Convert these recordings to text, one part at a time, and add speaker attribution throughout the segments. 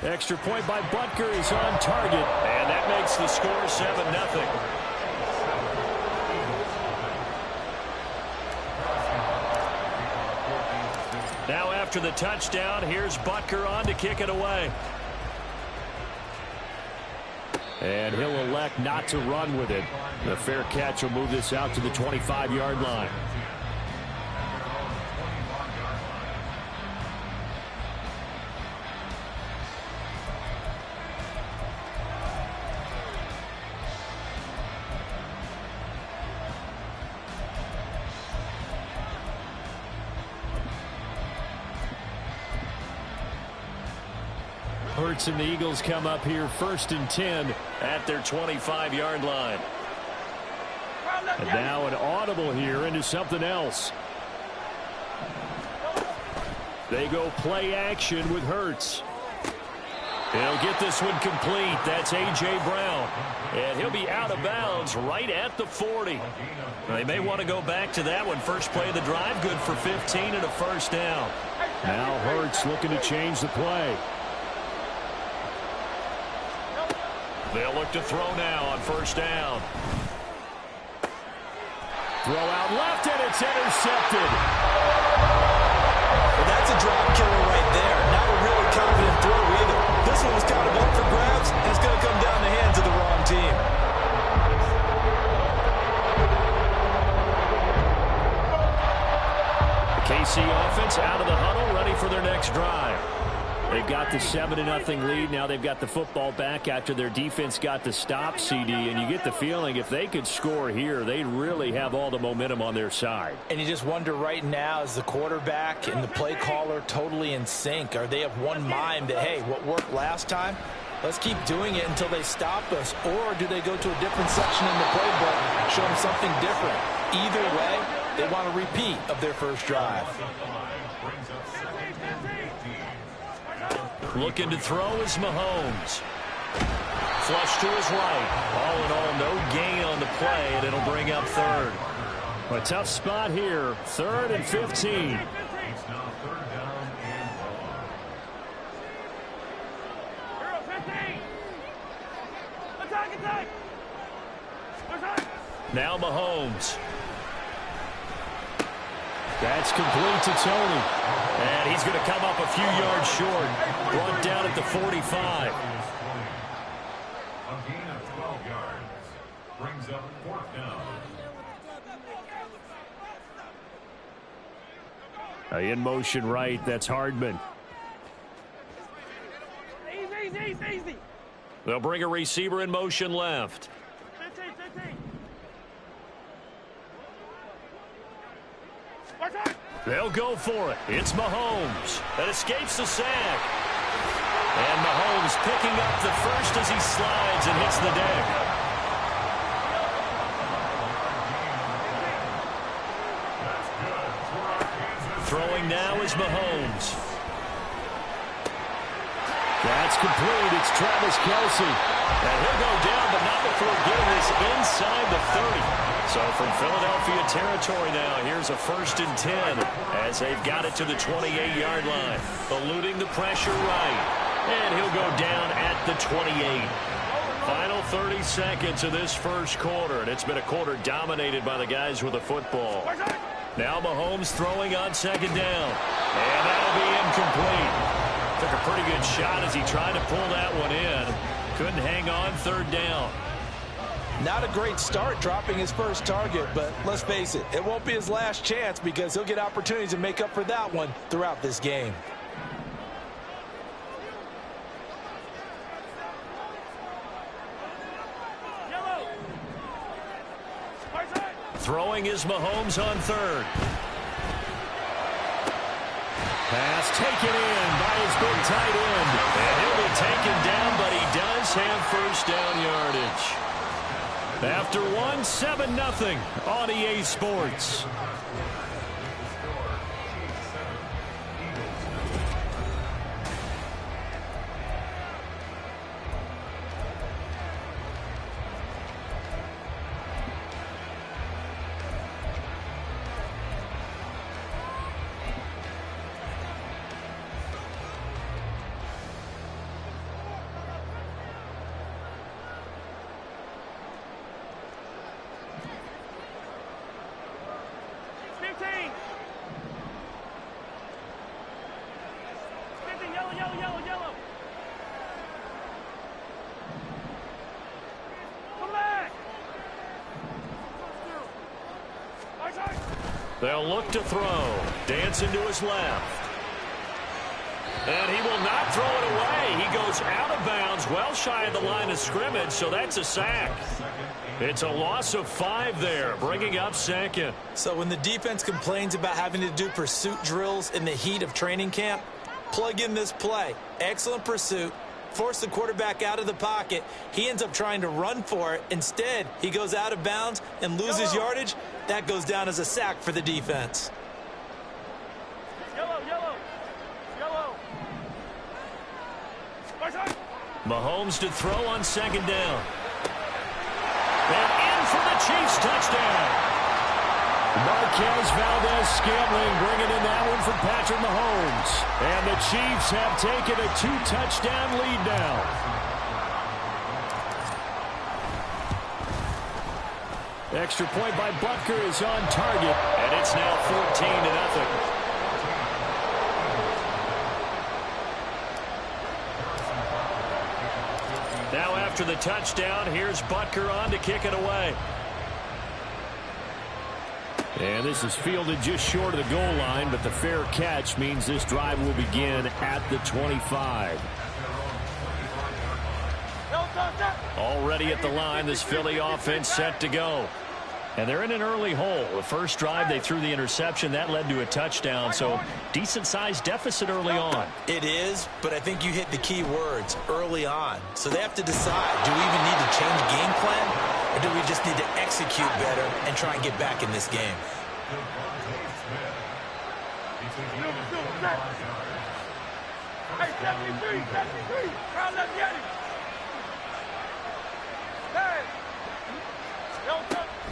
Speaker 1: Extra point by Butker is on target. And that makes the score 7-0. Now after the touchdown, here's Butker on to kick it away. And he'll elect not to run with it. The fair catch will move this out to the 25-yard line. Hurts and the Eagles come up here 1st and 10 at their 25-yard line. And now an audible here into something else. They go play action with Hurts. He'll get this one complete. That's A.J. Brown. And he'll be out of bounds right at the 40. They may want to go back to that one. First play of the drive, good for 15 and a first down. Now Hurts looking to change the play. They'll look to throw now on first down. Throw out left, and it's intercepted.
Speaker 2: Well, that's a drop killer right there. Not a really confident throw either. This one was kind of up for grabs, and it's going to come down the hands of the wrong team.
Speaker 1: The KC offense out of the huddle, ready for their next drive. They've got the 7-0 lead. Now they've got the football back after their defense got the stop, CD. And you get the feeling if they could score here, they'd really have all the momentum on their side.
Speaker 2: And you just wonder right now, is the quarterback and the play caller totally in sync? Are they of one mind that, hey, what worked last time, let's keep doing it until they stop us? Or do they go to a different section in the playbook, show them something different? Either way, they want a repeat of their first drive.
Speaker 1: Looking to throw is Mahomes. Flush to his right. All in all, no gain on the play, and it'll bring up third. A tough spot here. 3rd and 15. Now Mahomes. That's complete to Tony. And he's going to come up a few yards short. Brought down at the 45.
Speaker 3: A gain of 12 yards. Brings up 4th down.
Speaker 1: In motion right, that's Hardman.
Speaker 4: Easy.
Speaker 1: They'll bring a receiver in motion left.
Speaker 4: 15.
Speaker 1: They'll go for it. It's Mahomes that escapes the sack. And Mahomes picking up the first as he slides and hits the deck. Throwing now is Mahomes. That's complete. It's Travis Kelce. And he'll go down, but not before getting this inside the 30. So from Philadelphia territory now, here's a 1st and 10 as they've got it to the 28-yard line. Eluding the pressure right. And he'll go down at the 28. Final 30 seconds of this first quarter, and it's been a quarter dominated by the guys with the football. Now Mahomes throwing on 2nd down. And that'll be incomplete. Took a pretty good shot as he tried to pull that one in. Couldn't hang on 3rd down.
Speaker 2: Not a great start dropping his first target, but let's face it, it won't be his last chance because he'll get opportunities to make up for that one throughout this game.
Speaker 1: Throwing is Mahomes on 3rd. Pass taken in by his big tight end. And he'll be taken down, but he does have first down yardage. After 7-0 on EA Sports.
Speaker 4: yellow, yellow. Come back.
Speaker 1: They'll look to throw. Dancing to his left. And he will not throw it away. He goes out of bounds, well shy of the line of scrimmage, so that's a sack. It's a loss of 5 there, bringing up second.
Speaker 2: So when the defense complains about having to do pursuit drills in the heat of training camp, plug in this play. Excellent pursuit. Force the quarterback out of the pocket. He ends up trying to run for it. Instead, he goes out of bounds and loses yardage. That goes down as a sack for the defense.
Speaker 4: Yellow, yellow. Yellow.
Speaker 1: Mahomes to throw on second down. And in for the Chiefs touchdown. Marquez Valdez-Scantling bringing in that one from Patrick Mahomes. And the Chiefs have taken a 2-touchdown lead now. Extra point by Butker is on target. And it's now 14-0. Now after the touchdown, here's Butker on to kick it away. And this is fielded just short of the goal line, but the fair catch means this drive will begin at the 25. Already at the line, this Philly offense set to go. And they're in an early hole. The first drive, they threw the interception. That led to a touchdown, so decent-sized deficit early on.
Speaker 2: It is, but I think you hit the key words, early on. So they have to decide, do we even need to change game plan, or do we just need to execute better and try and get back in this game?
Speaker 4: Hey, 73, 73. Crowd left Yeti. Hey.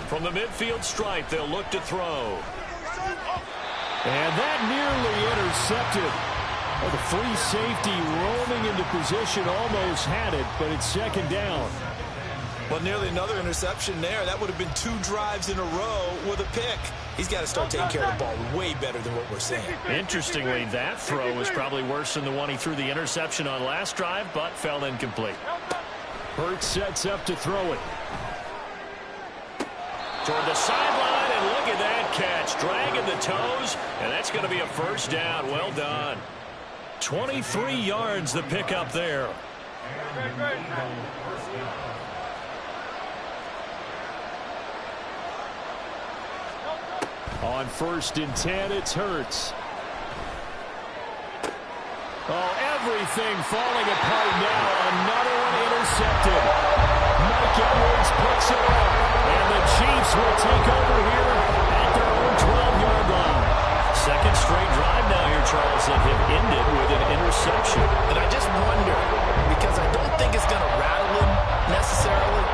Speaker 1: From the midfield stripe, they'll look to throw. And that nearly intercepted. Oh, the free safety roaming into position almost had it, but it's second down.
Speaker 2: Well, nearly another interception there. That would have been 2 drives in a row with a pick. He's got to start taking care of the ball way better than what we're seeing.
Speaker 1: Interestingly, that throw was probably worse than the one he threw the interception on last drive, but fell incomplete. Hurts sets up to throw it. Toward the sideline, and look at that catch. Dragging the toes, and that's going to be a first down. Well done. 23 yards the pickup there. On 1st and 10, it's Hurts. Oh, everything falling apart now. Another one intercepted. Mike Edwards picks it up. And the Chiefs will take over here at their own 12-yard line. Second straight drive now here, Charles, that have ended with an interception.
Speaker 2: And I just wonder, because I don't think it's going to rattle him necessarily,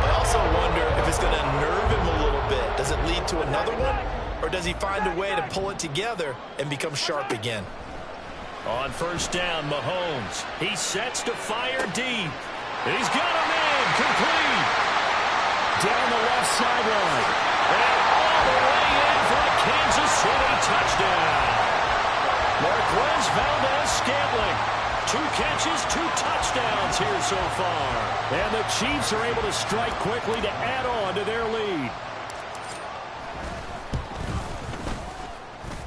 Speaker 2: I also wonder if it's going to nerve him a little bit. Does it lead to another one? Or does he find a way to pull it together and become sharp again?
Speaker 1: On first down, Mahomes. He sets to fire deep. He's got a man complete. Down the left sideline. And all the way in for a Kansas City touchdown. Marquez Valdez-Scantling. 2 catches, 2 touchdowns here so far. And the Chiefs are able to strike quickly to add on to their lead.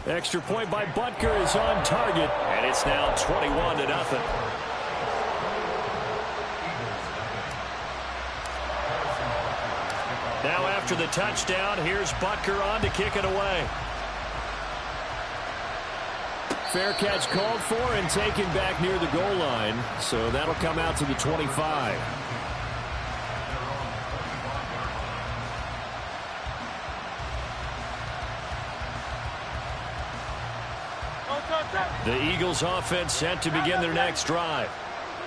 Speaker 1: Extra point by Butker is on target, and it's now 21-0. Now after the touchdown, here's Butker on to kick it away. Fair catch called for and taken back near the goal line, so that'll come out to the 25. The Eagles offense set to begin their next drive.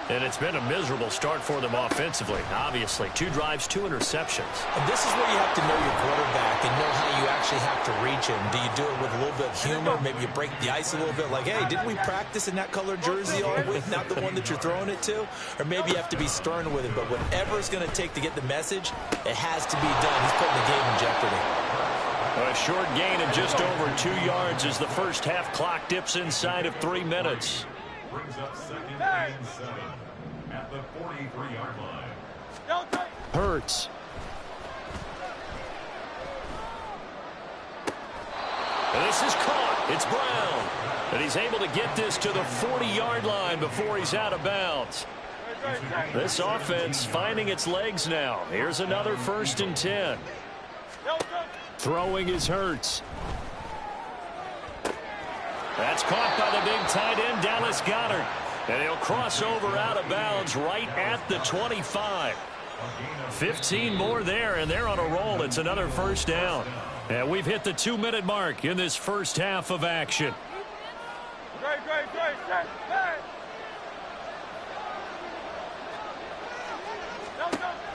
Speaker 1: And it's been a miserable start for them offensively. Obviously, 2 drives, 2 interceptions.
Speaker 2: And this is where you have to know your quarterback and know how you actually have to reach him. Do you do it with a little bit of humor? Maybe you break the ice a little bit like, hey, didn't we practice in that color jersey all week, not the one that you're throwing it to? Or maybe you have to be stern with it. But whatever it's going to take to get the message, it has to be done. He's putting the game in jeopardy.
Speaker 1: A short gain of just over 2 yards as the first half clock dips inside of 3 minutes.
Speaker 3: Brings up second and 7 at the 43-yard line.
Speaker 1: Hurts. And this is caught. It's Brown. And he's able to get this to the 40-yard line before he's out of bounds. This offense finding its legs now. Here's another 1st and 10. Throwing is Hurts. That's caught by the big tight end, Dallas Goedert. And he'll cross over out of bounds right at the 25. 15 more there, and they're on a roll. It's another 1st down. And we've hit the 2-minute mark in this first half of action.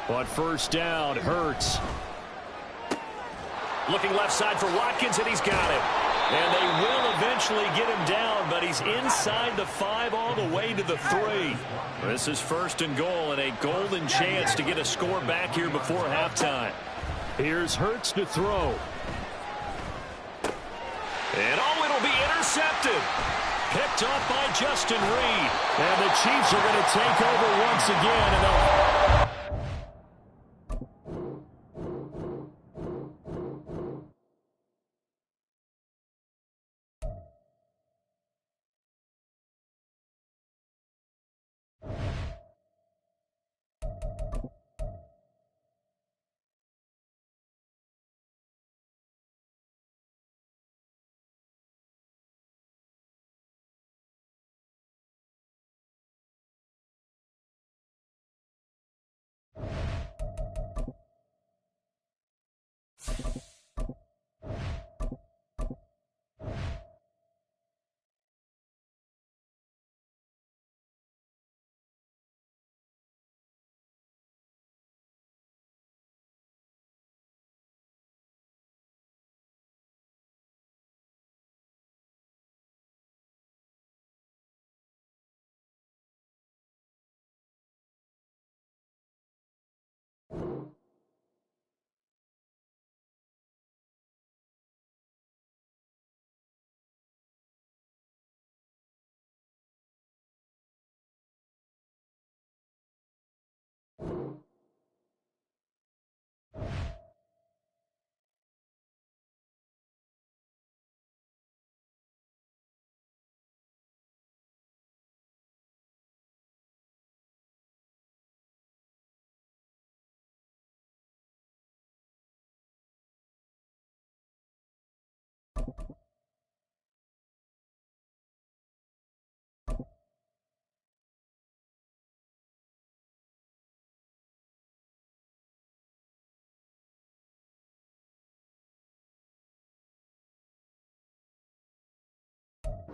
Speaker 1: On 1st down, Hurts. Looking left side for Watkins, and he's got it. And they will eventually get him down, but he's inside the 5 all the way to the 3. This is 1st and goal, and a golden chance to get a score back here before halftime. Here's Hurts to throw. And it'll be intercepted. Picked off by Justin Reed. And the Chiefs are going to take over once again. And they'll...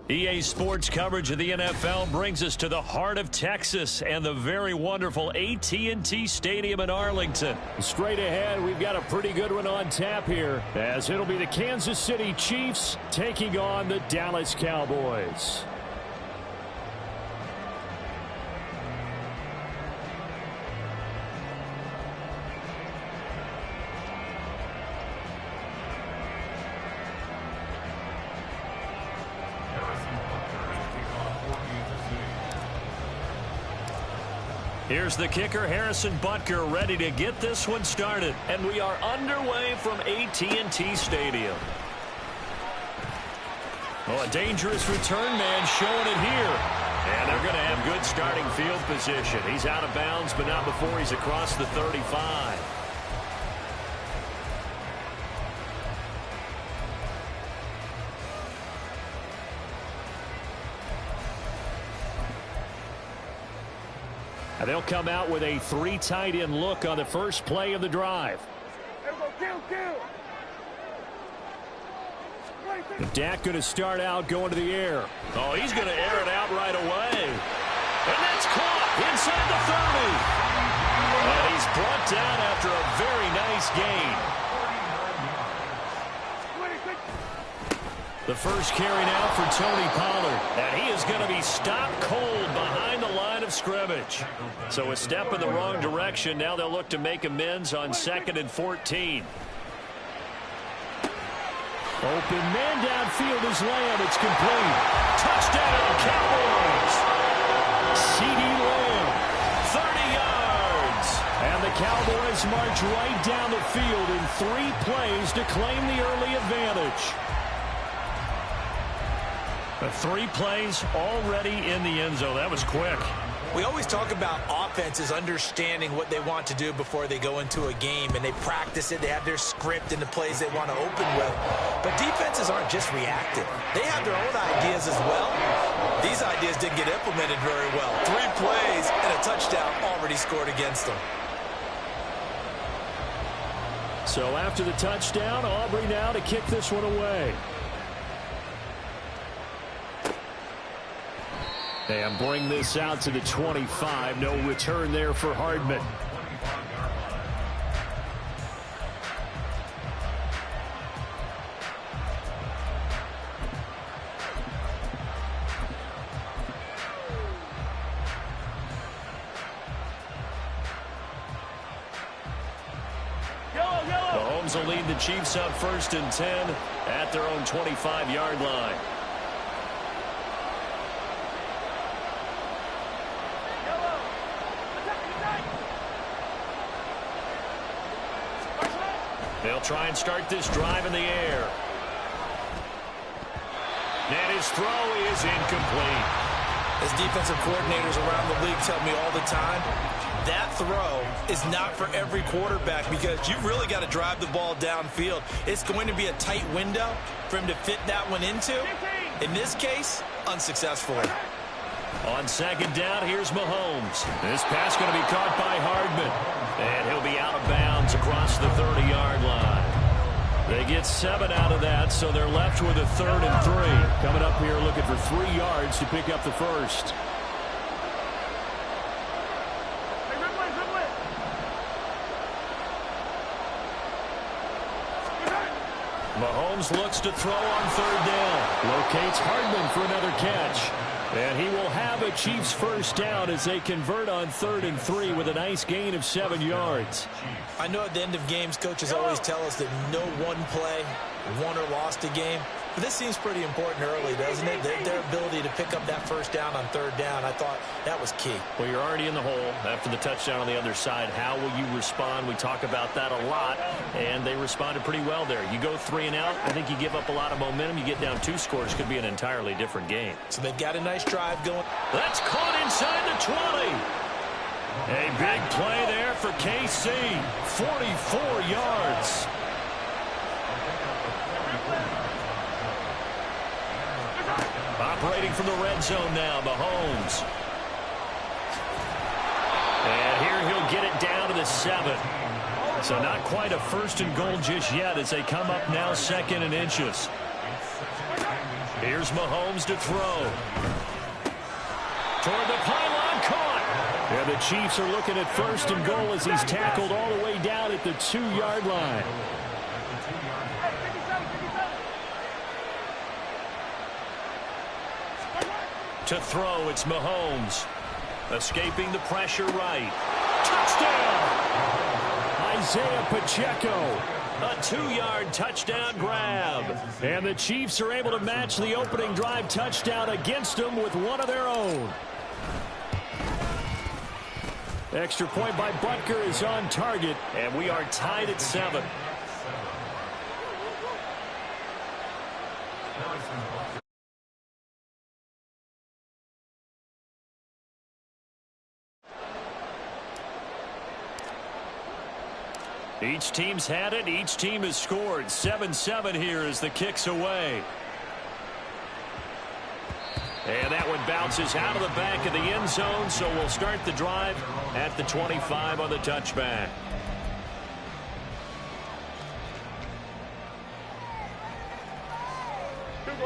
Speaker 1: EA Sports coverage of the NFL brings us to the heart of Texas and the very wonderful AT&T Stadium in Arlington. Straight ahead, we've got a pretty good one on tap here, as it'll be the Kansas City Chiefs taking on the Dallas Cowboys. Here's the kicker, Harrison Butker, ready to get this one started. And we are underway from AT&T Stadium. Oh, a dangerous return man showing it here. And they're going to have good starting field position. He's out of bounds, but not before he's across the 35. And they'll come out with a 3 tight end look on the first play of the drive. Dak going to start out going to the air. Oh, he's going to air it out right away. And that's caught inside the 30. And he's brought down after a very nice gain. The first carry now for Tony Pollard. And he is going to be stopped cold behind the line of scrimmage. So a step in the wrong direction. Now they'll look to make amends on 2nd and 14. Open man downfield is Lamb. It's complete. Touchdown, Cowboys. the Cowboys march right down the field in 3 plays to claim the early advantage. 3 plays already in the end zone. That was quick.
Speaker 2: We always talk about offenses understanding what they want to do before they go into a game, and they practice it. They have their script and the plays they want to open with. But defenses aren't just reactive. They have their own ideas as well. These ideas didn't get implemented very well. 3 plays and a touchdown already scored against them.
Speaker 1: So after the touchdown, Aubrey now to kick this one away. And bring this out to the 25. No return there for Hardman. Mahomes will lead the Chiefs up 1st and 10 at their own 25-yard line. They'll try and start this drive in the air. And his throw is incomplete.
Speaker 2: As defensive coordinators around the league tell me all the time, that throw is not for every quarterback because you've really got to drive the ball downfield. It's going to be a tight window for him to fit that one into. In this case, unsuccessfully.
Speaker 1: On 2nd down, here's Mahomes. This pass going to be caught by Hardman. And he'll be out of bounds across the 30-yard line. They get 7 out of that, so they're left with a 3rd and 3. Coming up here looking for 3 yards to pick up the first. Mahomes looks to throw on 3rd down. Locates Hardman for another catch. And he will have a Chiefs first down as they convert on 3rd and 3 with a nice gain of 7 yards.
Speaker 2: I know at the end of games, coaches always tell us that no one play won or lost a game. But this seems pretty important early, doesn't it? Their ability to pick up that first down on 3rd down, I thought that was key.
Speaker 1: Well, you're already in the hole after the touchdown on the other side. How will you respond? We talk about that a lot, and they responded pretty well there. You go 3 and out, I think you give up a lot of momentum. You get down 2 scores, could be an entirely different game.
Speaker 2: So they've got a nice drive going.
Speaker 1: That's caught inside the 20. A big play there for KC. 44 yards. Operating from the red zone now, Mahomes. And here he'll get it down to the 7. So not quite a 1st and goal just yet as they come up now 2nd and inches. Here's Mahomes to throw. Toward the pylon, caught. And the Chiefs are looking at 1st and goal as he's tackled all the way down at the 2-yard line. To throw, it's Mahomes. Escaping the pressure right. Touchdown! Isaiah Pacheco. A 2-yard touchdown grab. And the Chiefs are able to match the opening drive touchdown against them with one of their own. Extra point by Butker is on target, and we are tied at 7. Each team's had it. Each team has scored. 7-7 here as the kick's away. And that one bounces out of the back of the end zone, so we'll start the drive at the 25 on the touchback.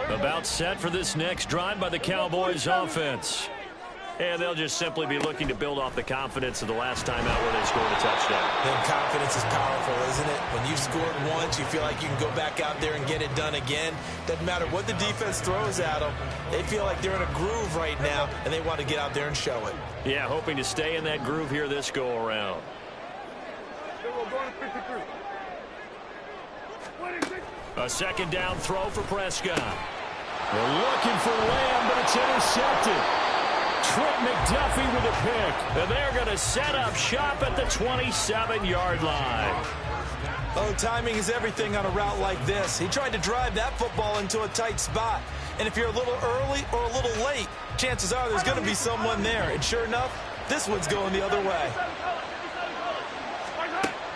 Speaker 1: About set for this next drive by the Cowboys offense. And they'll just simply be looking to build off the confidence of the last time out where they scored a touchdown.
Speaker 2: Then confidence is powerful, isn't it? When you've scored once, you feel like you can go back out there and get it done again. Doesn't matter what the defense throws at them. They feel like they're in a groove right now, and they want to get out there and show it.
Speaker 1: Yeah, hoping to stay in that groove here this go-around. A 2nd down throw for Prescott. They're looking for Lamb, but it's intercepted. Trent McDuffie with a pick. And they're going to set up shop at the 27-yard line.
Speaker 2: Oh, timing is everything on a route like this. He tried to drive that football into a tight spot. And if you're a little early or a little late, chances are there's going to be someone there. And sure enough, this one's going the other way.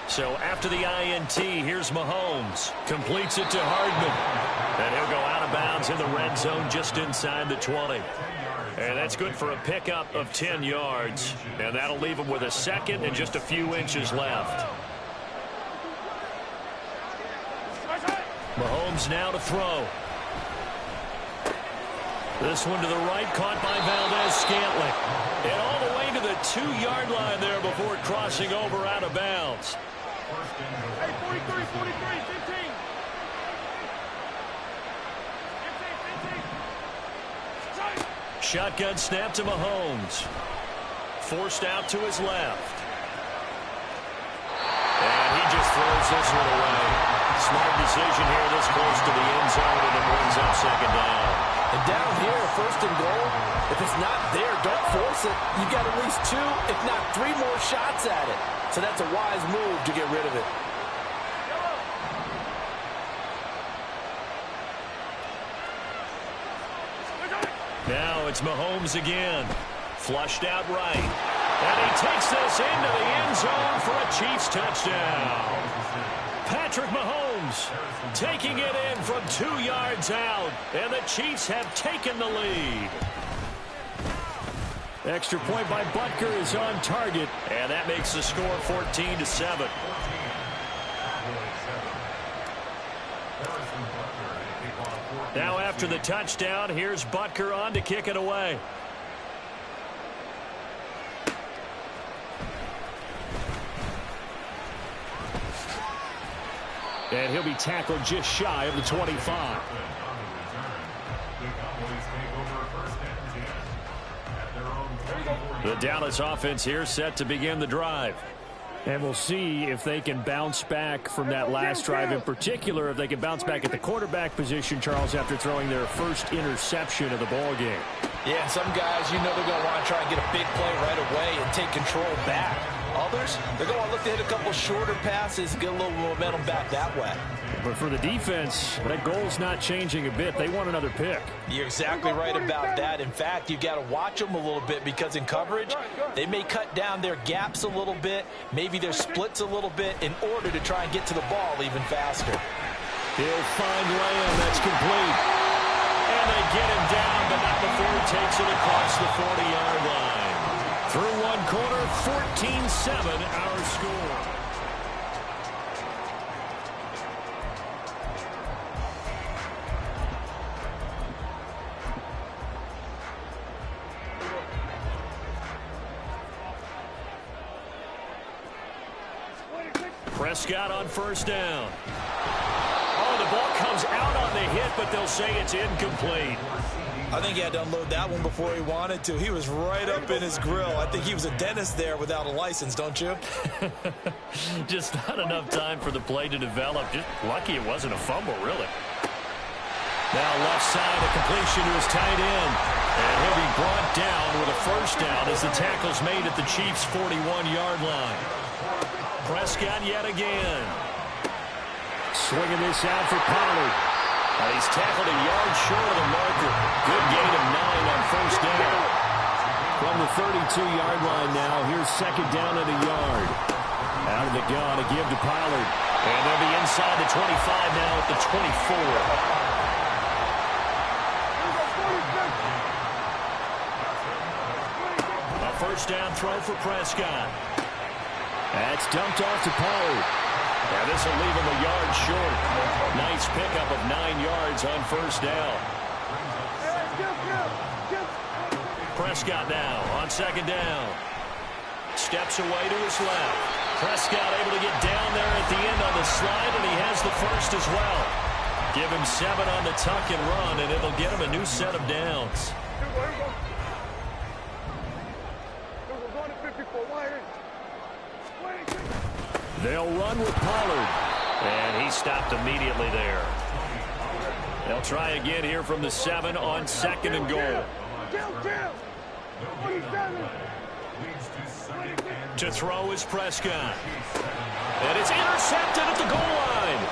Speaker 1: So after the INT, here's Mahomes. Completes it to Hardman. And he'll go out of bounds in the red zone just inside the 20. And that's good for a pickup of 10 yards. And that'll leave him with a second and just a few inches left. Mahomes now to throw. This one to the right, caught by Valdez-Scantling. And all the way to the 2-yard line there before crossing over out of bounds.
Speaker 4: Hey, 43, 43, 15. 15.
Speaker 1: Shotgun snap to Mahomes. Forced out to his left. And he just throws this one away. Smart decision here this close to the end zone, and it brings up second down.
Speaker 2: And down here, first and goal, if it's not there, don't force it. You've got at least 2, if not 3 more shots at it. So that's a wise move to get rid of it.
Speaker 1: Now it's Mahomes again. Flushed out right. And he takes this into the end zone for a Chiefs touchdown. Patrick Mahomes taking it in from 2 yards out. And the Chiefs have taken the lead. Extra point by Butker is on target. And that makes the score 14-7. Now after the touchdown, here's Butker on to kick it away. And he'll be tackled just shy of the 25. The Dallas offense here set to begin the drive. And we'll see if they can bounce back from that last drive, in particular if they can bounce back at the quarterback position, Charles, after throwing their first interception of the ball game.
Speaker 2: Yeah, some guys, you know they're going to want to try and get a big play right away and take control back. Others, they're going to look to hit a couple shorter passes and get a little momentum back that way.
Speaker 1: But for the defense, that goal's not changing a bit. They want another pick.
Speaker 2: You're exactly right about that. In fact, you've got to watch them a little bit because in coverage, they may cut down their gaps a little bit, maybe their splits a little bit in order to try and get to the ball even faster.
Speaker 1: He'll find Lamb. That's complete. And they get him down, but not before he takes it across the 40-yard line. Through one quarter, 14-7 our score. Prescott on first down. Oh, the ball comes out on the hit, but they'll say it's incomplete.
Speaker 2: I think he had to unload that one before he wanted to. He was right up in his grill. I think he was a dentist there without a license, don't you?
Speaker 1: Just not enough time for the play to develop. Just lucky it wasn't a fumble, really. Now left side, a completion to his tight end. And he'll be brought down with a first down as the tackle's made at the Chiefs' 41-yard line. Prescott yet again. Swinging this out for Pollard. He's tackled a yard short of the marker. Good gain of 9 on first down. From the 32-yard line now, here's second down at a yard. Out of the gun, a give to Pollard. And they'll be inside the 25 now at the 24. A first down throw for Prescott. That's dumped off to Pollard. Now this will leave him a yard short. Nice pickup of 9 yards on first down. Prescott now on second down. Steps away to his left. Prescott able to get down there at the end on the slide, and he has the first as well. Give him 7 on the tuck and run, and it'll get him a new set of downs. They'll run with Pollard. And he stopped immediately there. They'll try again here from the 7 on second and goal.
Speaker 3: Leads to second and
Speaker 1: To throw is Prescott. And it's intercepted at the goal line.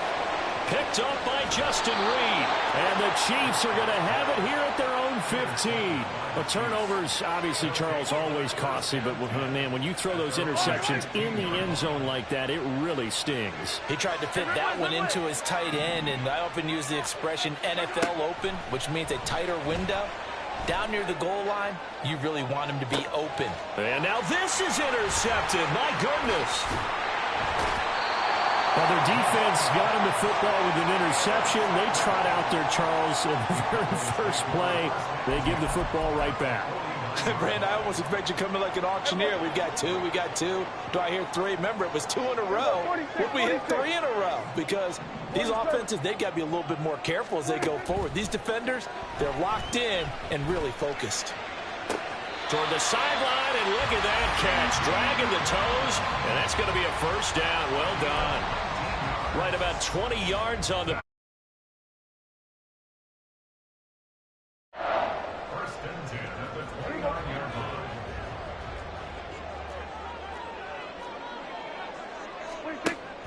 Speaker 1: Picked up by Justin Reed. And the Chiefs are going to have it here at their own 15. The turnovers, obviously, Charles, always costly. But, man, when you throw those interceptions in the end zone like that, it really stings.
Speaker 2: He tried to fit that one into his tight end, and I often use the expression NFL open, which means a tighter window. Down near the goal line, you really want him to be open.
Speaker 1: And now this is intercepted. My goodness. Well, their defense got him the football with an interception. They trot out there, Charles, in the very first play. They give the football right back.
Speaker 2: Brand, I almost expect you coming like an auctioneer. We've got two. Do I hear three? Remember, it was 2 in a row. What we hit 3 in a row? Because these offenses, they've got to be a little bit more careful as they go forward. These defenders, they're locked in and really focused.
Speaker 1: Toward the sideline, and look at that catch. Dragging the toes, and that's going to be a first down. Well done. Right about 20 yards on the...
Speaker 3: first and 10 at the 29-yard line.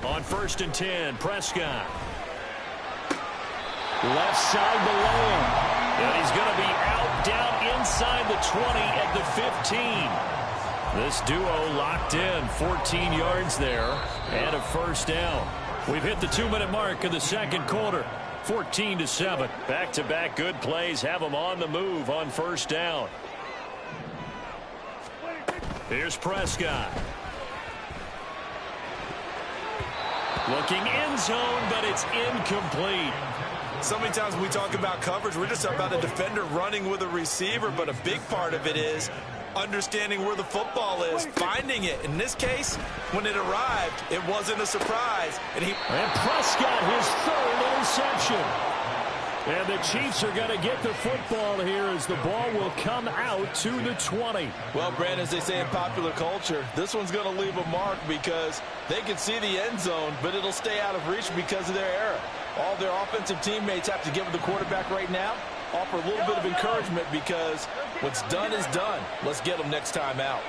Speaker 1: On first and 10, Prescott. Left side below him. And he's going to be out down inside the 20 at the 15. This duo locked in, 14 yards there, and a first down. We've hit the 2-minute mark of the second quarter, 14-7. Back-to-back good plays have them on the move on first down. Here's Prescott. Looking end zone, but it's incomplete.
Speaker 2: So many times when we talk about coverage, we're just about a defender running with a receiver, but a big part of it is understanding where the football is, finding it. In this case, when it arrived, it wasn't a surprise.
Speaker 1: And Prescott, his third interception. And the Chiefs are going to get the football here as the ball will come out to the 20.
Speaker 2: Well, Brandon, as they say in popular culture, this one's going to leave a mark because they can see the end zone, but it'll stay out of reach because of their error. All their offensive teammates have to give the quarterback right now, offer a little bit of encouragement because what's done is done. Let's get them next time out.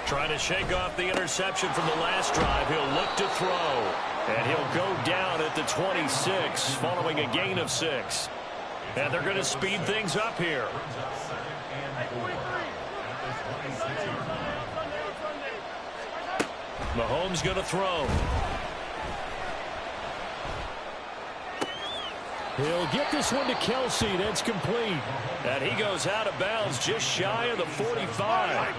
Speaker 1: Trying to shake off the interception from the last drive. He'll look to throw. And he'll go down at the 26 following a gain of 6. And they're going to speed things up here. Mahomes going to throw. He'll get this one to Kelsey. That's complete. And he goes out of bounds just shy of the 45.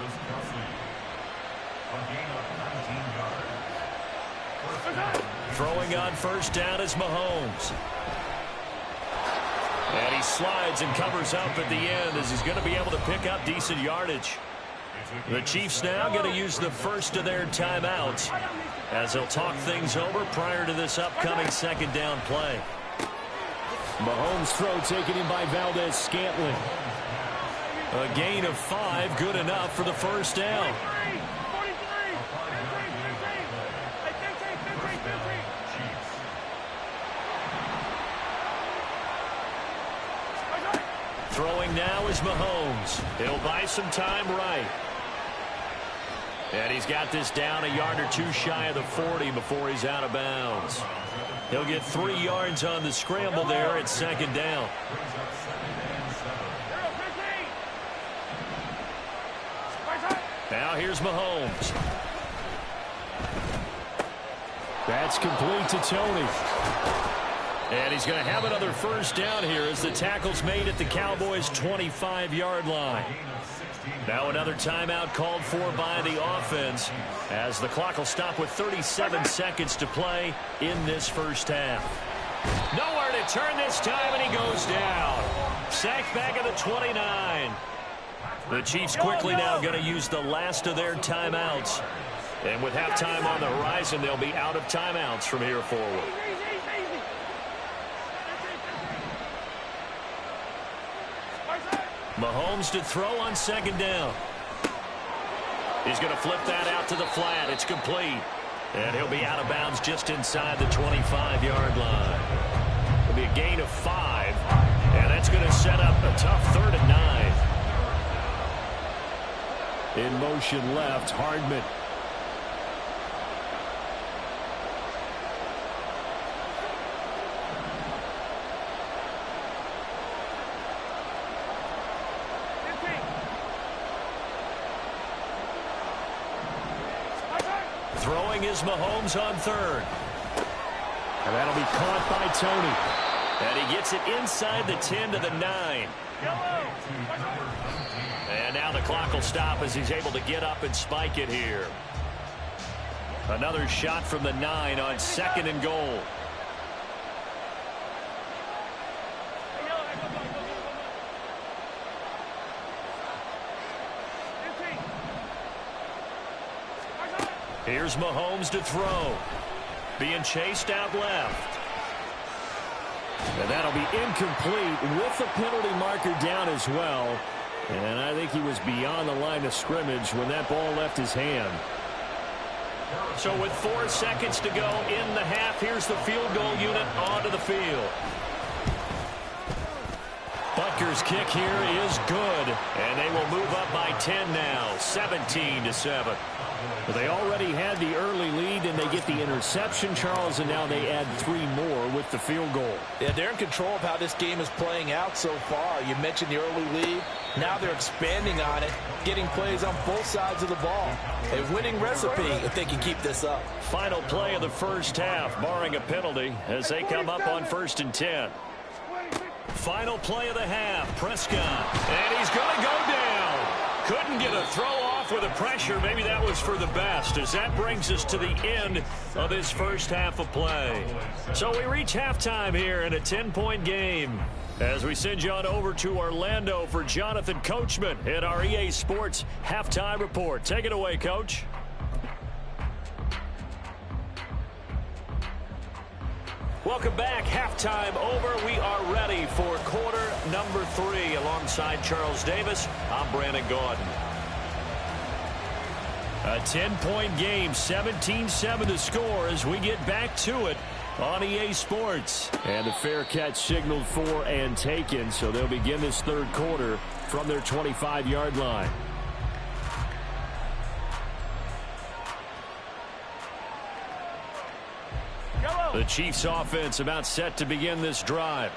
Speaker 1: Throwing on first down is Mahomes. And he slides and covers up at the end as he's going to be able to pick up decent yardage. The Chiefs now going to use the first of their timeouts as they'll talk things over prior to this upcoming second down play. Mahomes' throw taken in by Valdez-Scantling. A gain of 5, good enough for the first down. Throwing now is Mahomes. He'll buy some time right. And he's got this down a yard or two shy of the 40 before he's out of bounds. He'll get 3 yards on the scramble there at second down. Now here's Mahomes. That's complete to Tony. And he's going to have another first down here as the tackle's made at the Cowboys' 25-yard line. Now another timeout called for by the offense as the clock will stop with 37 seconds to play in this first half. Nowhere to turn this time, and he goes down. Sacked back at the 29. The Chiefs quickly now going to use the last of their timeouts. And with halftime on the horizon, they'll be out of timeouts from here forward. Mahomes to throw on second down. He's going to flip that out to the flat. It's complete. And he'll be out of bounds just inside the 25-yard line. It'll be a gain of 5. And that's going to set up a tough 3rd and 9. In motion left, Hardman. Throwing is Mahomes on third. And that'll be caught by Tony. And he gets it inside the 10 to the 9. And now the clock will stop as he's able to get up and spike it here. Another shot from the 9 on 2nd and goal. Here's Mahomes to throw. Being chased out left. And that'll be incomplete with the penalty marker down as well. And I think he was beyond the line of scrimmage when that ball left his hand. So with 4 seconds to go in the half, here's the field goal unit onto the field. Butker's kick here is good. And they will move up by 10 now, 17-7. But they already had the early lead, and they get the interception, Charles, and now they add 3 more with the field goal.
Speaker 2: Yeah, they're in control of how this game is playing out so far. You mentioned the early lead. Now they're expanding on it, getting plays on both sides of the ball. A winning recipe if they can keep this up.
Speaker 1: Final play of the first half, barring a penalty, as they come up on 1st and 10. Final play of the half, Prescott. And he's going to go down. Couldn't get a throw off with the pressure. Maybe that was for the best, as that brings us to the end of this first half of play. So we reach halftime here in a 10-point game, as we send you on over to Orlando for Jonathan Coachman in our EA Sports Halftime Report. Take it away, Coach. Welcome back. Halftime over. We are ready for quarter number 3. Alongside Charles Davis, I'm Brandon Gaudin. A 10-point game, 17-7 to score as we get back to it on EA Sports. And a fair catch signaled for and taken, so they'll begin this third quarter from their 25-yard line. The Chiefs offense about set to begin this drive.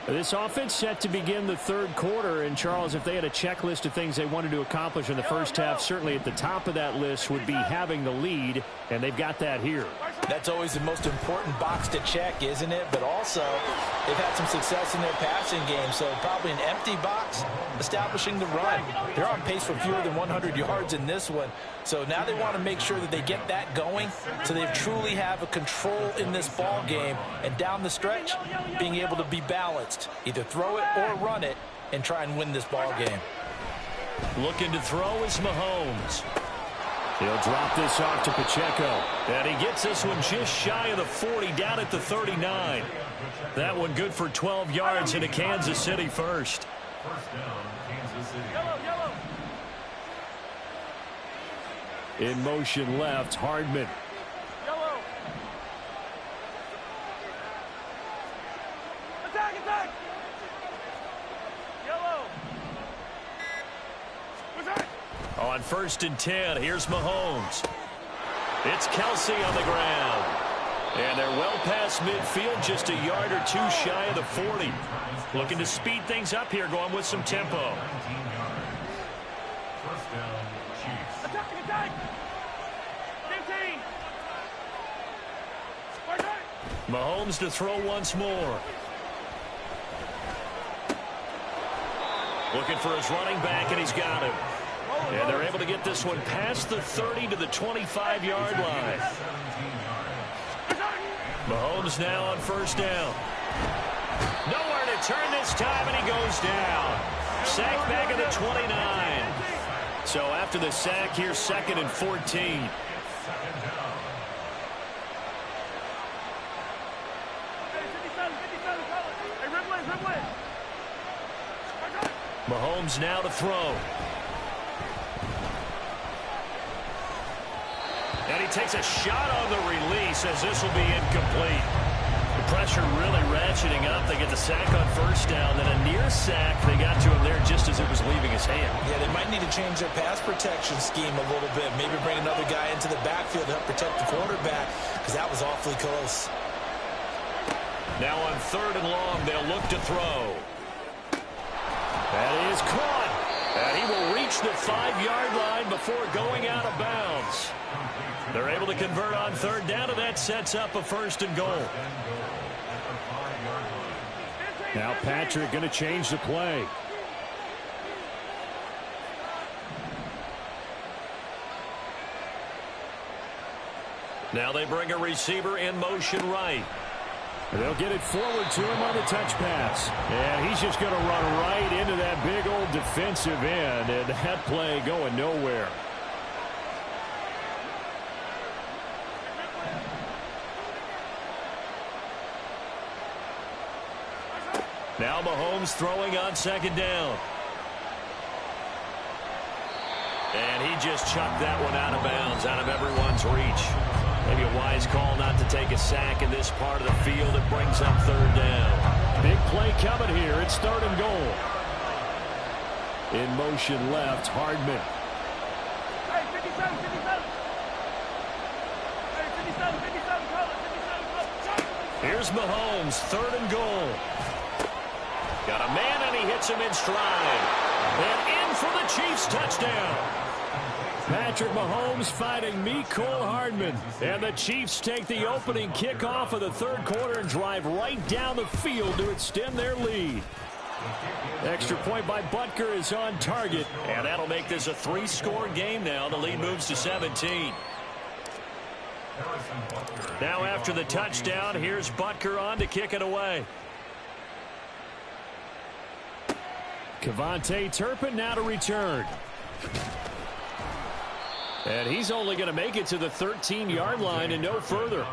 Speaker 1: This offense set to begin the third quarter. And, Charles, if they had a checklist of things they wanted to accomplish in the first half, certainly at the top of that list would be having the lead, and they've got that here.
Speaker 2: That's always the most important box to check, isn't it? But also, they've had some success in their passing game, so probably an empty box establishing the run. They're on pace for fewer than 100 yards in this one. So now they want to make sure that they get that going so they truly have a control in this ball game. And down the stretch, being able to be balanced. Either throw it or run it and try and win this ball game.
Speaker 1: Looking to throw is Mahomes. He'll drop this off to Pacheco. And he gets this one just shy of the 40, down at the 39. That one good for 12 yards into Kansas City first.
Speaker 3: First down, Kansas City.
Speaker 1: In motion left, Hardman.
Speaker 4: Attack!
Speaker 1: On 1st and 10, here's Mahomes. It's Kelsey on the ground. And they're well past midfield, just a yard or 2 shy of the 40. Looking to speed things up here, going with some tempo.
Speaker 3: First down, Chiefs.
Speaker 4: Attack! 15!
Speaker 1: Mahomes to throw once more. Looking for his running back, and he's got him. And they're able to get this one past the 30 to the 25-yard line. Mahomes now on 1st down. Nowhere to turn this time, and he goes down. Sack back at the 29. So after the sack, here's 2nd and 14. Mahomes now to throw. And he takes a shot on the release as this will be incomplete. The pressure really ratcheting up. They get the sack on 1st down, then a near sack. They got to him there just as it was leaving his hand.
Speaker 2: Yeah, they might need to change their pass protection scheme a little bit. Maybe bring another guy into the backfield to help protect the quarterback, because that was awfully close.
Speaker 1: Now on 3rd and long, they'll look to throw. That is caught. And he will reach the 5-yard line before going out of bounds. They're able to convert on 3rd down, and that sets up a 1st and goal.
Speaker 5: Now Patrick going to change the play.
Speaker 1: Now they bring a receiver in motion right.
Speaker 5: They'll get it forward to him on the touch pass. And he's just going to run right into that big old defensive end. And that play going nowhere.
Speaker 1: Now Mahomes throwing on 2nd down. And he just chucked that one out of bounds, out of everyone's reach. Maybe a wise call not to take a sack in this part of the field. It brings up 3rd down.
Speaker 5: Big play coming here. It's 3rd and goal. In motion left, Hardman.
Speaker 4: Hey, 57, 57. Hey, 57, 57, color, 57, color.
Speaker 1: Here's Mahomes, 3rd and goal. Got a man, and he hits him in stride. And in for the Chiefs touchdown.
Speaker 5: Patrick Mahomes fighting Mecole Hardman. And the Chiefs take the opening kickoff of the 3rd quarter and drive right down the field to extend their lead. Extra point by Butker is on target.
Speaker 1: And that'll make this a 3-score game now. The lead moves to 17. Now after the touchdown, here's Butker on to kick it away.
Speaker 5: Kevontae Turpin now to return. And he's only going to make it to the 13-yard line and no further.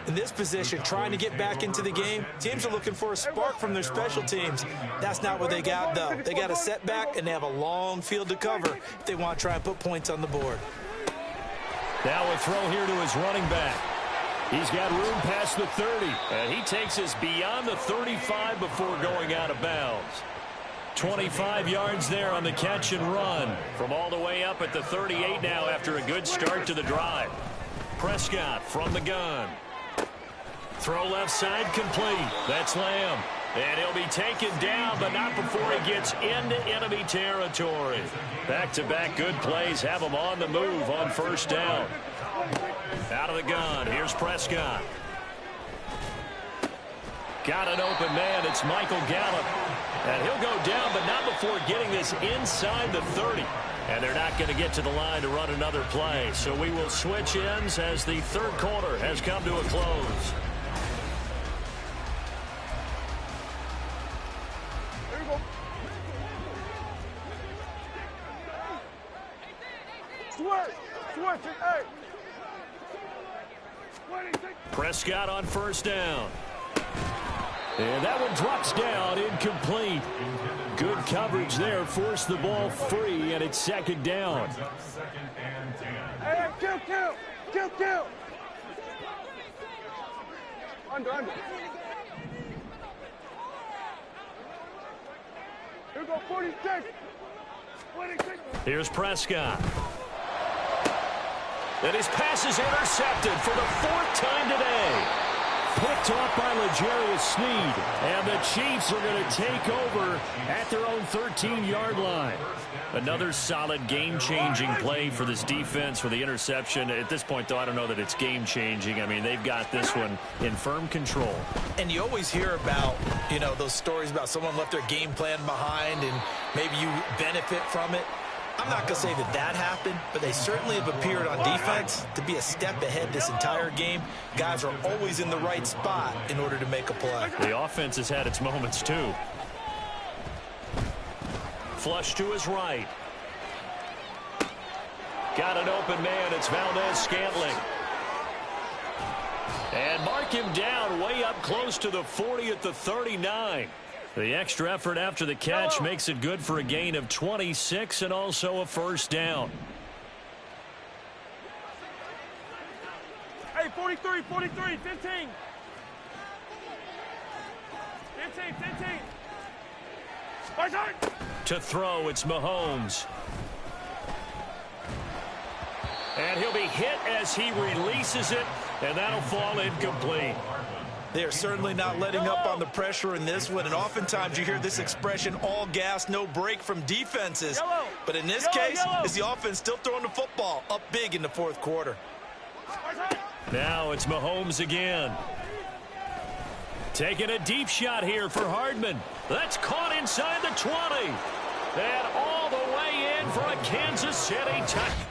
Speaker 2: In this position, trying to get back into the game, teams are looking for a spark from their special teams. That's not what they got, though. They got a setback, and they have a long field to cover if they want to try and put points on the board.
Speaker 1: Now a throw here to his running back.
Speaker 5: He's got room past the 30.
Speaker 1: And he takes us beyond the 35 before going out of bounds. 25 yards there on the catch and run from all the way up at the 38 now after a good start to the drive. Prescott from the gun. Throw left side complete. That's Lamb. And he'll be taken down, but not before he gets into enemy territory. Back-to-back good plays have him on the move on 1st down. Out of the gun. Here's Prescott. Got an open man. It's Michael Gallup. And he'll go down, but not before getting this inside the 30. And they're not going to get to the line to run another play. So we will switch ends as the 3rd quarter has come to a close.
Speaker 4: There you go. Switch it, hey.
Speaker 1: Prescott on 1st down.
Speaker 5: And that one drops down, incomplete. Good coverage there, forced the ball free, and it's 2nd down.
Speaker 4: Hey, kill. Under. Here we go, 46.
Speaker 1: Here's Prescott. And his pass is intercepted for the 4th time today.
Speaker 5: Picked off by L'Jarius Sneed. And the Chiefs are going to take over at their own 13-yard line.
Speaker 1: Another solid game-changing play for this defense with the interception. At this point, though, I don't know that it's game-changing. I mean, they've got this one in firm control.
Speaker 2: And you always hear about, those stories about someone left their game plan behind and maybe you benefit from it. I'm not going to say that happened, but they certainly have appeared on defense to be a step ahead this entire game. Guys are always in the right spot in order to make a play.
Speaker 1: The offense has had its moments, too. Flush to his right. Got an open man. It's Valdez-Scantling. And mark him down way up close to the 40 at the 39. The extra effort after the catch makes it good for a gain of 26 and also a 1st down.
Speaker 4: Hey, 43, 15. 15. My turn.
Speaker 1: To throw, it's Mahomes. And he'll be hit as he releases it, and that'll fall incomplete.
Speaker 2: They are certainly not letting up on the pressure in this one, and oftentimes you hear this expression, all gas, no break from defenses. But in this case, it's the offense still throwing the football up big in the fourth quarter.
Speaker 1: Now it's Mahomes again. Taking a deep shot here for Hardman. That's caught inside the 20. And all the way in for a Kansas City touchdown.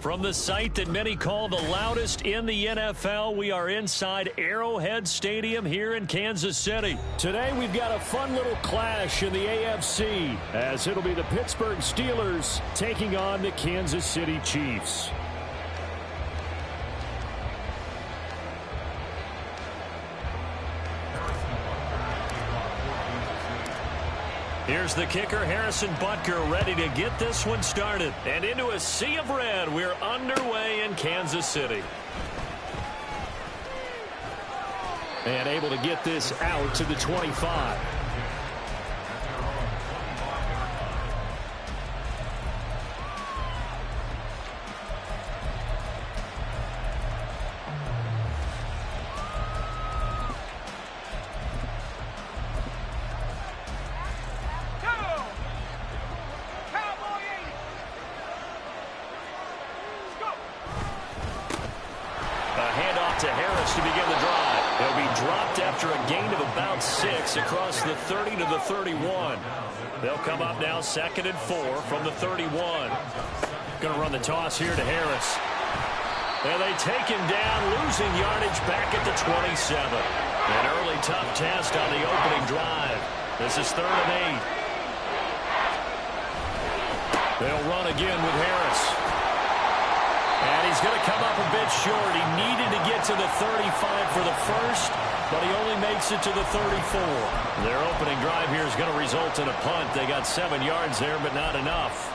Speaker 5: From the site that many call the loudest in the NFL, we are inside Arrowhead Stadium here in Kansas City. Today we've got a fun little clash in the AFC, as it'll be the Pittsburgh Steelers taking on the Kansas City Chiefs. Here's the kicker, Harrison Butker, ready to get this one started. And into a sea of red, we're underway in Kansas City. And able to get this out to the 25.
Speaker 1: To Harris to begin the drive. He'll be dropped after a gain of about 6 across the 30 to the 31. They'll come up now 2nd and 4 from the 31. Going to run the toss here to Harris. And they take him down, losing yardage back at the 27. An early tough test on the opening drive. This is 3rd and 8. They'll run again with Harris. And he's going to come up a bit short. He needed to get to the 35 for the first, but he only makes it to the 34. Their opening drive here is going to result in a punt. They got 7 yards there, but not enough.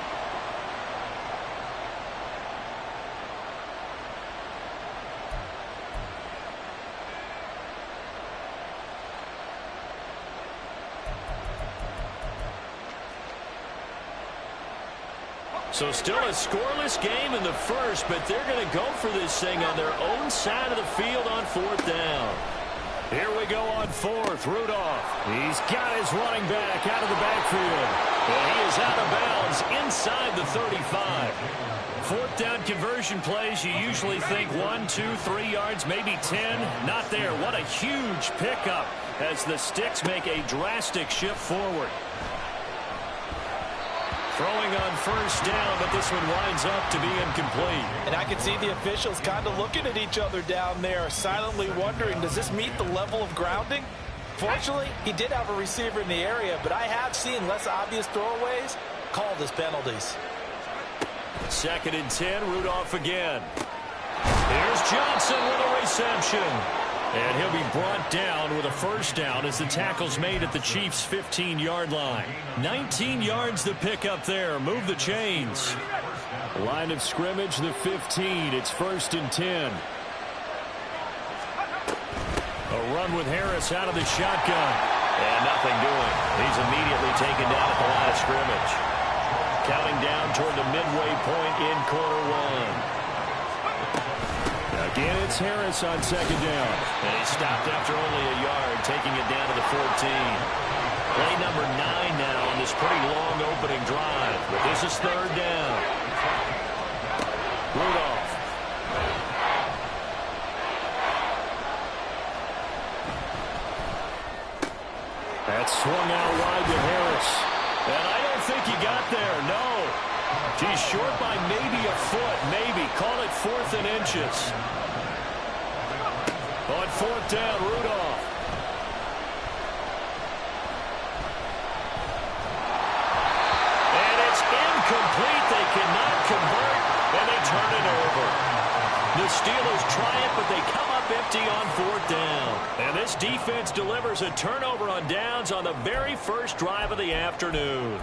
Speaker 1: So still a scoreless game in the first, but they're going to go for this thing on their own side of the field on 4th down. Here we go on 4th. Rudolph. He's got his running back out of the backfield. And he is out of bounds inside the 35. 4th down conversion plays, you usually think 1, 2, 3 yards, maybe 10. Not there. What a huge pickup as the Sticks make a drastic shift forward. Throwing on 1st down, but this one winds up to be incomplete.
Speaker 2: And I can see the officials kind of looking at each other down there, silently wondering, does this meet the level of grounding? Fortunately, he did have a receiver in the area, but I have seen less obvious throwaways called as penalties.
Speaker 1: 2nd and 10, Rudolph again. Here's Johnson with a reception. And he'll be brought down with a 1st down as the tackle's made at the Chiefs' 15-yard line. 19 yards to pick up there. Move the chains.
Speaker 5: Line of scrimmage, the 15. It's 1st and 10.
Speaker 1: A run with Harris out of the shotgun. And nothing doing. He's immediately taken down at the line of scrimmage. Counting down toward the midway point in quarter 1.
Speaker 5: Again, it's Harris on 2nd down.
Speaker 1: And he stopped after only a yard, taking it down to the 14. Play number 9 now on this pretty long opening drive. But this is 3rd down. Rudolph.
Speaker 5: That's swung out wide to Harris.
Speaker 1: And I don't think he got there, no. He's short by maybe a foot, maybe. Call it 4th and inches. On 4th down, Rudolph. And it's incomplete. They cannot convert, and they turn it over. The Steelers try it, but they come up empty on 4th down. And this defense delivers a turnover on downs on the very first drive of the afternoon.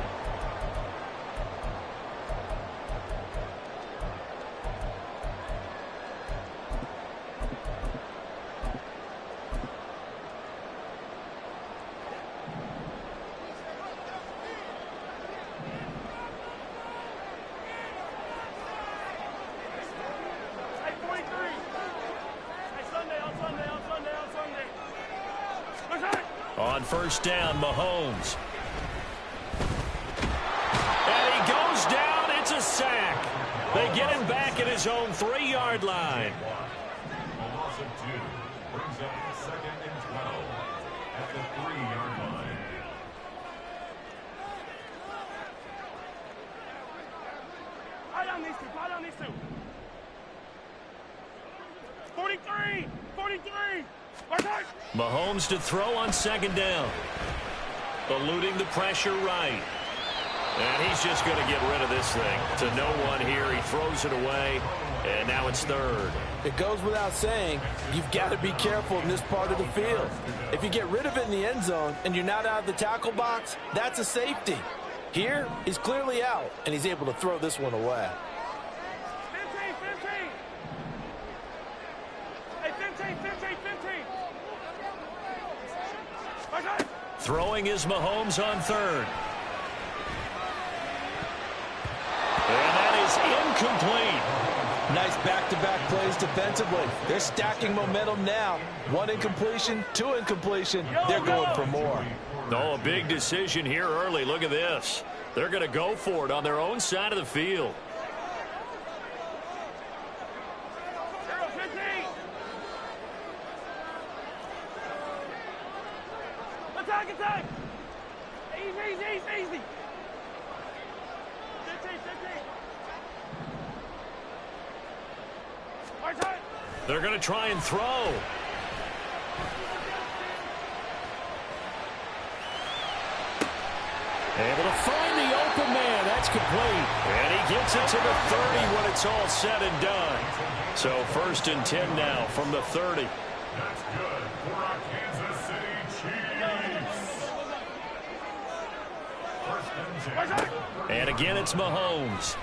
Speaker 1: On 1st down, Mahomes. And he goes down. It's a sack. They get him back at his own 3-yard line.
Speaker 3: A loss of 2 brings up 2nd and 12 at the 3-yard line.
Speaker 4: Pile on these two. Pile on these two. 43, 43.
Speaker 1: Mahomes to throw on second down. Eluding the pressure right. And he's just going to get rid of this thing. To no one here. He throws it away. And now it's third.
Speaker 2: It goes without saying, you've got to be careful in this part of the field. If you get rid of it in the end zone and you're not out of the tackle box, that's a safety. Here, he's clearly out, and he's able to throw this one away.
Speaker 4: 15, 15. Hey, 15, 15, 15.
Speaker 1: Throwing is Mahomes on third. And that is incomplete.
Speaker 2: Nice back-to-back plays defensively. They're stacking momentum now. One incompletion, two incompletion. They're going for more.
Speaker 1: Oh, a big decision here early. Look at this. They're going to go for it on their own side of the field.
Speaker 4: Attack, attack. Easy, easy, easy. 15, 15.
Speaker 1: They're going to try and throw. Able to find the open man. That's complete. And he gets it to the 30 when it's all said and done. So 1st and 10 now from the 30.
Speaker 3: That's good for our Kansas City Chiefs. 1st and 10.
Speaker 1: And again, it's Mahomes.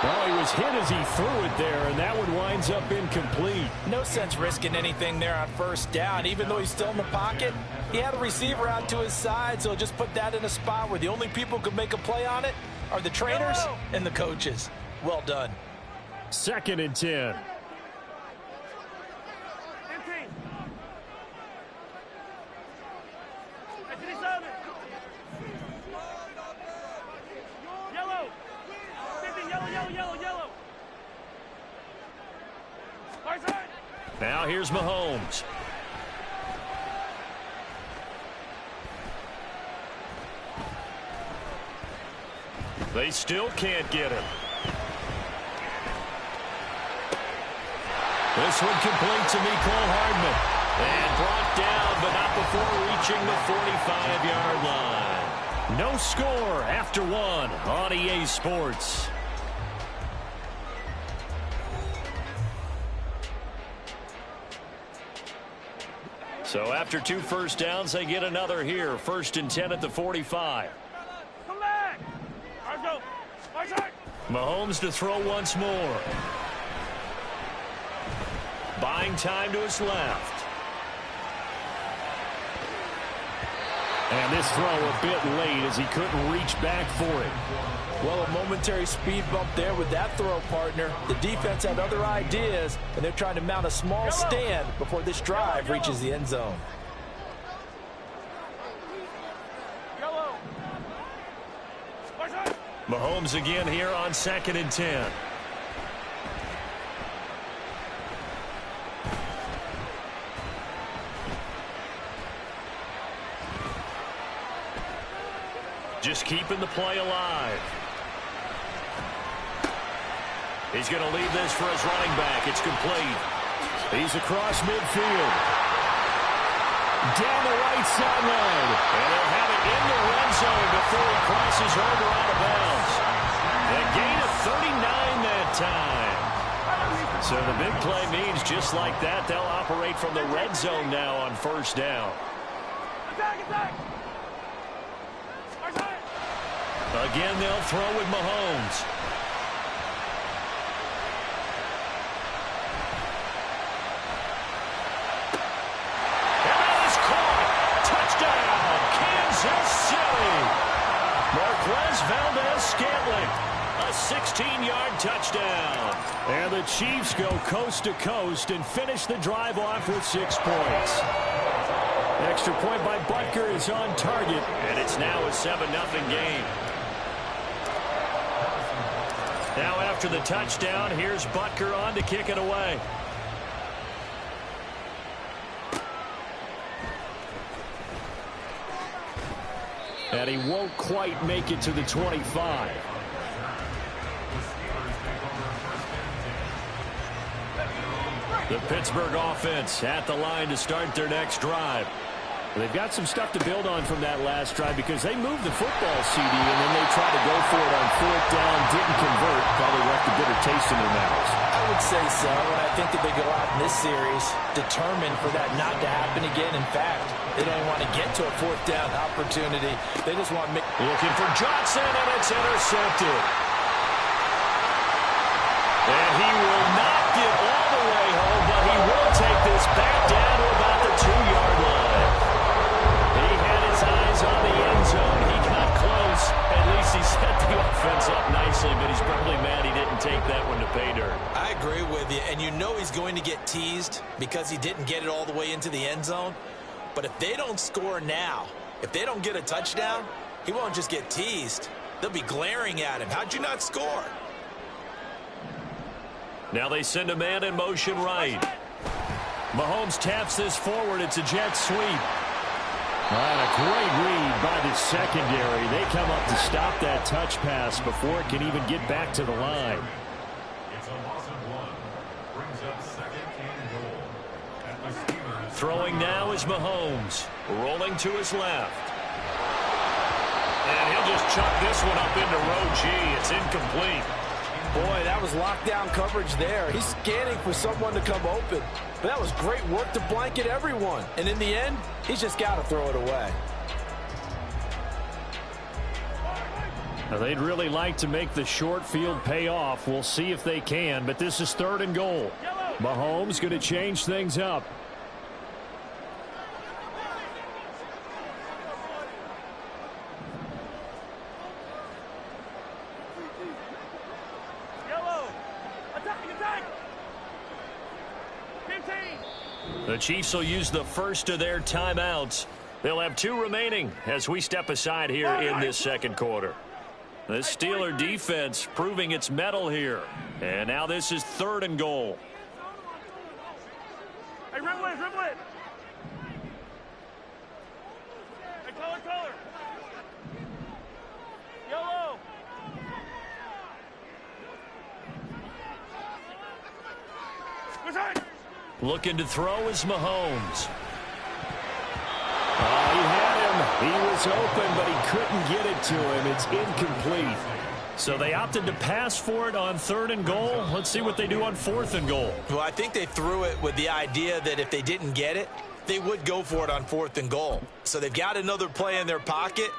Speaker 5: Well, he was hit as he threw it there, and that one winds up incomplete.
Speaker 2: No sense risking anything there on first down. Even though he's still in the pocket, he had a receiver out to his side, so just put that in a spot where the only people who can make a play on it are the trainers and the coaches. Well done.
Speaker 5: 2nd and 10.
Speaker 4: 15. 57. Yellow. 50, yellow, yellow, yellow, yellow. Right side.
Speaker 1: Now here's Mahomes. They still can't get him. This one complete to Mecole Hardman. And brought down, but not before reaching the 45-yard line.
Speaker 5: No score after one on EA Sports.
Speaker 1: So after 2 first downs, they get another here. 1st and 10 at the 45.
Speaker 4: Come back. Let's go. Right side.
Speaker 1: Mahomes to throw once more. Buying time to his left.
Speaker 5: And this throw a bit late as he couldn't reach back for it.
Speaker 2: Well, a momentary speed bump there with that throw, partner. The defense had other ideas, and they're trying to mount a small stand before this drive reaches the end zone.
Speaker 4: Yellow. Right side.
Speaker 1: Mahomes again here on 2nd and 10. Just keeping the play alive. He's going to leave this for his running back. It's complete.
Speaker 5: He's across midfield. Down the right sideline.
Speaker 1: And they'll have it in the red zone before he crosses over out of bounds. A gain of 39 that time. So the big play means just like that, they'll operate from the red zone now on 1st down.
Speaker 4: Attack, attack. Right side.
Speaker 1: Again, they'll throw with Mahomes. And that is caught. Touchdown, Kansas City. Marquez Valdez-Scantling, a 16-yard touchdown.
Speaker 5: And the Chiefs go coast to coast and finish the drive off with 6 points. Extra point by Butker is on target.
Speaker 1: And it's now a 7-0 game. Now after the touchdown, here's Butker on to kick it away.
Speaker 5: And he won't quite make it to the 25. The Pittsburgh offense at the line to start their next drive. They've got some stuff to build on from that last drive because they moved the football, CD, and then they tried to go for it on fourth down, didn't convert, probably left a bitter taste in their mouths.
Speaker 2: I would say so, and I think that they go out in this series determined for that not to happen again. In fact, they don't want to get to a fourth down opportunity. They just want to make...
Speaker 5: Looking for Johnson, and it's intercepted. And he will not get all the way home, but he will take this back down to about the 2-yard line. He had his eyes on the end zone. He got close. At least he set the offense up nicely, but he's probably mad he didn't take that one to pay dirt.
Speaker 2: I agree with you, and you know he's going to get teased because he didn't get it all the way into the end zone. But if they don't score now, if they don't get a touchdown, he won't just get teased. They'll be glaring at him. How'd you not score?
Speaker 5: Now they send a man in motion right. Mahomes taps this forward. It's a jet sweep. And a great read by the secondary. They come up to stop that touch pass before it can even get back to the line.
Speaker 3: It's a loss of 1. Brings up second and goal. At the Steelers.
Speaker 5: Throwing now is Mahomes. Rolling to his left. And he'll just chuck this one up into row G. It's incomplete.
Speaker 2: Boy, that was lockdown coverage there. He's scanning for someone to come open. But that was great work to blanket everyone. And in the end, he's just got to throw it away.
Speaker 5: Now, they'd really like to make the short field pay off. We'll see if they can, but this is 3rd and goal. Mahomes going to change things up. The Chiefs will use the first of their timeouts. They'll have 2 remaining as we step aside here in this second quarter. The Steeler defense proving its mettle here. And now this is 3rd and goal.
Speaker 4: Hey, dribble it, dribble it. Hey, color. Yellow. Good side.
Speaker 5: Looking to throw is Mahomes. He had him. He was open, but he couldn't get it to him. It's incomplete. So they opted to pass for it on 3rd and goal. Let's see what they do on 4th and goal.
Speaker 2: Well, I think they threw it with the idea that if they didn't get it, they would go for it on 4th and goal. So they've got another play in their pocket.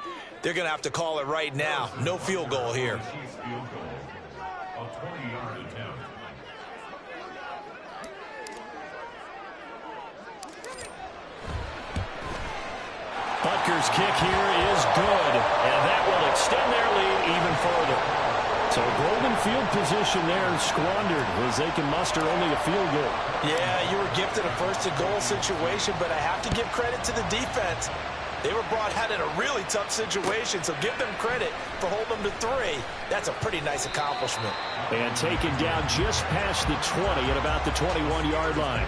Speaker 2: They're going to have to call it right now. No field goal here.
Speaker 3: Chiefs field goal. A 20-yard attempt.
Speaker 5: Butker's kick here is good, and that will extend their lead even further. So golden field position there squandered as they can muster only a field goal.
Speaker 2: Yeah, you were gifted a 1st and goal situation, but I have to give credit to the defense. They were brought out in a really tough situation, so give them credit for holding them to 3. That's a pretty nice accomplishment.
Speaker 5: And taken down just past the 20 at about the 21-yard line.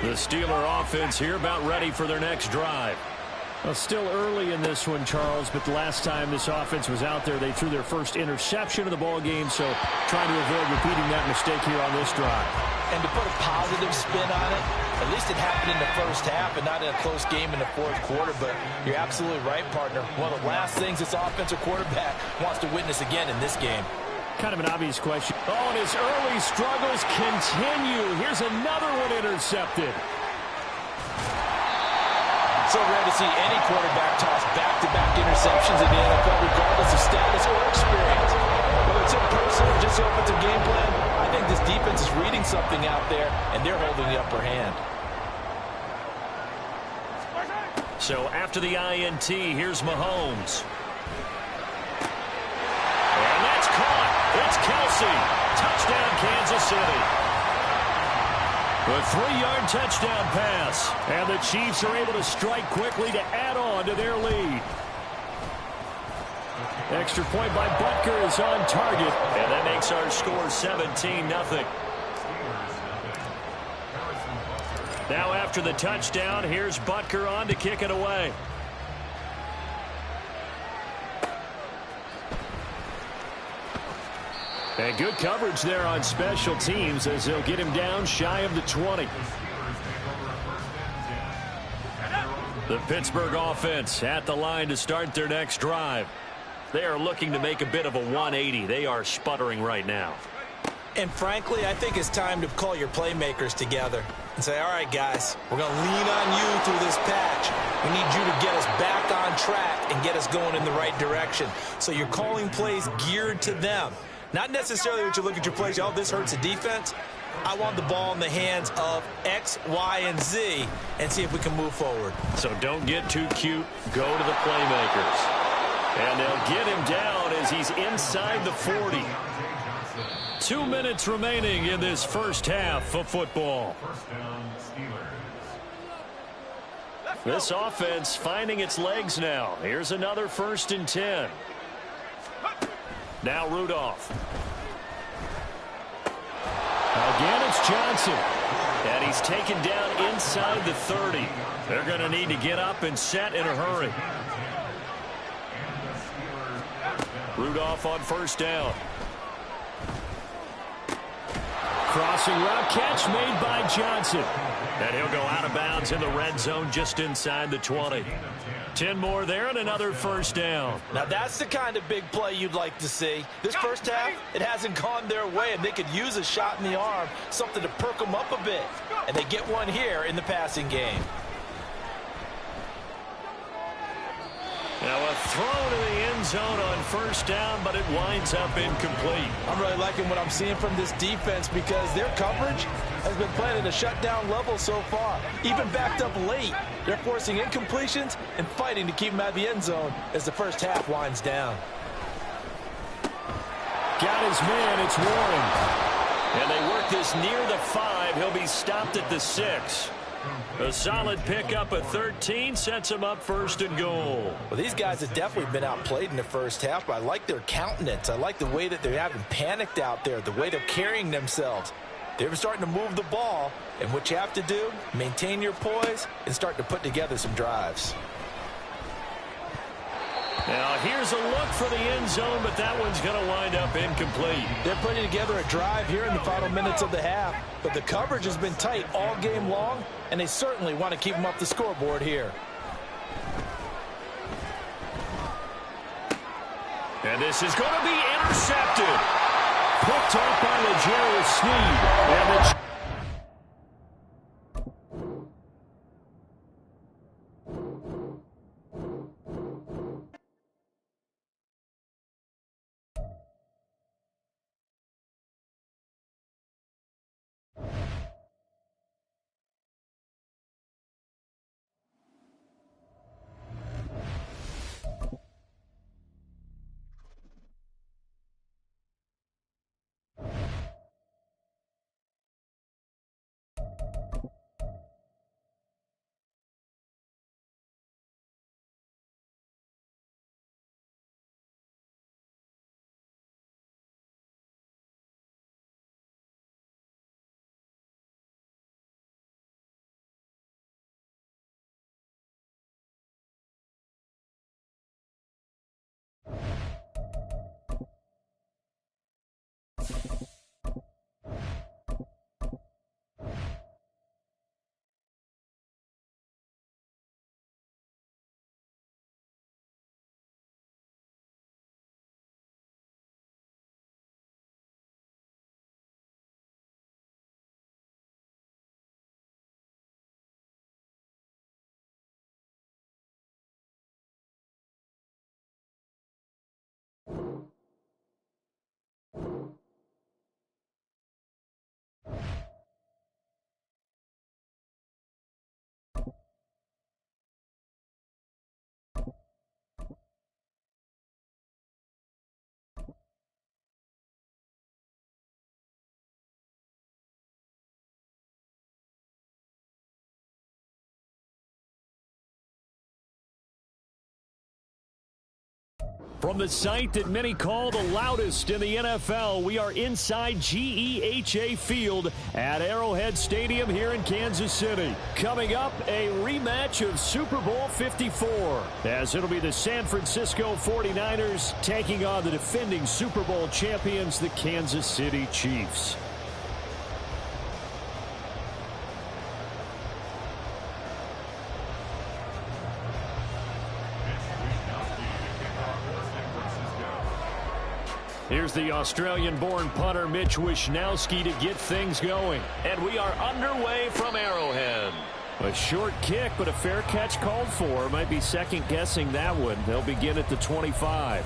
Speaker 5: The Steeler offense here about ready for their next drive. Well, still early in this one, Charles, but the last time this offense was out there, they threw their first interception of the ball game, so trying to avoid repeating that mistake here on this drive.
Speaker 2: And to put a positive spin on it, at least it happened in the first half and not in a close game in the 4th quarter, but you're absolutely right, partner. One of the last things this offensive quarterback wants to witness again in this game.
Speaker 5: Kind of an obvious question. Oh, and his early struggles continue. Here's another one intercepted.
Speaker 2: So rare to see any quarterback toss back-to-back interceptions in the NFL, regardless of status or experience. Whether it's in person or just offensive game plan, I think this defense is reading something out there, and they're holding the upper hand.
Speaker 5: So after the INT, here's Mahomes. And that's caught. It's Kelsey. Touchdown, Kansas City. A 3-yard touchdown pass. And the Chiefs are able to strike quickly to add on to their lead. Extra point by Butker is on target. And that makes our score 17-0. Now after the touchdown, here's Butker on to kick it away. And good coverage there on special teams as they'll get him down shy of the 20.
Speaker 1: The Pittsburgh offense at the line to start their next drive. They are looking to make a bit of a 180. They are sputtering right now.
Speaker 2: And frankly, I think it's time to call your playmakers together and say, all right, guys, we're going to lean on you through this patch. We need you to get us back on track and get us going in the right direction. So you're calling plays geared to them. Not necessarily that you look at your plays, oh, this hurts the defense. I want the ball in the hands of X, Y, and Z and see if we can move forward.
Speaker 1: So don't get too cute. Go to the playmakers. And they'll get him down as he's inside the 40. 2 minutes remaining in this first half of football. This offense finding its legs now. Here's another 1st and 10. Now Rudolph.
Speaker 5: Again, it's Johnson.
Speaker 1: And he's taken down inside the 30. They're going to need to get up and set in a hurry. Rudolph on 1st down.
Speaker 5: Crossing route catch made by Johnson.
Speaker 1: And he'll go out of bounds in the red zone just inside the 20. 10 more there and another 1st down.
Speaker 2: Now that's the kind of big play you'd like to see. This first half, it hasn't gone their way, and they could use a shot in the arm, something to perk them up a bit. And they get one here in the passing game.
Speaker 1: Now a throw to the end zone on 1st down, but it winds up incomplete.
Speaker 2: I'm really liking what I'm seeing from this defense because their coverage has been playing at a shutdown level so far. Even backed up late, they're forcing incompletions and fighting to keep them out of the end zone as the first half winds down.
Speaker 5: Got his man, it's Warren.
Speaker 1: And they work this near the 5. He'll be stopped at the 6. A solid pickup at 13 sets him up 1st and goal.
Speaker 2: Well, these guys have definitely been outplayed in the first half, but I like their countenance. I like the way that they haven't panicked out there, the way they're carrying themselves. They're starting to move the ball, and what you have to do, maintain your poise and start to put together some drives.
Speaker 1: Now here's a look for the end zone, but that one's going to wind up incomplete.
Speaker 2: They're putting together a drive here in the final minutes of the half, but the coverage has been tight all game long, and they certainly want to keep them off the scoreboard here.
Speaker 1: And this is going to be intercepted.
Speaker 5: Picked off by L'Jarius Sneed. And the From the site that many call the loudest in the NFL, we are inside GEHA Field at Arrowhead Stadium here in Kansas City. Coming up, a rematch of Super Bowl 54, as it'll be the San Francisco 49ers taking on the defending Super Bowl champions, the Kansas City Chiefs. Here's the Australian-born punter Mitch Wishnowsky to get things going.
Speaker 1: And we are underway from Arrowhead.
Speaker 5: A short kick, but a fair catch called for. Might be second-guessing that one. They'll begin at the 25.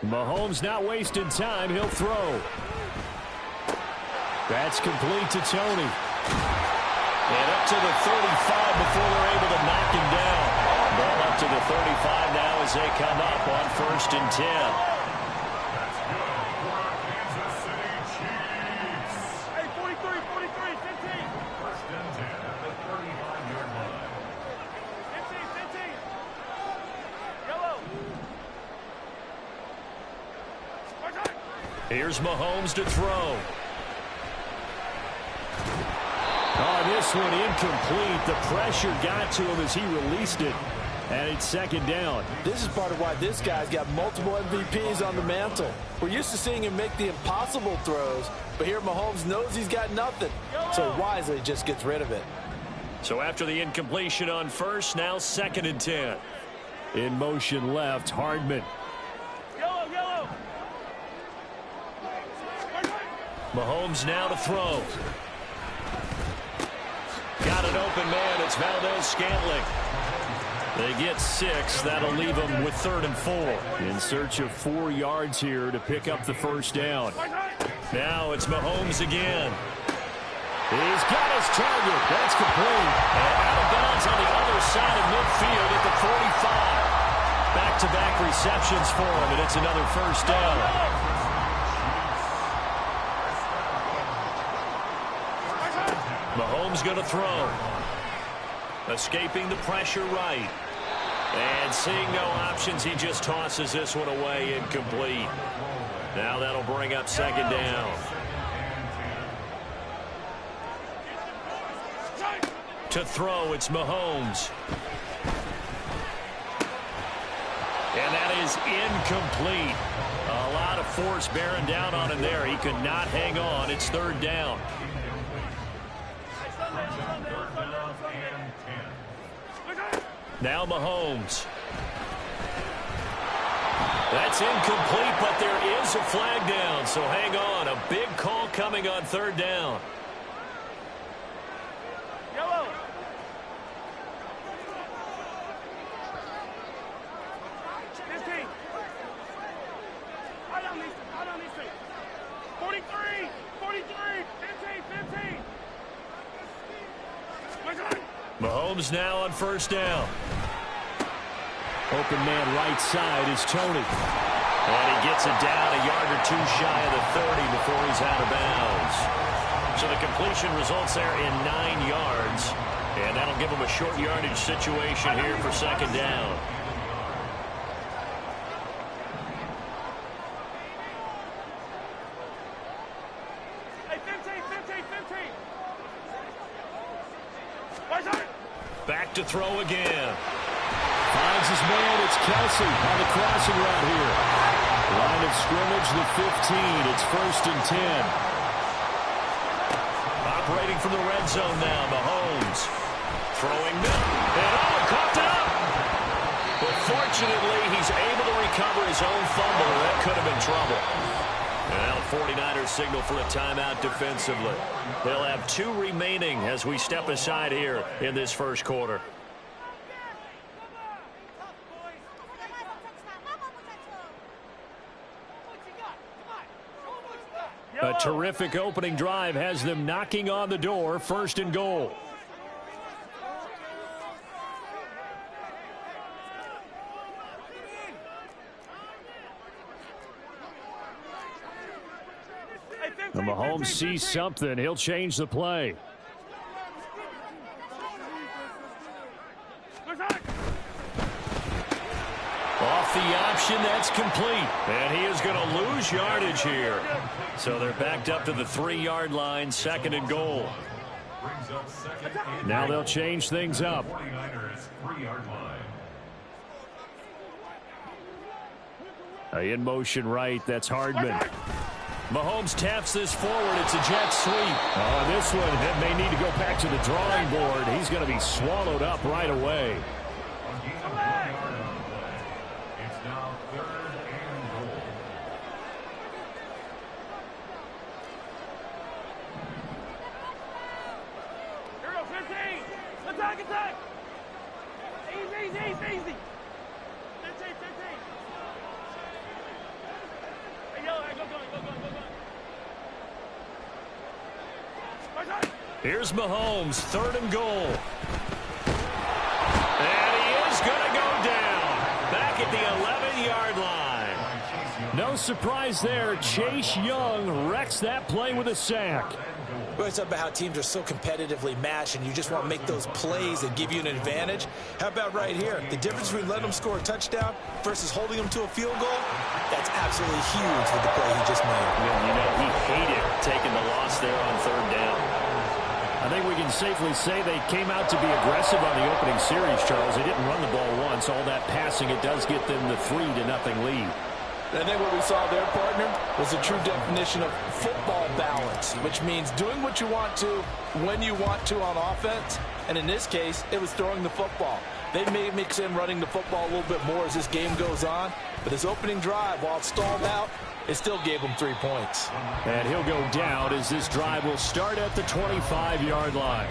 Speaker 5: Mahomes not wasting time. He'll throw. That's complete to Tony.
Speaker 1: And up to the 35 before they're able to knock him down. Ball up to the 35 now as they come up on 1st and 10.
Speaker 3: That's good for our Kansas City Chiefs.
Speaker 4: Hey, 43, 43, 15.
Speaker 3: 1st and 10 at the 35-yard line.
Speaker 4: 15, 15. Yellow.
Speaker 1: Here's Mahomes to throw.
Speaker 5: Oh, this one incomplete. The pressure got to him as he released it. And it's 2nd down.
Speaker 2: This is part of why this guy's got multiple MVPs on the mantle. We're used to seeing him make the impossible throws, but here Mahomes knows he's got nothing, so wisely just gets rid of it.
Speaker 1: So after the incompletion on 1st, now 2nd and 10.
Speaker 5: In motion left, Hardman.
Speaker 4: Yellow, yellow.
Speaker 1: Mahomes now to throw. Got an open man. It's Valdez-Scantling. They get 6. That'll leave them with 3rd and 4.
Speaker 5: In search of 4 yards here to pick up the 1st down.
Speaker 1: Now it's Mahomes again.
Speaker 5: He's got his target. That's complete.
Speaker 1: And out of bounds on the other side of midfield at the 45. Back-to-back receptions for him, and it's another 1st down. Mahomes going to throw. Escaping the pressure right. And seeing no options, he just tosses this one away, incomplete. Now that'll bring up 2nd down. To throw, it's Mahomes. And that is incomplete. A lot of force bearing down on him there. He could not hang on. It's 3rd down. Now Mahomes. That's incomplete, but there is a flag down, so hang on. A big call coming on 3rd down.
Speaker 4: Yellow. Right on these two. 43, 43, 15, 15.
Speaker 1: Mahomes now on 1st down.
Speaker 5: Open man right side is Tony.
Speaker 1: And he gets it down a yard or 2 shy of the 30 before he's out of bounds. So the completion results there in 9 yards. And that'll give him a short yardage situation here for 2nd down.
Speaker 4: Hey, 15, 15, 15.
Speaker 1: Back to throw again.
Speaker 5: Finds his man. It's Kelsey on the crossing route here. Line of scrimmage, the 15. It's 1st and 10.
Speaker 1: Operating from the red zone now, Mahomes. Throwing middle. And caught up. But fortunately, he's able to recover his own fumble. That could have been trouble. And now the 49ers signal for a timeout defensively. They'll have 2 remaining as we step aside here in this first quarter.
Speaker 5: A terrific opening drive has them knocking on the door, 1st and goal. And Mahomes sees something. He'll change the play.
Speaker 1: Off the option, that's complete. And he is going to lose yardage here. So they're backed up to the 3-yard line, 2nd and goal.
Speaker 5: Now they'll change things up.
Speaker 3: 49ers 3-yard line.
Speaker 5: In motion right, that's Hardman.
Speaker 1: Mahomes taps this forward. It's a jet sweep.
Speaker 5: Oh, this one, it may need to go back to the drawing board. He's going to be swallowed up right away.
Speaker 3: It's now 3rd and goal.
Speaker 4: Here we go, 15. Attack. Easy. 15. Hey, yellow, go.
Speaker 1: Here's Mahomes, 3rd and goal. And he is going to go down. Back at the 11-yard line.
Speaker 5: No surprise there. Chase Young wrecks that play with a sack.
Speaker 2: We always talk about how teams are so competitively matched and you just want to make those plays that give you an advantage. How about right here? The difference between letting them score a touchdown versus holding them to a field goal, that's absolutely huge with the play he just made.
Speaker 1: Yeah, you know, he hated taking the loss there on 3rd down.
Speaker 5: I think we can safely say they came out to be aggressive on the opening series, Charles. They didn't run the ball once. All that passing, it does get them the 3-0 lead.
Speaker 2: I think what we saw there, partner, was a true definition of football balance, which means doing what you want to when you want to on offense. And in this case, it was throwing the football. They may mix in running the football a little bit more as this game goes on. But this opening drive, while it stalled out, it still gave them 3 points.
Speaker 5: And he'll go down as this drive will start at the 25-yard line.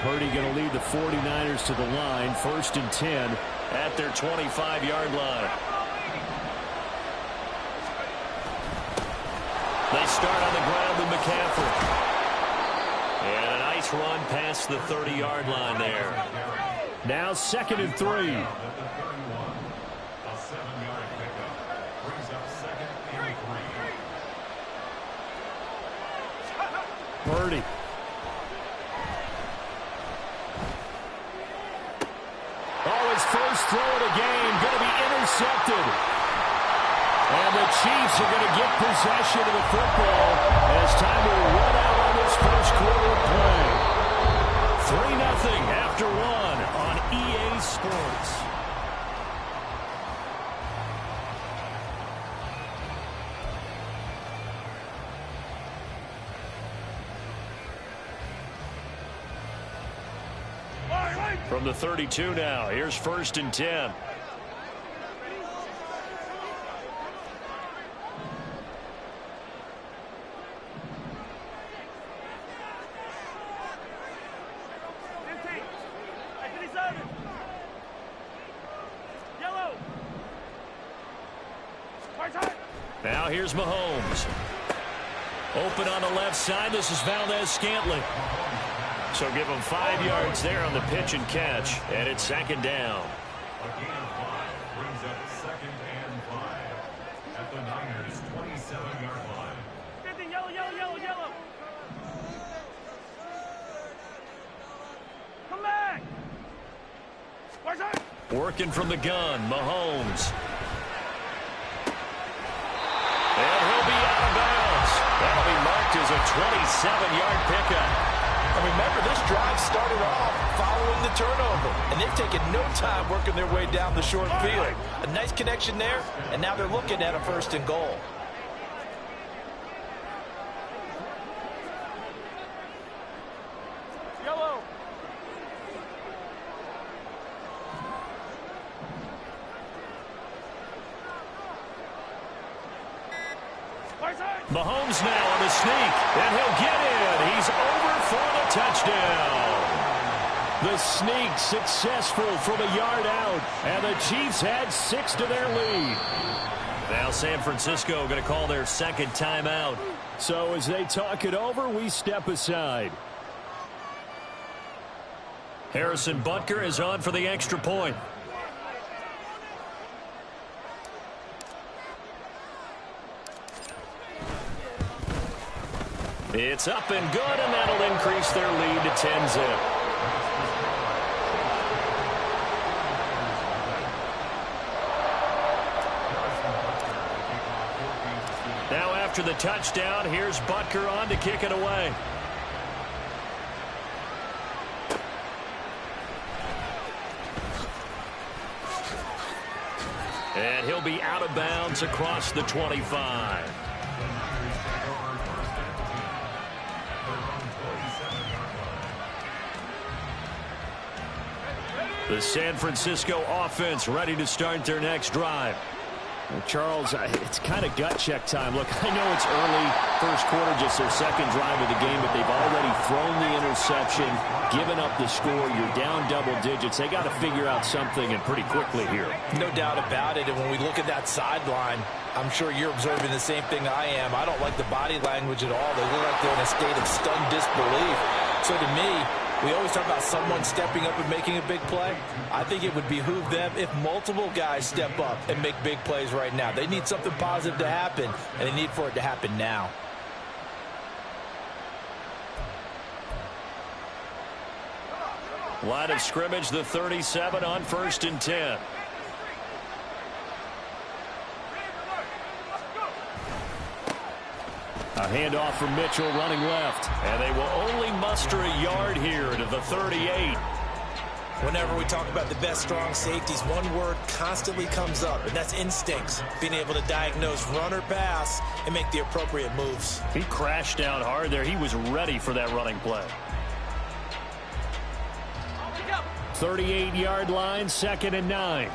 Speaker 5: Purdy going to lead the 49ers to the line, 1st and 10
Speaker 1: at their 25-yard line. They start on the ground with McCaffrey. And a nice run past the 30-yard line there.
Speaker 5: Now 2nd and 3.
Speaker 3: A 7-yard pickup brings up 2nd and 3.
Speaker 5: Purdy. Oh, his first throw of the game going to be intercepted. And the Chiefs are going to get possession of the football as time will run out on this first quarter of play. 3-0 after 1 on EA Sports.
Speaker 1: From the 32 now, here's 1st and 10. Now here's Mahomes. Open on the left side. This is Valdez-Scantling. So give him 5 yards there on the pitch and catch. And it's 2nd down.
Speaker 3: A gain of 5 brings up 2nd and 5 at the Niners' 27-yard line.
Speaker 4: 50, yellow. Come back.
Speaker 1: Working from the gun, Mahomes. And he'll be out of bounds. That'll be marked as a 27-yard pickup.
Speaker 2: And remember, this drive started off following the turnover, and they've taken no time working their way down the short field. A nice connection there, and now they're looking at a 1st and goal.
Speaker 4: Yellow.
Speaker 5: Mahomes now on the sneak, and he'll get in. He's over for the touchdown. The sneak successful from a yard out, and the Chiefs had 6 to their lead.
Speaker 1: Now San Francisco going to call their 2nd timeout.
Speaker 5: So as they talk it over, we step aside.
Speaker 1: Harrison Butker is on for the extra point. It's up and good, and that'll increase their lead to 10-zip. Now after the touchdown, here's Butker on to kick it away. And he'll be out of bounds across the 25. The San Francisco offense ready to start their next drive.
Speaker 5: Well, Charles, it's kind of gut check time. Look, I know it's early, first quarter, just their 2nd drive of the game, but they've already thrown the interception, given up the score. You're down double digits. They got to figure out something, and pretty quickly here.
Speaker 2: No doubt about it, and when we look at that sideline, I'm sure you're observing the same thing I am. I don't like the body language at all. They look like they're in a state of stunned disbelief. So to me, we always talk about someone stepping up and making a big play. I think it would behoove them if multiple guys step up and make big plays right now. They need something positive to happen, and they need for it to happen now.
Speaker 1: Line of scrimmage, the 37 on 1st and 10.
Speaker 5: A handoff from Mitchell running left.
Speaker 1: And they will only muster a yard here to the 38.
Speaker 2: Whenever we talk about the best strong safeties, one word constantly comes up, and that's instincts. Being able to diagnose run or pass and make the appropriate moves.
Speaker 1: He crashed down hard there. He was ready for that running play.
Speaker 5: 38-yard line, 2nd and 9.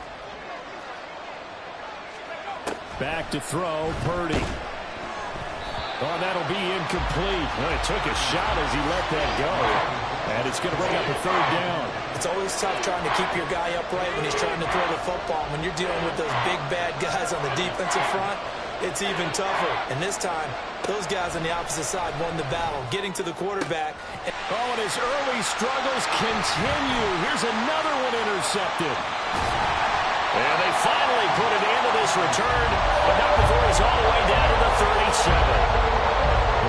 Speaker 5: Back to throw, Purdy. Oh, that'll be incomplete. Well, it took a shot as he let that go. And it's going to bring up a 3rd down.
Speaker 2: It's always tough trying to keep your guy upright when he's trying to throw the football. When you're dealing with those big, bad guys on the defensive front, it's even tougher. And this time, those guys on the opposite side won the battle, getting to the quarterback.
Speaker 5: Oh, and his early struggles continue. Here's another one intercepted.
Speaker 1: And they finally put an end to this return, but not before he's all the way down to the 37.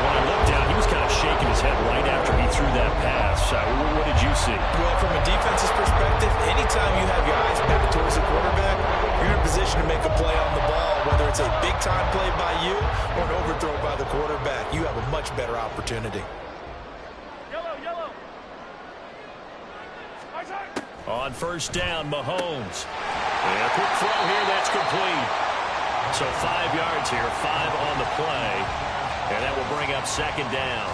Speaker 1: When I looked down, he was kind of shaking his head right after he threw that pass. What did you see?
Speaker 2: Well, from a defense's perspective, anytime you have your eyes back towards the quarterback, you're in a position to make a play on the ball, whether it's a big-time play by you or an overthrow by the quarterback. You have a much better opportunity.
Speaker 4: Yellow.
Speaker 1: On 1st down, Mahomes. And a quick throw here, that's complete. So 5 yards here, 5 on the play. And that will bring up 2nd down.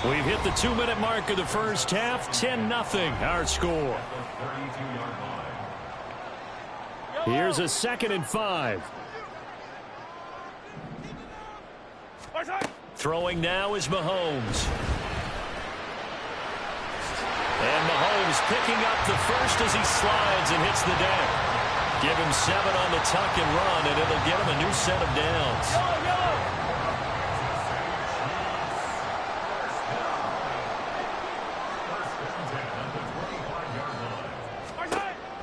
Speaker 1: We've hit the 2-minute mark of the first half. 10-0 our score.
Speaker 5: Here's a 2nd and 5.
Speaker 1: Throwing now is Mahomes. And Mahomes picking up the first as he slides and hits the deck. Give him 7 on the tuck and run, and it'll get him a new set of downs.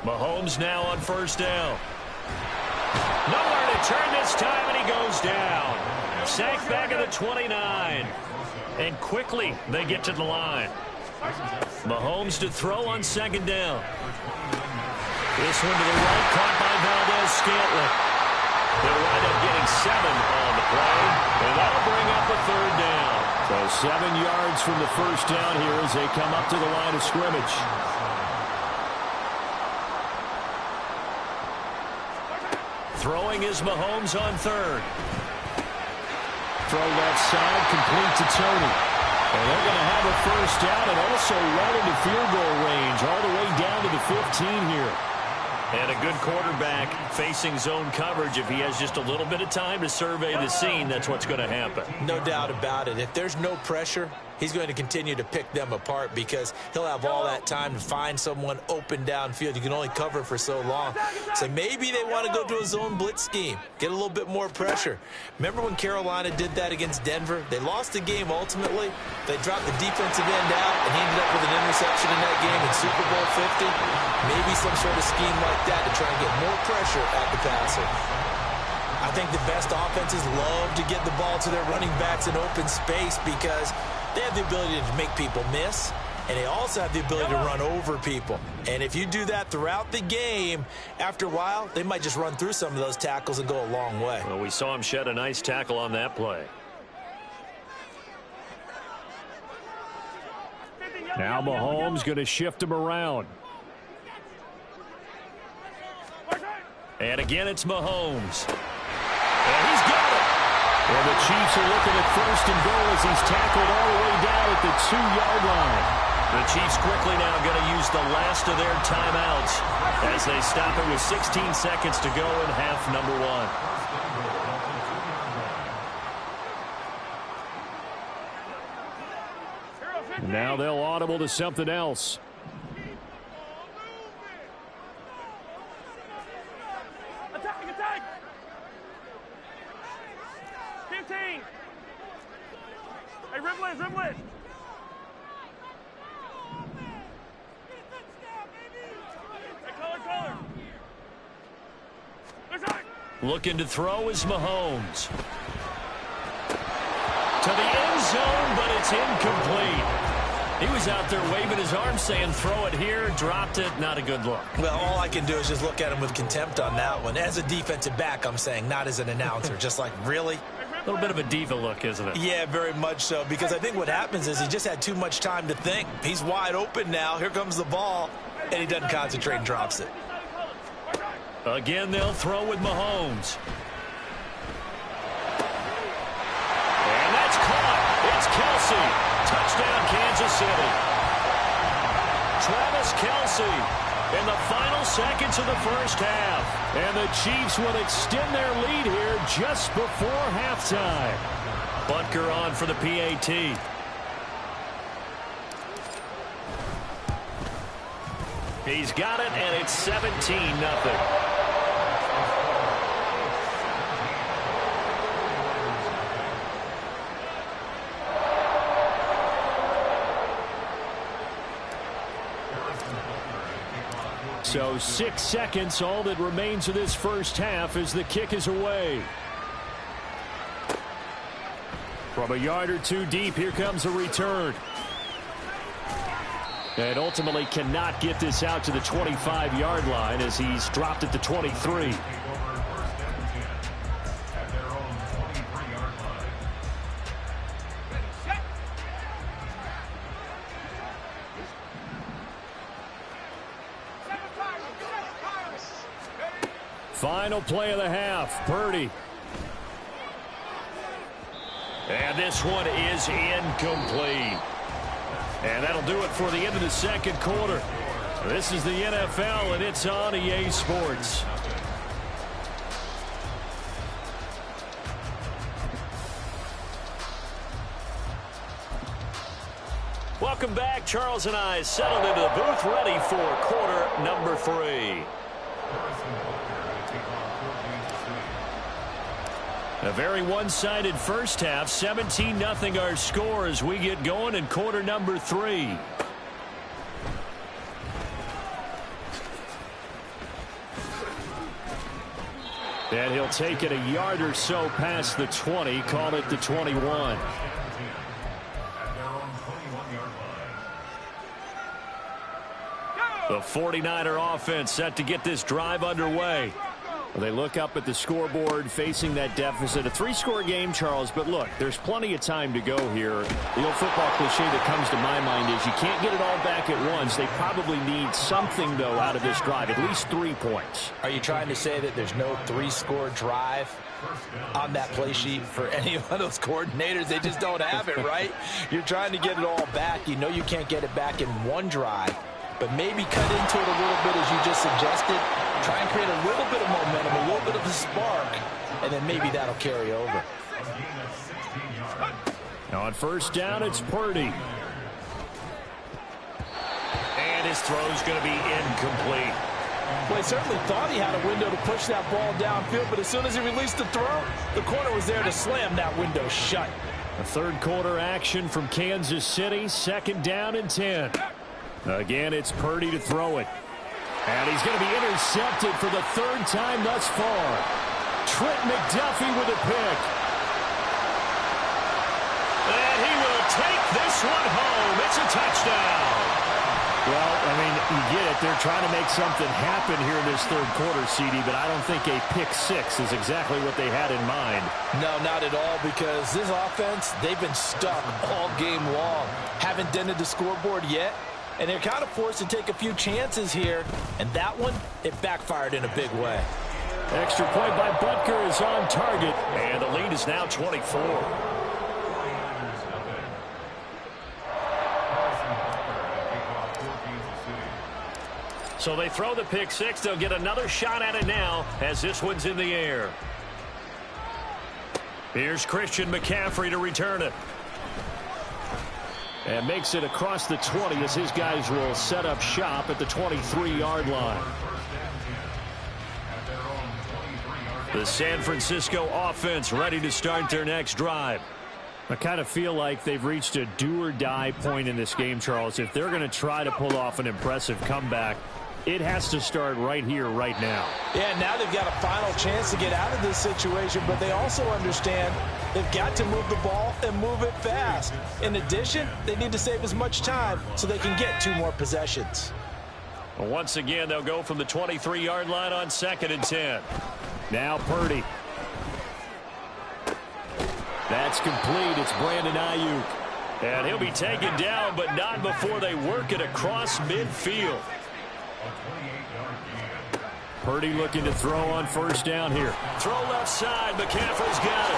Speaker 1: Mahomes now on 1st down. Nowhere to turn this time, and he goes down. Sacked back at the 29. And quickly they get to the line. Mahomes to throw on 2nd down. This one to the right, caught by Valdez-Scantling. They'll wind up getting 7 on the play, and that'll bring up a 3rd down.
Speaker 5: So 7 yards from the first down here as they come up to the line of scrimmage.
Speaker 1: Throwing is Mahomes on third.
Speaker 5: Throw left side, complete to Tony. And they're going to have a first down and also right into field goal range, all the way down to the 15 here.
Speaker 1: And a good quarterback facing zone coverage. If he has just a little bit of time to survey the scene, that's what's going to happen.
Speaker 2: No doubt about it. If there's no pressure, he's going to continue to pick them apart because he'll have all that time to find someone open downfield. You can only cover for so long. So maybe they want to go to a zone blitz scheme, get a little bit more pressure. Remember when Carolina did that against Denver? They lost the game ultimately. They dropped the defensive end out, and he ended up with an interception in that game in Super Bowl 50. Maybe some sort of scheme like that to try and get more pressure at the passer. I think the best offenses love to get the ball to their running backs in open space because they have the ability to make people miss, and they also have the ability to run over people. And if you do that throughout the game, after a while, they might just run through some of those tackles and go a long way.
Speaker 1: Well, we saw him shed a nice tackle on that play.
Speaker 5: Now Mahomes going to shift him around.
Speaker 1: And again, it's Mahomes. And he's got it.
Speaker 5: Well, the Chiefs are looking at first and goal as he's tackled all the way down at the 2-yard line.
Speaker 1: The Chiefs quickly now going to use the last of their timeouts as they stop it with 16 seconds to go in half number 1.
Speaker 5: And now they'll audible to something else.
Speaker 4: Attack! 15! Hey, Riblet! Hey, color!
Speaker 1: Looking to throw is Mahomes. To the end zone, but it's incomplete. He was out there waving his arm saying, throw it here, dropped it, not a good look.
Speaker 2: Well, all I can do is just look at him with contempt on that one. As a defensive back, I'm saying, not as an announcer. Just like, really?
Speaker 1: A little bit of a diva look, isn't it?
Speaker 2: Yeah, very much so, because I think what happens is he just had too much time to think. He's wide open now. Here comes the ball, and he doesn't concentrate and drops it.
Speaker 1: Again, they'll throw with Mahomes. And that's caught. It's Kelce. Touchdown, Kansas City. Travis Kelce in the final seconds of the first half.
Speaker 5: And the Chiefs will extend their lead here just before halftime.
Speaker 1: Butker on for the PAT. He's got it, and it's 17-0.
Speaker 5: So 6 seconds, all that remains of this first half as the kick is away. From a yard or two deep, here comes a return. And ultimately cannot get this out to the 25-yard line as he's dropped at the 23. Final play of the half, Purdy.
Speaker 1: And this one is incomplete. And that'll do it for the end of the second quarter. This is the NFL, and it's on EA Sports. Welcome back. Charles and I settled into the booth, ready for quarter number 3. A very one-sided first half. 17-0 our score as we get going in quarter number 3.
Speaker 5: And he'll take it a yard or so past the 20, call it the 21. The 49er offense set to get this drive underway. They look up at the scoreboard facing that deficit. A 3-score game, Charles, but look, there's plenty of time to go here. The old football cliche that comes to my mind is you can't get it all back at once. They probably need something, though, out of this drive, at least 3 points.
Speaker 2: Are you trying to say that there's no 3-score drive on that play sheet for any of those coordinators? They just don't have it, right? You're trying to get it all back. You know you can't get it back in one drive, but maybe cut into it a little bit as you just suggested. Try and create a little bit of momentum, a little bit of a spark, and then maybe that'll carry over.
Speaker 5: Now on first down, it's Purdy.
Speaker 1: And his throw's going to be incomplete.
Speaker 2: Well, he certainly thought he had a window to push that ball downfield, but as soon as he released the throw, the corner was there to slam that window shut.
Speaker 5: A third quarter action from Kansas City, 2nd down and 10. Again, it's Purdy to throw it. And he's going to be intercepted for the 3rd time thus far. Trent McDuffie with a pick.
Speaker 1: And he will take this one home. It's a touchdown.
Speaker 5: Well, I mean, you get it. They're trying to make something happen here in this 3rd quarter, CD, but I don't think a pick 6 is exactly what they had in mind.
Speaker 2: No, not at all, because this offense, they've been stuck all game long. Haven't dented the scoreboard yet. And they're kind of forced to take a few chances here. And that one, it backfired in a big way.
Speaker 5: Extra point by Butker is on target.
Speaker 1: And the lead is now 24. So they throw the pick 6. They'll get another shot at it now as this one's in the air. Here's Christian McCaffrey to return it.
Speaker 5: And makes it across the 20 as his guys will set up shop at the 23-yard line.
Speaker 1: The San Francisco offense ready to start their next drive.
Speaker 5: I kind of feel like they've reached a do-or-die point in this game, Charles. If they're going to try to pull off an impressive comeback, it has to start right here, right now.
Speaker 2: Yeah, now they've got a final chance to get out of this situation, but they also understand they've got to move the ball and move it fast. In addition, they need to save as much time so they can get 2 more possessions.
Speaker 1: Once again, they'll go from the 23-yard line on 2nd and 10.
Speaker 5: Now Purdy. That's complete. It's Brandon Ayuk.
Speaker 1: And he'll be taken down, but not before they work it across midfield.
Speaker 5: Purdy looking to throw on first down here.
Speaker 1: Throw left side. McCaffrey's got it.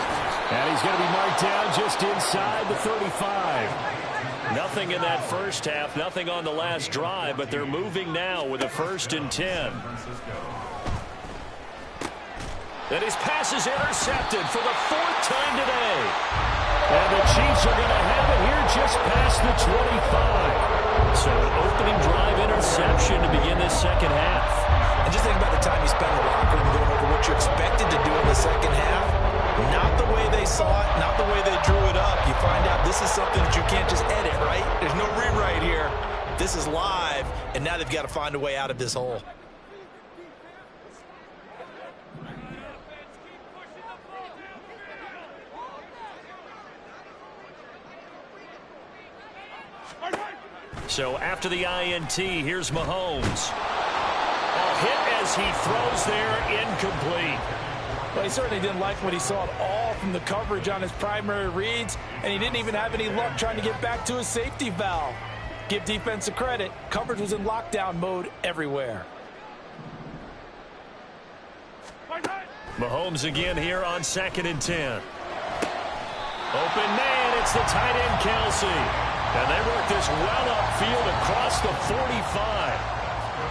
Speaker 5: And he's going to be marked down just inside the 35.
Speaker 1: Nothing in that first half, nothing on the last drive, but they're moving now with a 1st and 10. And his pass is intercepted for the 4th time today.
Speaker 5: And the Chiefs are going to have it here just past the 25.
Speaker 1: So an opening drive interception to begin this 2nd half.
Speaker 2: And just think about the time you spent in the locker room going over what you expected to do in the 2nd half. Not the way they saw it, not the way they drew it up. You find out this is something that you can't just edit, right? There's no rewrite here. This is live, and now they've got to find a way out of this hole.
Speaker 1: So after the INT, here's Mahomes. A hit as he throws there, incomplete.
Speaker 2: Well, he certainly didn't like what he saw at all from the coverage on his primary reads, and he didn't even have any luck trying to get back to his safety valve. Give defense a credit. Coverage was in lockdown mode everywhere.
Speaker 1: Mahomes again here on 2nd and 10. Open man, it's the tight end Kelsey. And they work this well upfield across the 45.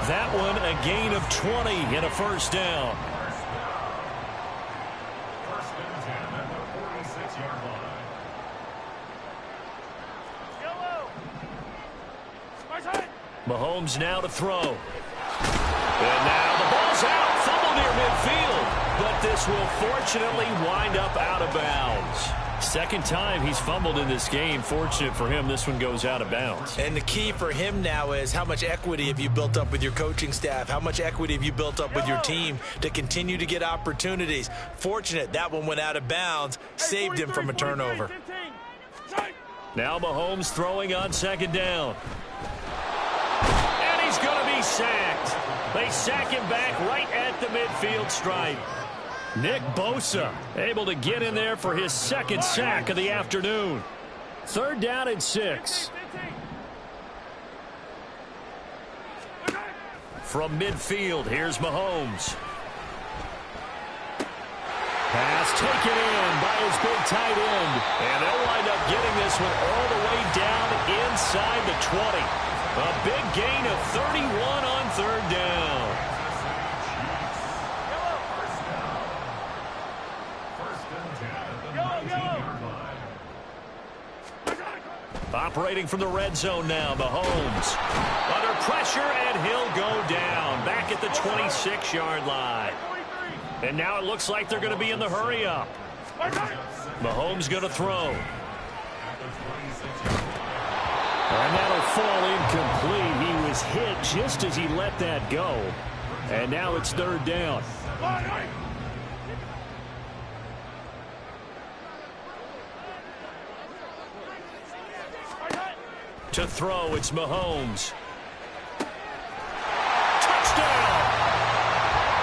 Speaker 1: That one a gain of 20 and a 1st down.
Speaker 3: 1st and 10 at the 46-yard line.
Speaker 1: Mahomes now to throw. And now the ball's out. Fumble near midfield. But this will fortunately wind up out of bounds. 2nd time he's fumbled in this game. Fortunate for him, this one goes out of bounds.
Speaker 2: And the key for him now is how much equity have you built up with your coaching staff? How much equity have you built up with your team to continue to get opportunities? Fortunate that one went out of bounds, saved him from a turnover.
Speaker 1: Now Mahomes throwing on 2nd down. And he's going to be sacked.
Speaker 5: They sack him back right at the midfield stripe. Nick Bosa able to get in there for his second sack of the afternoon. 3rd down and 6. From midfield, here's Mahomes. Pass taken in by his big tight end. And they'll wind up getting this one all the way down inside the 20. A big gain of 31 on 3rd down. Operating from the red zone now, Mahomes. Under pressure, and he'll go down. Back at the 26-yard line. And now it looks like they're going to be in the hurry-up. Mahomes going to throw. And that'll fall incomplete. He was hit just as he let that go. And now it's 3rd down. To throw, it's Mahomes. Touchdown!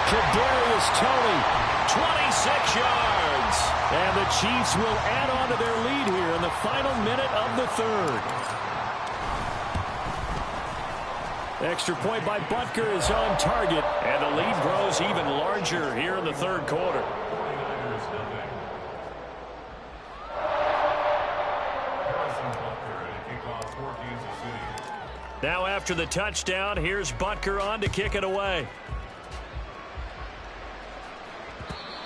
Speaker 5: Kadarius Toney, 26 yards. And the Chiefs will add on to their lead here in the final minute of the 3rd. Extra point by Butker is on target. And the lead grows even larger here in the 3rd quarter. Now after the touchdown, here's Butker on to kick it away.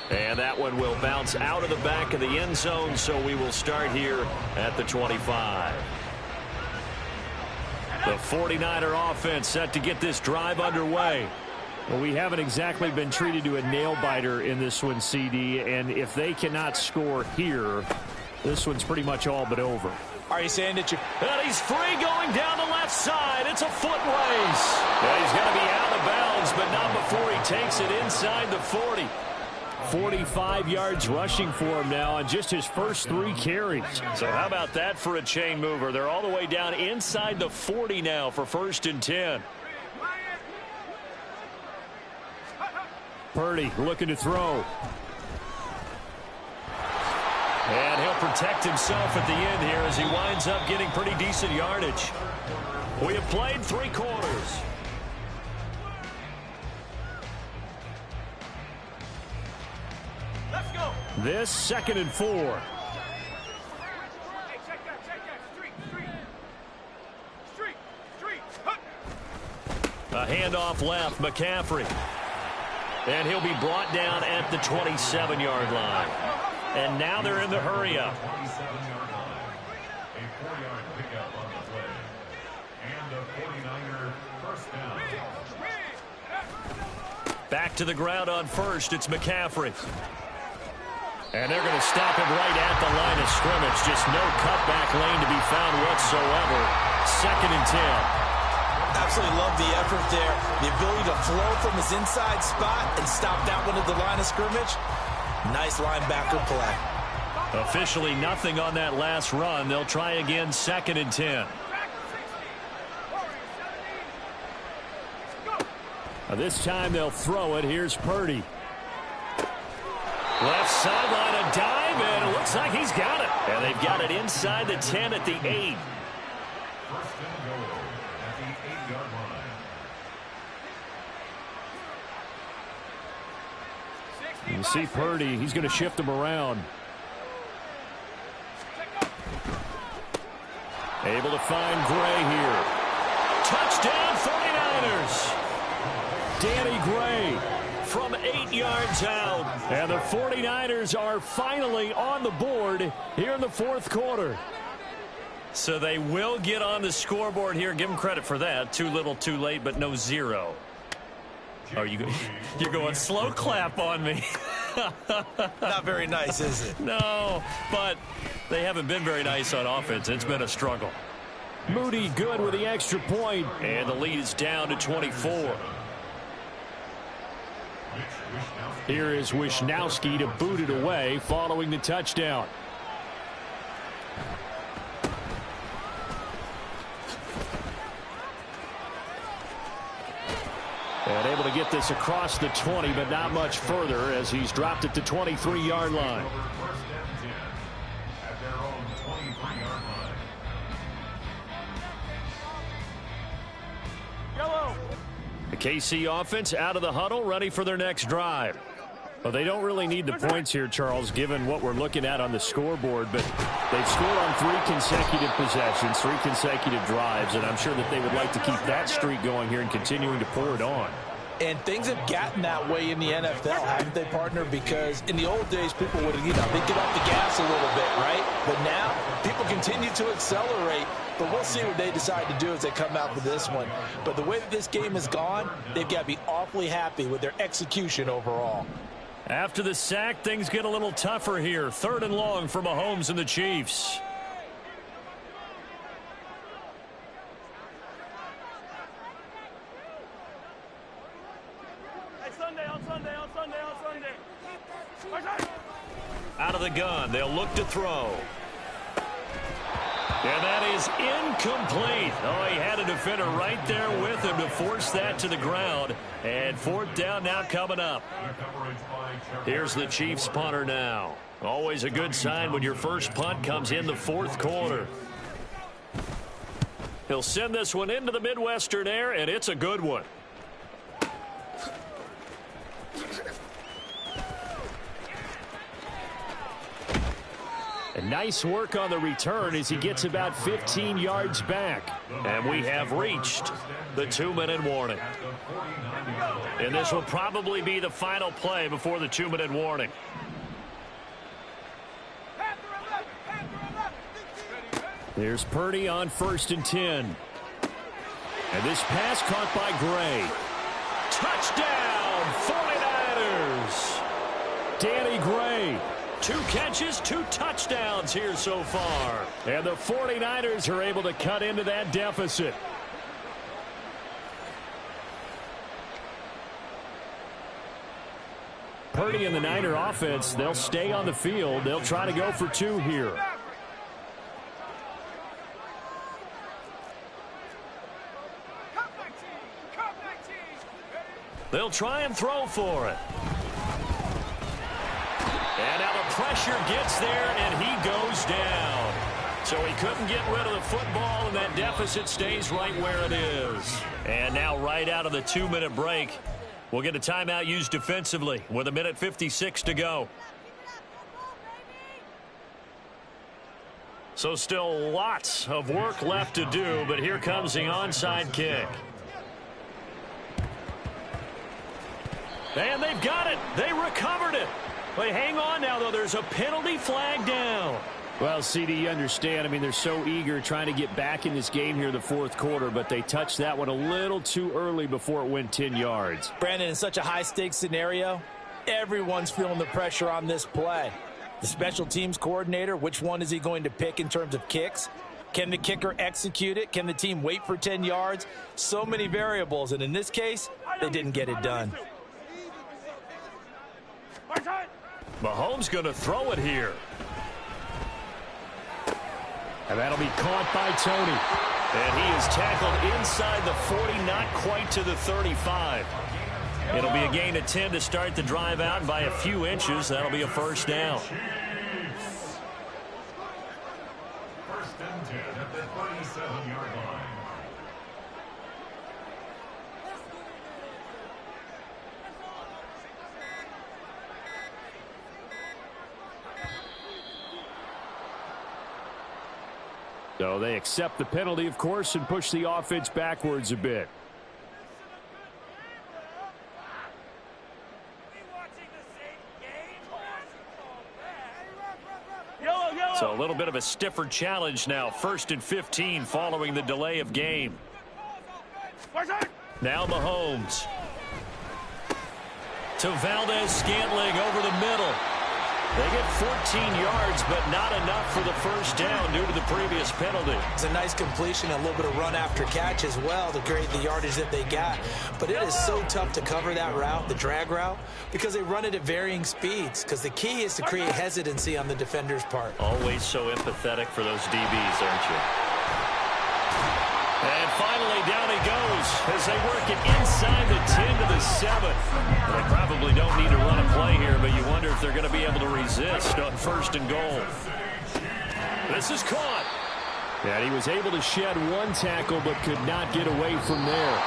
Speaker 5: And that one will bounce out of the back of the end zone, so we will start here at the 25. The 49er offense set to get this drive underway. Well, we haven't exactly been treated to a nail-biter in this one, CD, and if they cannot score here, this one's pretty much all but over.
Speaker 2: Are you saying that you...
Speaker 5: And he's free going down the left side. It's a foot race. Yeah, he's going to be out of bounds, but not before he takes it inside the 40. 45 yards rushing for him now on just his first 3 carries. So how about that for a chain mover? They're all the way down inside the 40 now for 1st and 10. Purdy looking to throw. And he'll protect himself at the end here as he winds up getting pretty decent yardage. We have played 3 quarters.
Speaker 4: Let's go.
Speaker 5: This 2nd and 4.
Speaker 4: Hey, check that. Street.
Speaker 5: A handoff left, McCaffrey. And he'll be brought down at the 27-yard line. And now they're in the hurry-up.
Speaker 3: 27-yard line. A 4-yard pickup on the play. And a 49er first down.
Speaker 5: Back to the ground on first. It's McCaffrey. And they're going to stop him right at the line of scrimmage. Just no cutback lane to be found whatsoever. 2nd and 10.
Speaker 2: Absolutely love the effort there. The ability to flow from his inside spot and stop that one at the line of scrimmage. Nice linebacker play.
Speaker 5: Officially nothing on that last run. They'll try again 2nd and 10. This time they'll throw it. Here's Purdy. Left sideline, a dive, and it looks like he's got it. And they've got it inside the 10 at the 8.
Speaker 3: First and goal at the 8-yard line.
Speaker 5: You see Purdy, he's going to shift him around. Able to find Gray here. Touchdown 49ers. Danny Gray from 8 yards out. And the 49ers are finally on the board here in the 4th quarter. So they will get on the scoreboard here. Give them credit for that. Too little, too late, but no 0. Oh, you're going slow clap on me.
Speaker 2: Not very nice, is it?
Speaker 5: No, but they haven't been very nice on offense. It's been a struggle. Moody good with the extra point. And the lead is down to 24. Here is Wishnowski to boot it away following the touchdown. And able to to get this across the 20, but not much further as he's dropped it to 23-yard line.
Speaker 3: First and 10 at their own 23-yard line.
Speaker 4: Yellow.
Speaker 5: The KC offense out of the huddle, ready for their next drive. Well, they don't really need the points here, Charles, given what we're looking at on the scoreboard, but they've scored on 3 consecutive possessions, 3 consecutive drives, and I'm sure that they would like to keep that streak going here and continuing to pour it on.
Speaker 2: And things have gotten that way in the NFL, haven't they, partner? Because in the old days, people would, they'd get off the gas a little bit, right? But now, people continue to accelerate. But we'll see what they decide to do as they come out for this one. But the way that this game has gone, they've got to be awfully happy with their execution overall.
Speaker 5: After the sack, things get a little tougher here. 3rd and long for Mahomes and the Chiefs.
Speaker 4: Hey, Sunday, on Sunday.
Speaker 5: Out of the gun, they'll look to throw. And that is incomplete. Oh, he had a defender right there with him to force that to the ground. And 4th down now coming up. Here's the Chiefs punter now. Always a good sign when your first punt comes in the 4th quarter. He'll send this one into the Midwestern air, and it's a good one. And nice work on the return as he gets about 15 yards back. And we have reached the 2-minute warning. And this will probably be the final play before the 2-minute warning. There's Purdy on 1st and 10. And this pass caught by Gray. Touchdown, 49ers. Danny Gray. 2 catches, 2 touchdowns here so far. And the 49ers are able to cut into that deficit. Purdy and the Niner offense, they'll stay on the field. They'll try to go for 2 here. They'll try and throw for it. And now the pressure gets there, and he goes down. So he couldn't get rid of the football, and that deficit stays right where it is. And now right out of the 2-minute break, we'll get a timeout used defensively with 1:56 to go. So still lots of work left to do, but here comes the onside kick. And they've got it. They recovered it. But hang on now, though. There's a penalty flag down. Well, CD, you understand. I mean, they're so eager trying to get back in this game here in the 4th quarter, but they touched that one a little too early before it went 10 yards.
Speaker 2: Brandon, in such a high-stakes scenario, everyone's feeling the pressure on this play. The special teams coordinator, which one is he going to pick in terms of kicks? Can the kicker execute it? Can the team wait for 10 yards? So many variables, and in this case, they didn't get it done.
Speaker 5: Mahomes going to throw it here. And that'll be caught by Tony. And he is tackled inside the 40, not quite to the 35. It'll be a gain of 10 to start the drive out, and by a few inches, that'll be a 1st down.
Speaker 3: 1st and 10 at the 37-yard line.
Speaker 5: So they accept the penalty, of course, and push the offense backwards a bit. So a little bit of a stiffer challenge now. 1st and 15 following the delay of game. Now Mahomes. To Valdez-Scantling over the middle. They get 14 yards, but not enough for the 1st down due to the previous penalty.
Speaker 2: It's a nice completion, a little bit of run after catch as well to create the yardage that they got. But it is so tough to cover that route, the drag route, because they run it at varying speeds. Because the key is to create hesitancy on the defender's part.
Speaker 5: Always so empathetic for those DBs, aren't you? And finally, down he goes as they work it inside the 10 to the 7. They probably don't need to run a play here, but you wonder if they're going to be able to resist on 1st and goal. This is caught. And he was able to shed one tackle, but could not get away from there.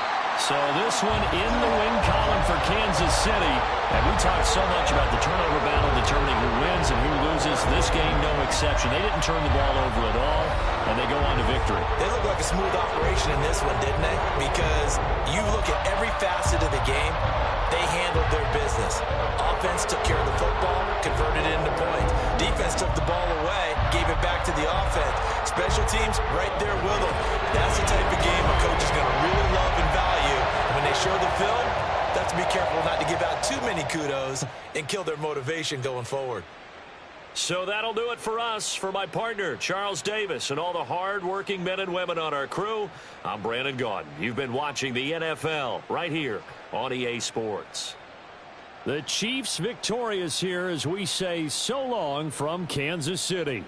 Speaker 5: So this one in the win column for Kansas City. And we talked so much about the turnover battle determining who wins and who loses. This game, no exception. They didn't turn the ball over at all, and they go on to victory.
Speaker 2: They look like a smooth operation in this one, didn't they? Because you look at every facet of the game, they handled their business. Offense took care of the football, converted it into points. Defense took the ball away, gave it back to the offense. Special teams right there with them. That's the type of game a coach is going to really love and value. And when they show the film, they have to be careful not to give out too many kudos and kill their motivation going forward.
Speaker 5: So that'll do it for us. For my partner, Charles Davis, and all the hard-working men and women on our crew, I'm Brandon Gaudin. You've been watching the NFL right here on EA Sports. The Chiefs victorious here as we say so long from Kansas City.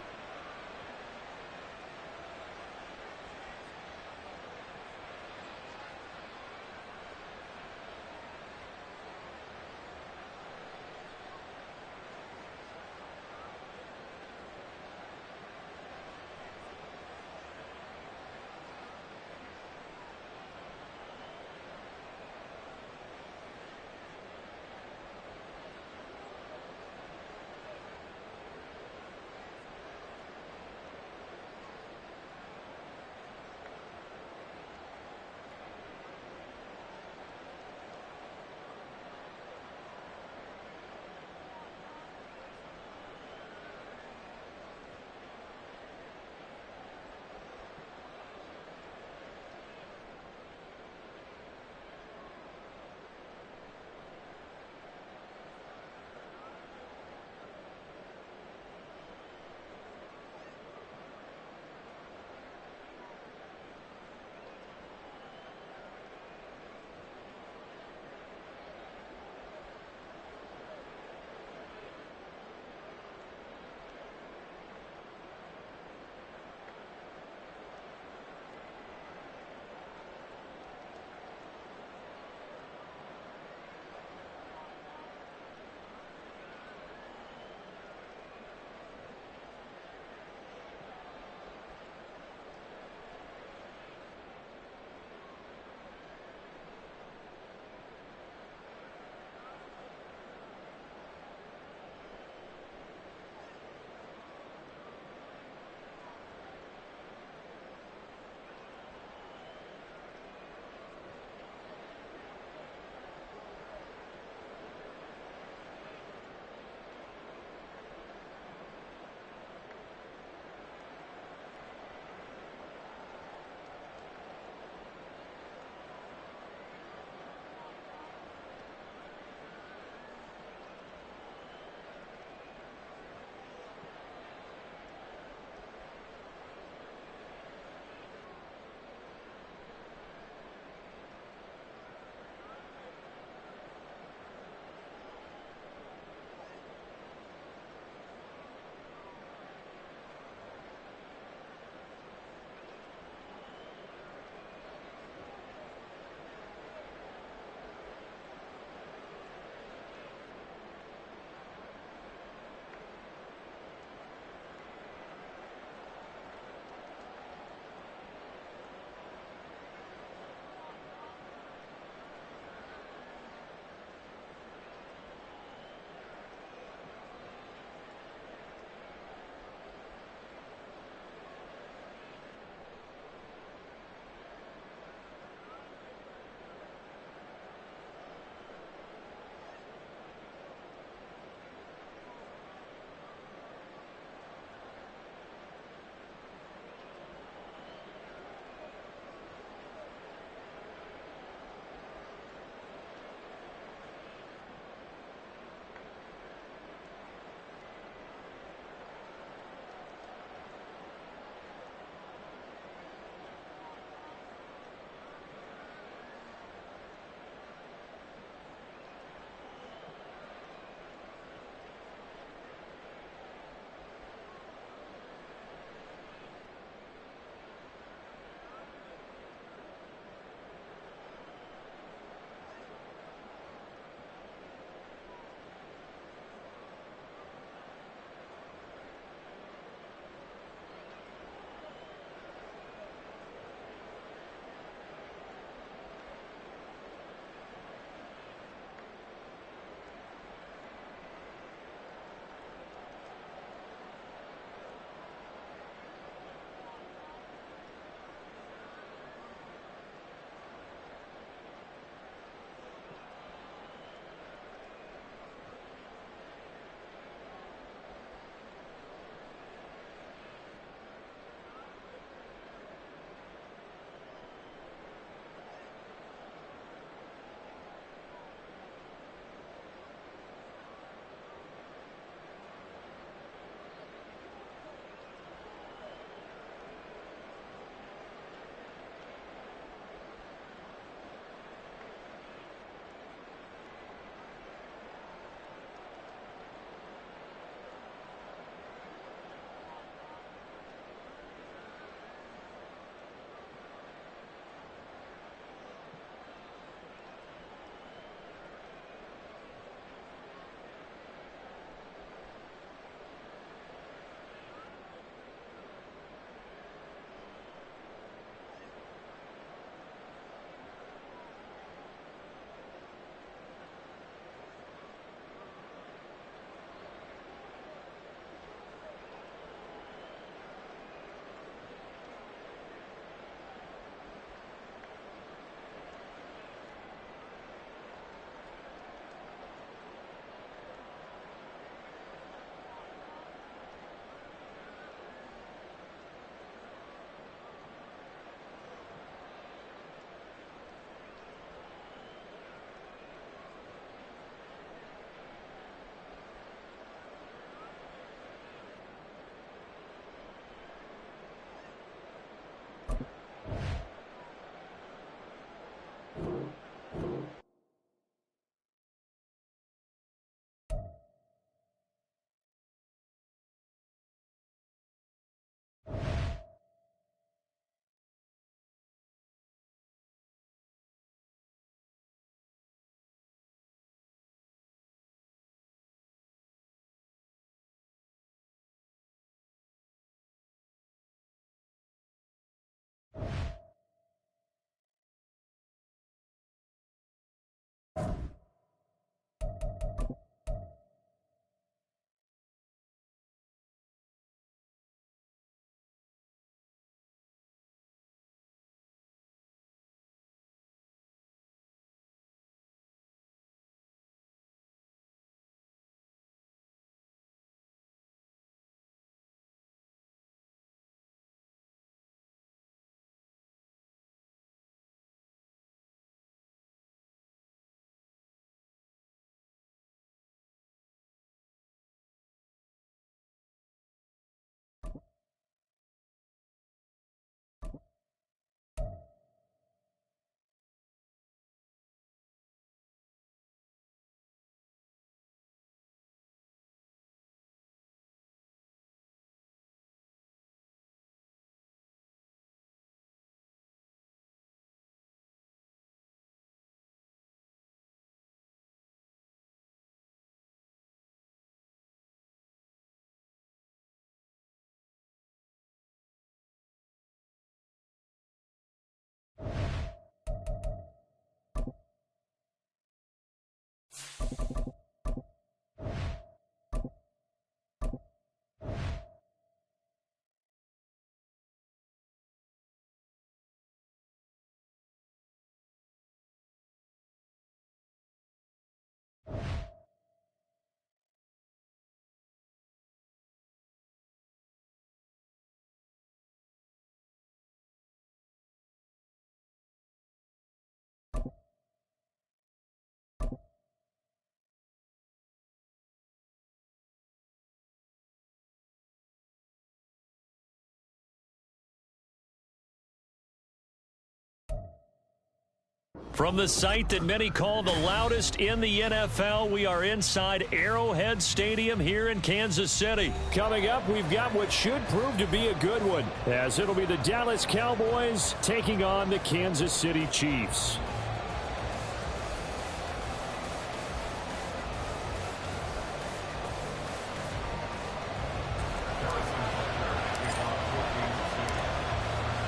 Speaker 5: From the site that many call the loudest in the NFL, we are inside Arrowhead Stadium here in Kansas City. Coming up, we've got what should prove to be a good one, as it'll be the Dallas Cowboys taking on the Kansas City Chiefs.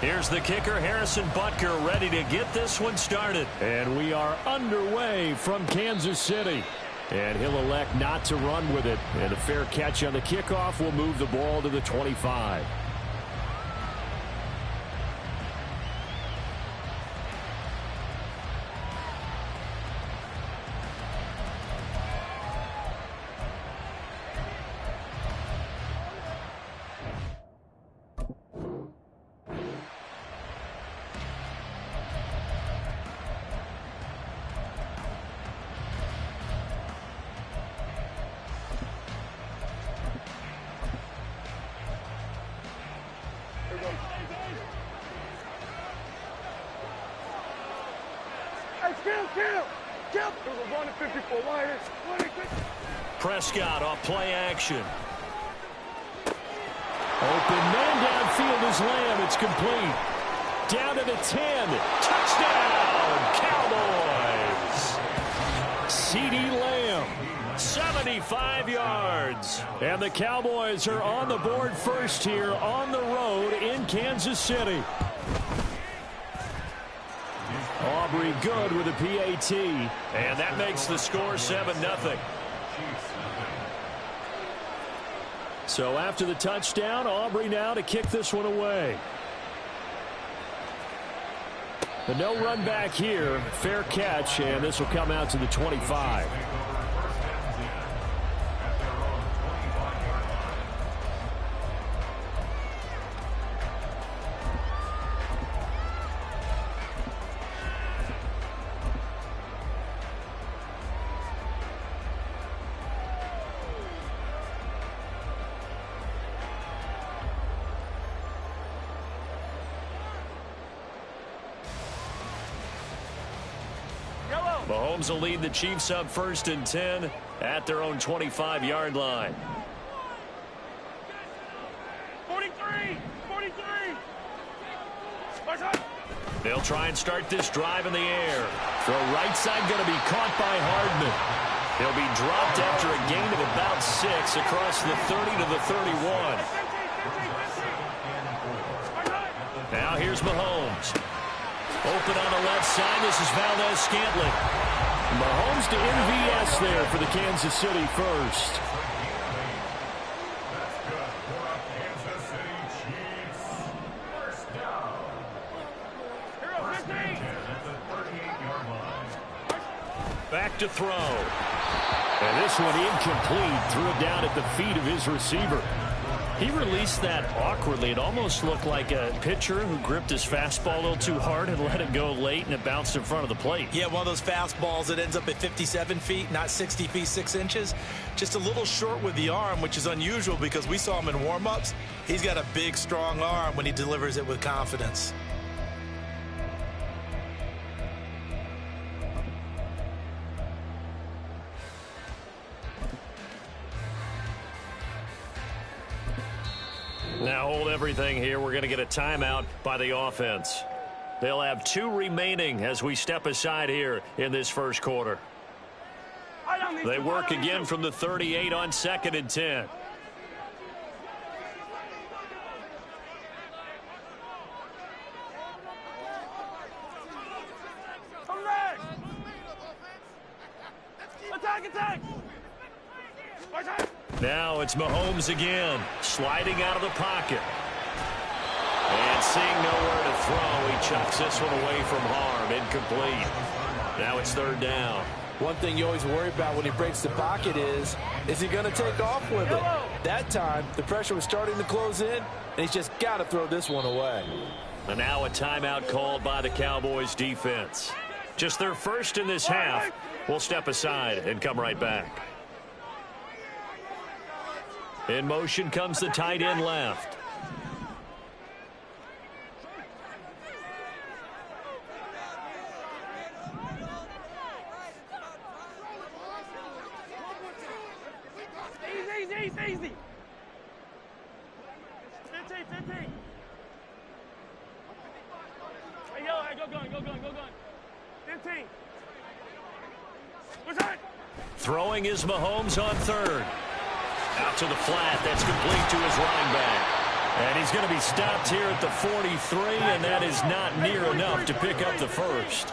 Speaker 5: Here's the kicker, Harrison Butker, ready to get this one started. And we are underway from Kansas City. And he'll elect not to run with it. And a fair catch on the kickoff will move the ball to the 25. Prescott off play action. Open man downfield is Lamb. It's complete. Down to the 10. Touchdown, Cowboys. CeeDee Lamb, 75 yards. And the Cowboys are on the board first here on the road in Kansas City. Aubrey good with a PAT. And that makes the score 7-0. So after the touchdown, Aubrey now to kick this one away. The no run back here. Fair catch, and this will come out to the 25. Mahomes will lead the Chiefs up 1st and 10 at their own 25-yard line.
Speaker 4: 43!
Speaker 5: They'll try and start this drive in the air. Throw right side going to be caught by Hardman. He'll be dropped after a gain of about 6 across the 30 to the 31. Now here's Mahomes. Open on the left side. This is Valdez-Scantling. Mahomes to MVS there for the Kansas City first. Back to throw. And this one incomplete. Threw it down at the feet of his receiver. He released that awkwardly. It almost looked like a pitcher who gripped his fastball a little too hard and let it go late, and it bounced in front of the plate.
Speaker 2: Yeah, one of those fastballs that ends up at 57 feet, not 60 feet, 6 inches. Just a little short with the arm, which is unusual because we saw him in warm-ups. He's got a big, strong arm when he delivers it with confidence.
Speaker 5: Now hold everything here. We're going to get a timeout by the offense. They'll have 2 remaining as we step aside here in this first quarter. They work again from the 38 on 2nd and 10.
Speaker 4: Attack!
Speaker 5: Now it's Mahomes again, sliding out of the pocket. And seeing nowhere to throw, he chucks this one away from harm. Incomplete. Now it's 3rd down.
Speaker 2: One thing you always worry about when he breaks the pocket is he going to take off with it? That time, the pressure was starting to close in, and he's just got to throw this one away.
Speaker 5: And now a timeout called by the Cowboys defense. Just their first in this half. We'll step aside and come right back. In motion comes the tight end left.
Speaker 4: 15's easy. 15. Hey, yo, hey, go gun. 15. What's that?
Speaker 1: Throwing is Mahomes on third. Out to the flat. That's complete to his running back. And he's going to be stopped here at the 43, and that is not near enough to pick up the first.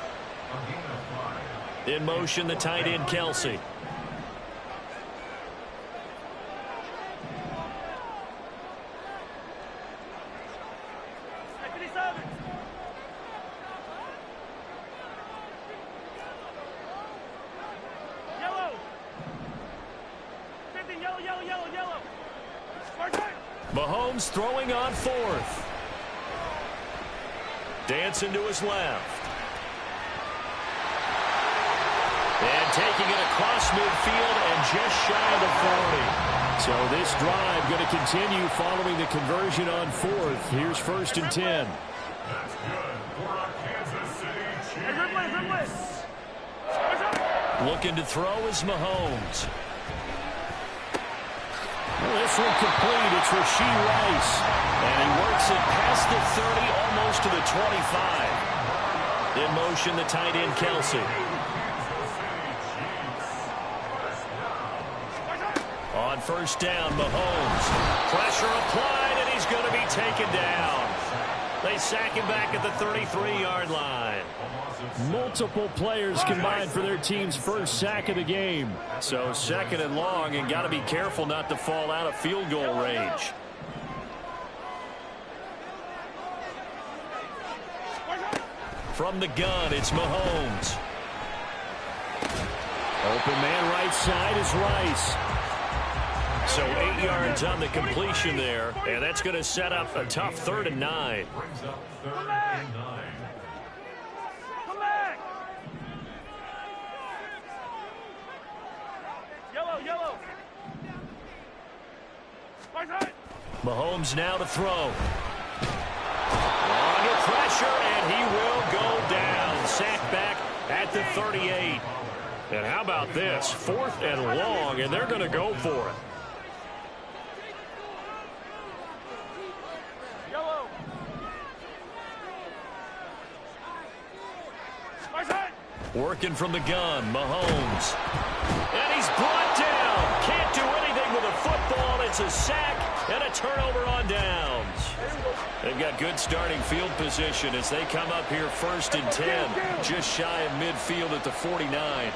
Speaker 1: In motion, the tight end, Kelsey. Mahomes throwing on fourth. Dancing to his left. And taking it across midfield and just shy of the 40.
Speaker 5: So this drive going to continue following the conversion on fourth. Here's 1st and 10.
Speaker 3: That's good for a Kansas City Chiefs.
Speaker 1: Looking to throw is Mahomes.
Speaker 5: This one complete. It's Rashee Rice.
Speaker 1: And he works it past the 30, almost to the 25. In motion, the tight end, Kelsey. On 1st down, Mahomes. Pressure applied, and he's going to be taken down. They sack him back at the 33-yard line.
Speaker 5: Multiple players combined for their team's first sack of the game.
Speaker 1: So 2nd and long, and got to be careful not to fall out of field goal range. From the gun, it's Mahomes.
Speaker 5: Open man right side is Rice.
Speaker 1: So 8 yards on the completion there, and that's going to set up a tough 3rd and 9.
Speaker 3: Brings up 3rd and 9.
Speaker 4: Come back. Yellow.
Speaker 1: Mahomes now to throw. Under pressure, and he will go down. Sacked back at the 38. And how about this? 4th and long, and they're going to go for it. Working from the gun, Mahomes. And he's brought down. Can't do anything with a football. It's a sack and a turnover on downs. They've got good starting field position as they come up here 1st and 10. Just shy of midfield at the 49.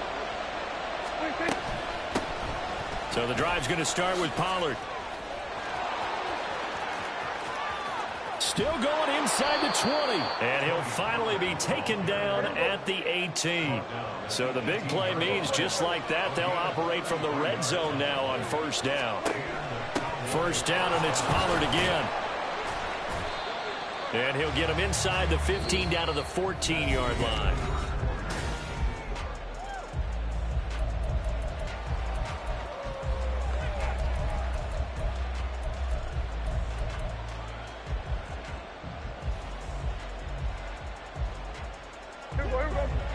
Speaker 1: So the drive's going to start with Pollard.
Speaker 5: Still going inside the 20.
Speaker 1: And he'll finally be taken down at the 18. So the big play means just like that, they'll operate from the red zone now on 1st down. 1st down, and it's Pollard again. And he'll get him inside the 15 down to the 14-yard line.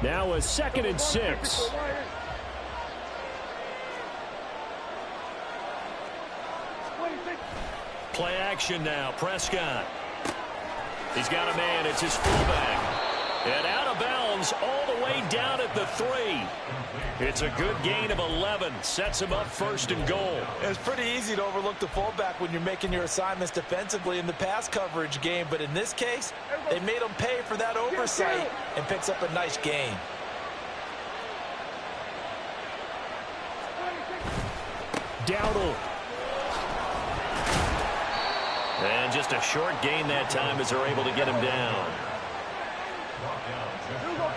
Speaker 5: Now a 2nd and 6.
Speaker 1: Play action now. Prescott. He's got a man. It's his fullback. And out of bounds all the way down at the 3. It's a good gain of 11. Sets him up 1st and goal.
Speaker 2: It's pretty easy to overlook the fullback when you're making your assignments defensively in the pass coverage game. But in this case, they made him pay for that oversight and picks up a nice gain.
Speaker 5: Dowdle.
Speaker 1: And just a short gain that time as they're able to get him down.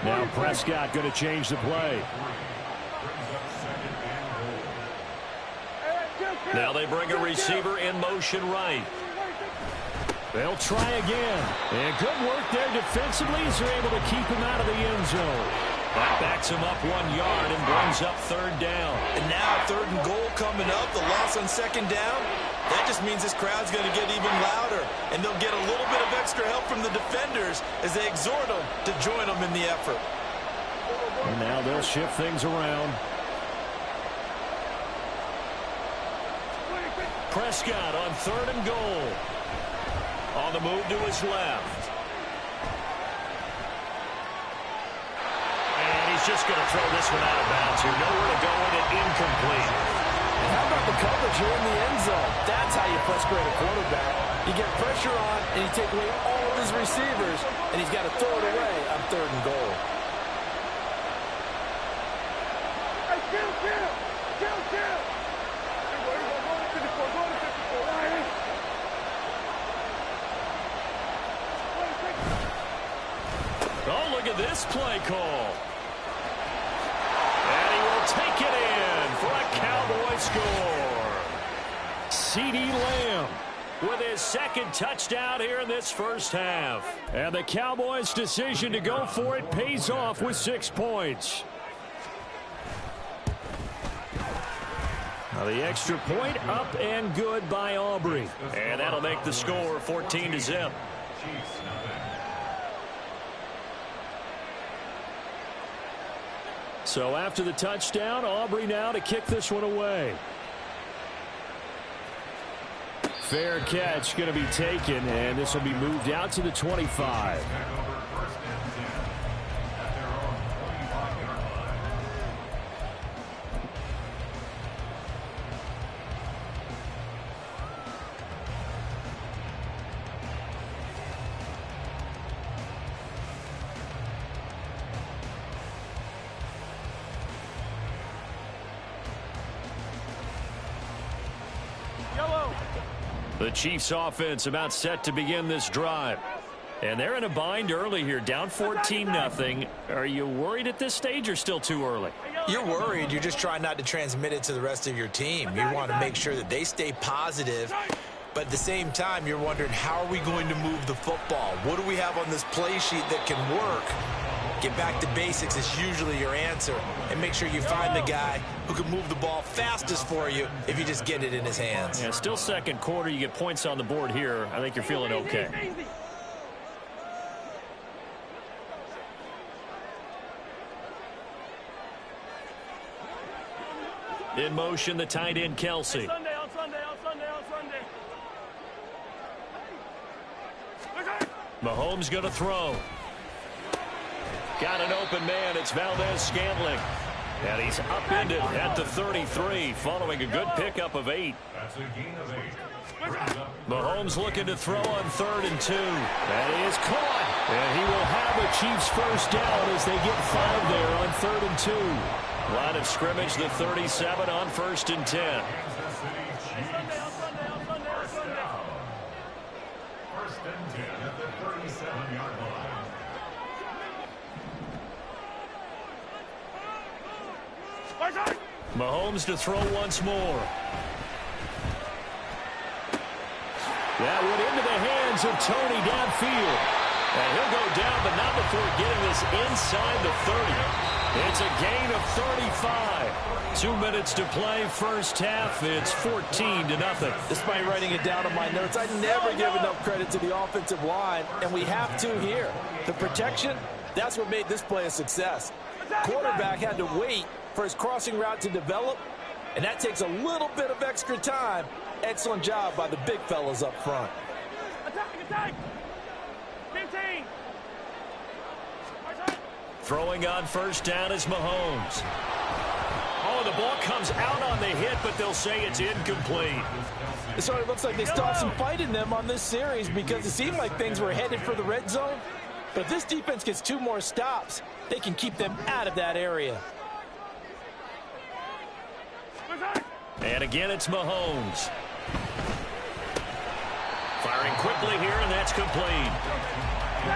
Speaker 5: Now Prescott going to change the play.
Speaker 1: Now they bring a receiver in motion right.
Speaker 5: They'll try again. And good work there defensively as they're able to keep him out of the end zone.
Speaker 1: That backs him up 1 yard and brings up 3rd down.
Speaker 2: And now 3rd and goal coming up. The loss on 2nd down. That just means this crowd's going to get even louder. And they'll get a little bit of extra help from the defenders as they exhort them to join them in the effort.
Speaker 5: And now they'll shift things around. Prescott on 3rd and goal.
Speaker 1: On the move to his left. And he's just going to throw this one out of bounds here. Nowhere to go with it, incomplete.
Speaker 2: And how about the coverage here in the end zone? That's how you frustrate a quarterback. You get pressure on, and you take away all of his receivers, and he's got to throw it away on 3rd and goal.
Speaker 4: Hey, chill.
Speaker 5: Oh, look at this play call. And he will take it in for a Cowboy score. CeeDee Lamb with his 2nd touchdown here in this first half. And the Cowboys' decision to go for it pays off with 6 points. Now the extra point up and good by Aubrey.
Speaker 1: And that'll make the score 14-0.
Speaker 5: So after the touchdown, Aubrey now to kick this one away. Fair catch going to be taken, and this will be moved out to the 25.
Speaker 1: The Chiefs offense about set to begin this drive. And they're in a bind early here, down 14-0. Are you worried at this stage or still too early?
Speaker 2: You're worried. You're just trying not to transmit it to the rest of your team. You want to make sure that they stay positive. But at the same time, you're wondering, how are we going to move the football? What do we have on this play sheet that can work? Get back to basics is usually your answer. And make sure you find the guy who can move the ball fastest for you if you just get it in his hands.
Speaker 1: Yeah, still 2nd quarter. You get points on the board here. I think you're feeling okay. In motion, the tight end, Kelsey.
Speaker 4: On Sunday.
Speaker 1: Mahomes going to throw. Got an open man. It's Valdez-Scantling. And he's upended at the 33 following a good pickup of 8.
Speaker 3: That's a gain of 8.
Speaker 1: Mahomes looking to throw on 3rd and 2.
Speaker 5: That is caught. And he will have a Chiefs first down as they get 5 there on 3rd and 2.
Speaker 1: Line of scrimmage, the 37 on 1st and 10.
Speaker 3: Kansas City Chiefs. First down. 1st and 10 at the 37-yard line.
Speaker 1: Mahomes to throw once more.
Speaker 5: That went into the hands of Tony downfield.
Speaker 1: And he'll go down, but not before getting this inside the 30. It's a gain of 35. 2 minutes to play, first half. It's 14-0.
Speaker 2: Despite writing it down on my notes, I never give enough credit to the offensive line, and we have to here. The protection, that's what made this play a success. Quarterback had to wait for his crossing route to develop, and that takes a little bit of extra time. Excellent job by the big fellas up front.
Speaker 4: Attack! 15!
Speaker 1: Throwing on first down is Mahomes. Oh, the ball comes out on the hit, but they'll say it's incomplete.
Speaker 2: It sort of looks like they stopped some fight in them on this series because it seemed like things were headed for the red zone. But if this defense gets 2 more stops, they can keep them out of that area.
Speaker 1: And again, it's Mahomes. Firing quickly here, and that's complete.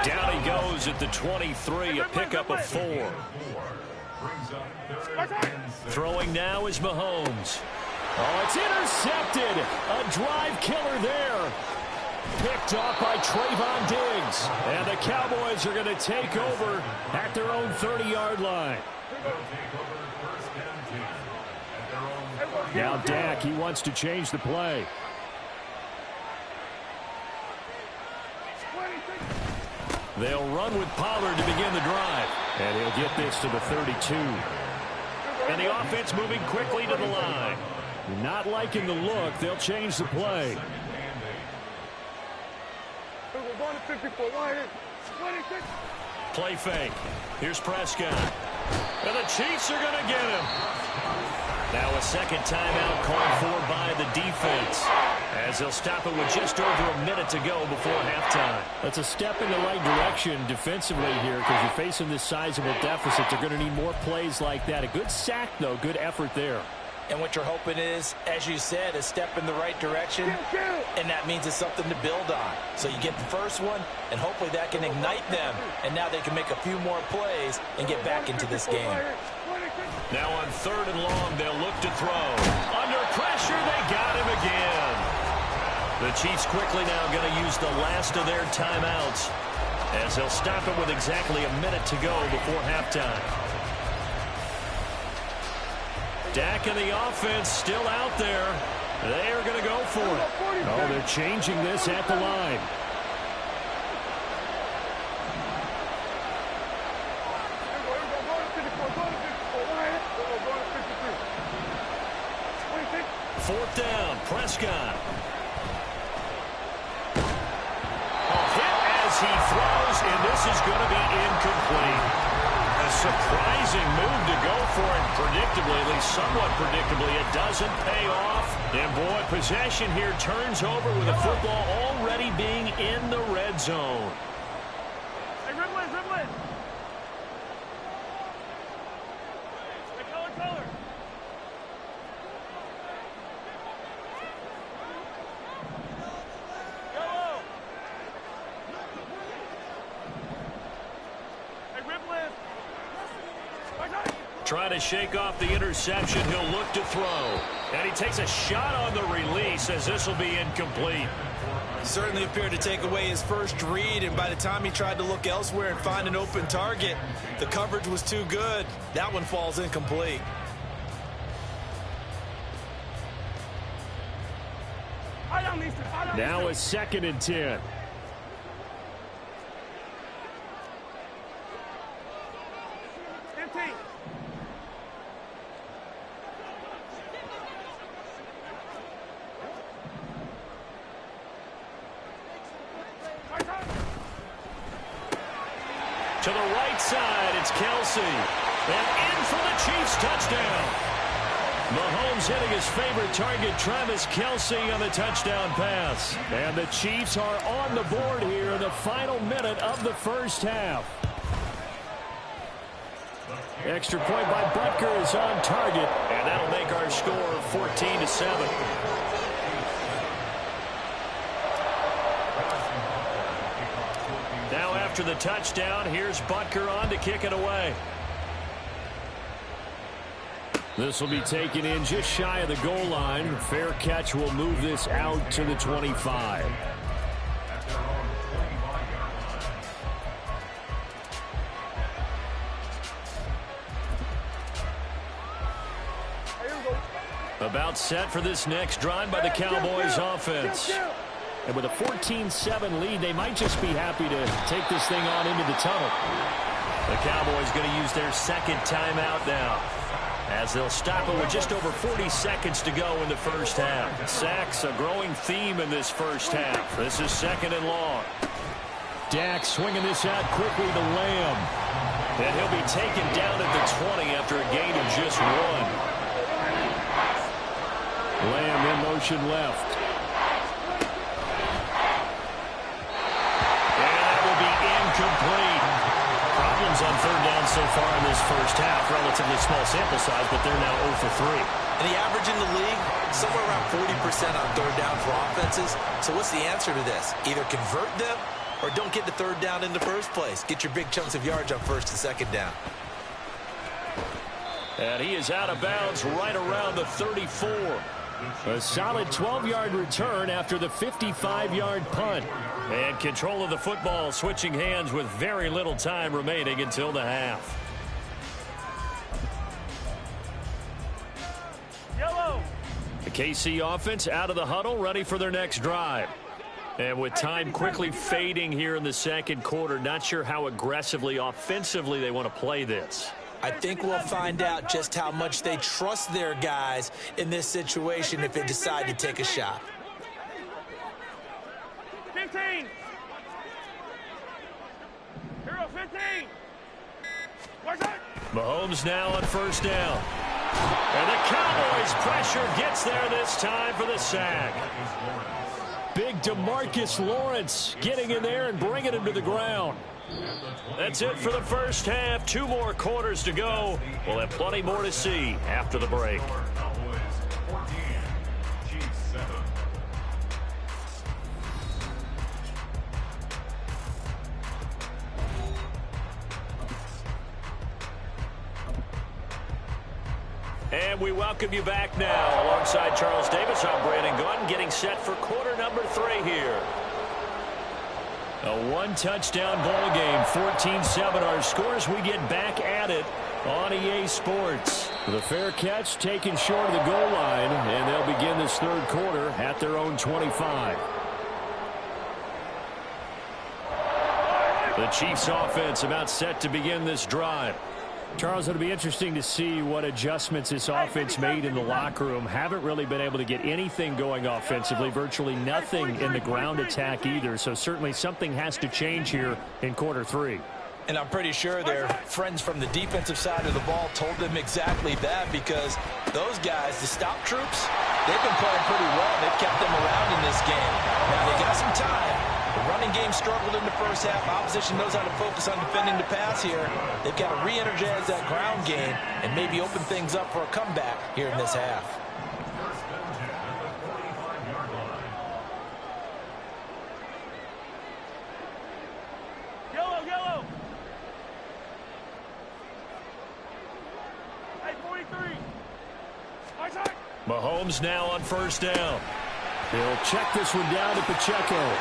Speaker 1: Down he goes at the 23, a pickup of 4.
Speaker 3: Brings up 3rd and 6.
Speaker 1: Throwing now is Mahomes.
Speaker 5: Oh, it's intercepted. A drive killer there. Picked off by Trayvon Diggs. And the Cowboys are going to take over at their own 30-yard line.
Speaker 3: They'll take over 1st and 10 at their own 30.
Speaker 5: Now Dak, he wants to change the play.
Speaker 1: They'll run with Pollard to begin the drive.
Speaker 5: And he'll get this to the 32.
Speaker 1: And the offense moving quickly to the line.
Speaker 5: Not liking the look. They'll change the play.
Speaker 1: Play fake. Here's Prescott. And the Chiefs are going to get him. Now a second timeout called for by the defense, as they'll stop it with just over a minute to go before halftime.
Speaker 5: That's a step in the right direction defensively here, because you're facing this sizable deficit. They're going to need more plays like that. A good sack, though. Good effort there.
Speaker 2: And what you're hoping is, as you said, a step in the right direction, and that means it's something to build on. So you get the first one, and hopefully that can ignite them, and now they can make a few more plays and get back into this game.
Speaker 1: Now on 3rd and long, they'll look to throw. Under pressure, they got him again. The Chiefs quickly now going to use the last of their timeouts, as they'll stop it with exactly a minute to go before halftime. Dak and the offense still out there. They are going to go for it.
Speaker 5: Oh, they're changing this at the line.
Speaker 1: Fourth down, Prescott. A hit as he throws, and this is going to be incomplete. A surprising move to go for it. Predictably, at least somewhat predictably, it doesn't pay off. And boy, possession here turns over with the football already being in the red zone.
Speaker 4: Hey, Ripley, Ripley. Hey, color. Yellow. Hey, Ripley.
Speaker 1: Trying to shake off the interception. He'll look to throw. And he takes a shot on the release, as this will be incomplete.
Speaker 2: Certainly appeared to take away his first read, and by the time he tried to look elsewhere and find an open target, the coverage was too good. That one falls incomplete.
Speaker 5: Now a 2nd and 10.
Speaker 1: To the right side, it's Kelsey. And in for the Chiefs touchdown. Mahomes hitting his favorite target, Travis Kelsey, on the touchdown pass.
Speaker 5: And the Chiefs are on the board here in the final minute of the first half. Extra point by Butker is on target.
Speaker 1: And that'll make our score 14-7. Now after the touchdown, here's Butker on to kick it away.
Speaker 5: This will be taken in just shy of the goal line. Fair catch will move this out to the 25.
Speaker 1: About set for this next drive by the Cowboys offense.
Speaker 5: And with a 14-7 lead, they might just be happy to take this thing on into the tunnel.
Speaker 1: The Cowboys going to use their second timeout now, as they'll stop it with just over 40 seconds to go in the first half. Sacks, a growing theme in this first half. This is 2nd and long.
Speaker 5: Dak swinging this out quickly to Lamb.
Speaker 1: And he'll be taken down at the 20 after a gain of just 1.
Speaker 5: Lamb in motion left.
Speaker 1: And that will be incomplete. Problems on 3rd down so far in this first half. Relatively small sample size, but they're now 0 for 3.
Speaker 2: And the average in the league, somewhere around 40% on 3rd down for offenses. So what's the answer to this? Either convert them or don't get the 3rd down in the first place. Get your big chunks of yards on 1st and 2nd down.
Speaker 1: And he is out of bounds right around the 34.
Speaker 5: A solid 12-yard return after the 55-yard punt.
Speaker 1: And control of the football switching hands with very little time remaining until the half.
Speaker 4: Yellow.
Speaker 1: The KC offense out of the huddle, ready for their next drive. And with time quickly fading here in the second quarter, not sure how aggressively, offensively they want to play this.
Speaker 2: I think we'll find out just how much they trust their guys in this situation if they decide to take a shot.
Speaker 4: 15. Hero 15. Watch out.
Speaker 5: Mahomes now on first down. And the Cowboys' pressure gets there this time for the sack. Big DeMarcus Lawrence getting in there and bringing him to the ground. That's it for the first half. 2 more quarters to go. We'll have plenty more to see after the break. And we welcome you back now. Alongside Charles Davis, I'm Brandon Gunn, getting set for quarter number 3 here. A 1-touchdown ball game, 14-7 our scores. We get back at it on EA Sports. The fair catch taken short of the goal line, and they'll begin this third quarter at their own 25. The Chiefs offense about set to begin this drive. Charles, it'll be interesting to see what adjustments this offense made in the locker room. Haven't really been able to get anything going offensively, virtually nothing in the ground attack either. So certainly something has to change here in quarter 3.
Speaker 2: And I'm pretty sure their friends from the defensive side of the ball told them exactly that, because those guys, the stop troops, they've been playing pretty well. They've kept them around in this game. Now they got some time. The running game struggled in the first half. Opposition knows how to focus on defending the pass here. They've got to re-energize that ground game and maybe open things up for a comeback here in this half.
Speaker 4: Yellow, yellow. Hey, 43. Watch out.
Speaker 5: Mahomes now on first down. He'll check this one down to Pacheco.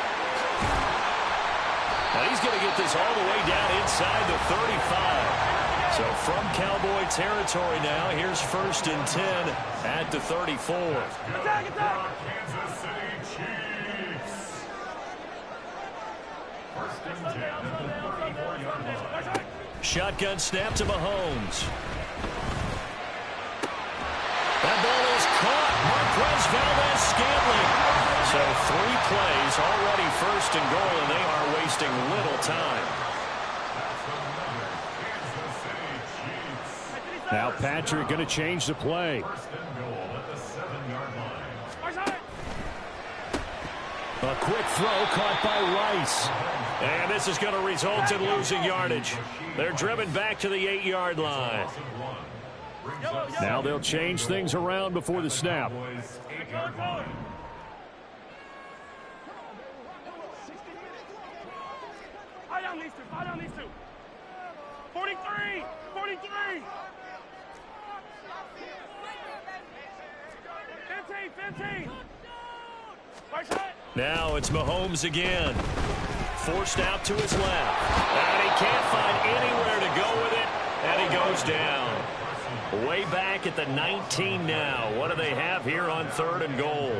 Speaker 5: Now he's going to get this all the way down inside the 35. So from Cowboy territory now, here's 1st and 10 at the 34.
Speaker 4: Attack, attack.
Speaker 3: Kansas City Chiefs. 1st and 10 at the 34-yard line.
Speaker 5: Shotgun snap to Mahomes. That ball is caught. Marquez Valdes-Scantling. So 3 plays, already 1st and goal, and they are wasting little time. Now Patrick going to change the play.
Speaker 3: 1st and goal at the 7-yard line.
Speaker 5: A quick throw caught by Rice. And this is going to result in losing yardage. They're driven back to the 8-yard line. Now they'll change things around before the snap.
Speaker 3: 8-yard line.
Speaker 4: Fight on these two. 43. 43. 15. Watch out.
Speaker 5: Now it's Mahomes again. Forced out to his left. And he can't find anywhere to go with it. And he goes down. Way back at the 19 now. What do they have here on 3rd and goal?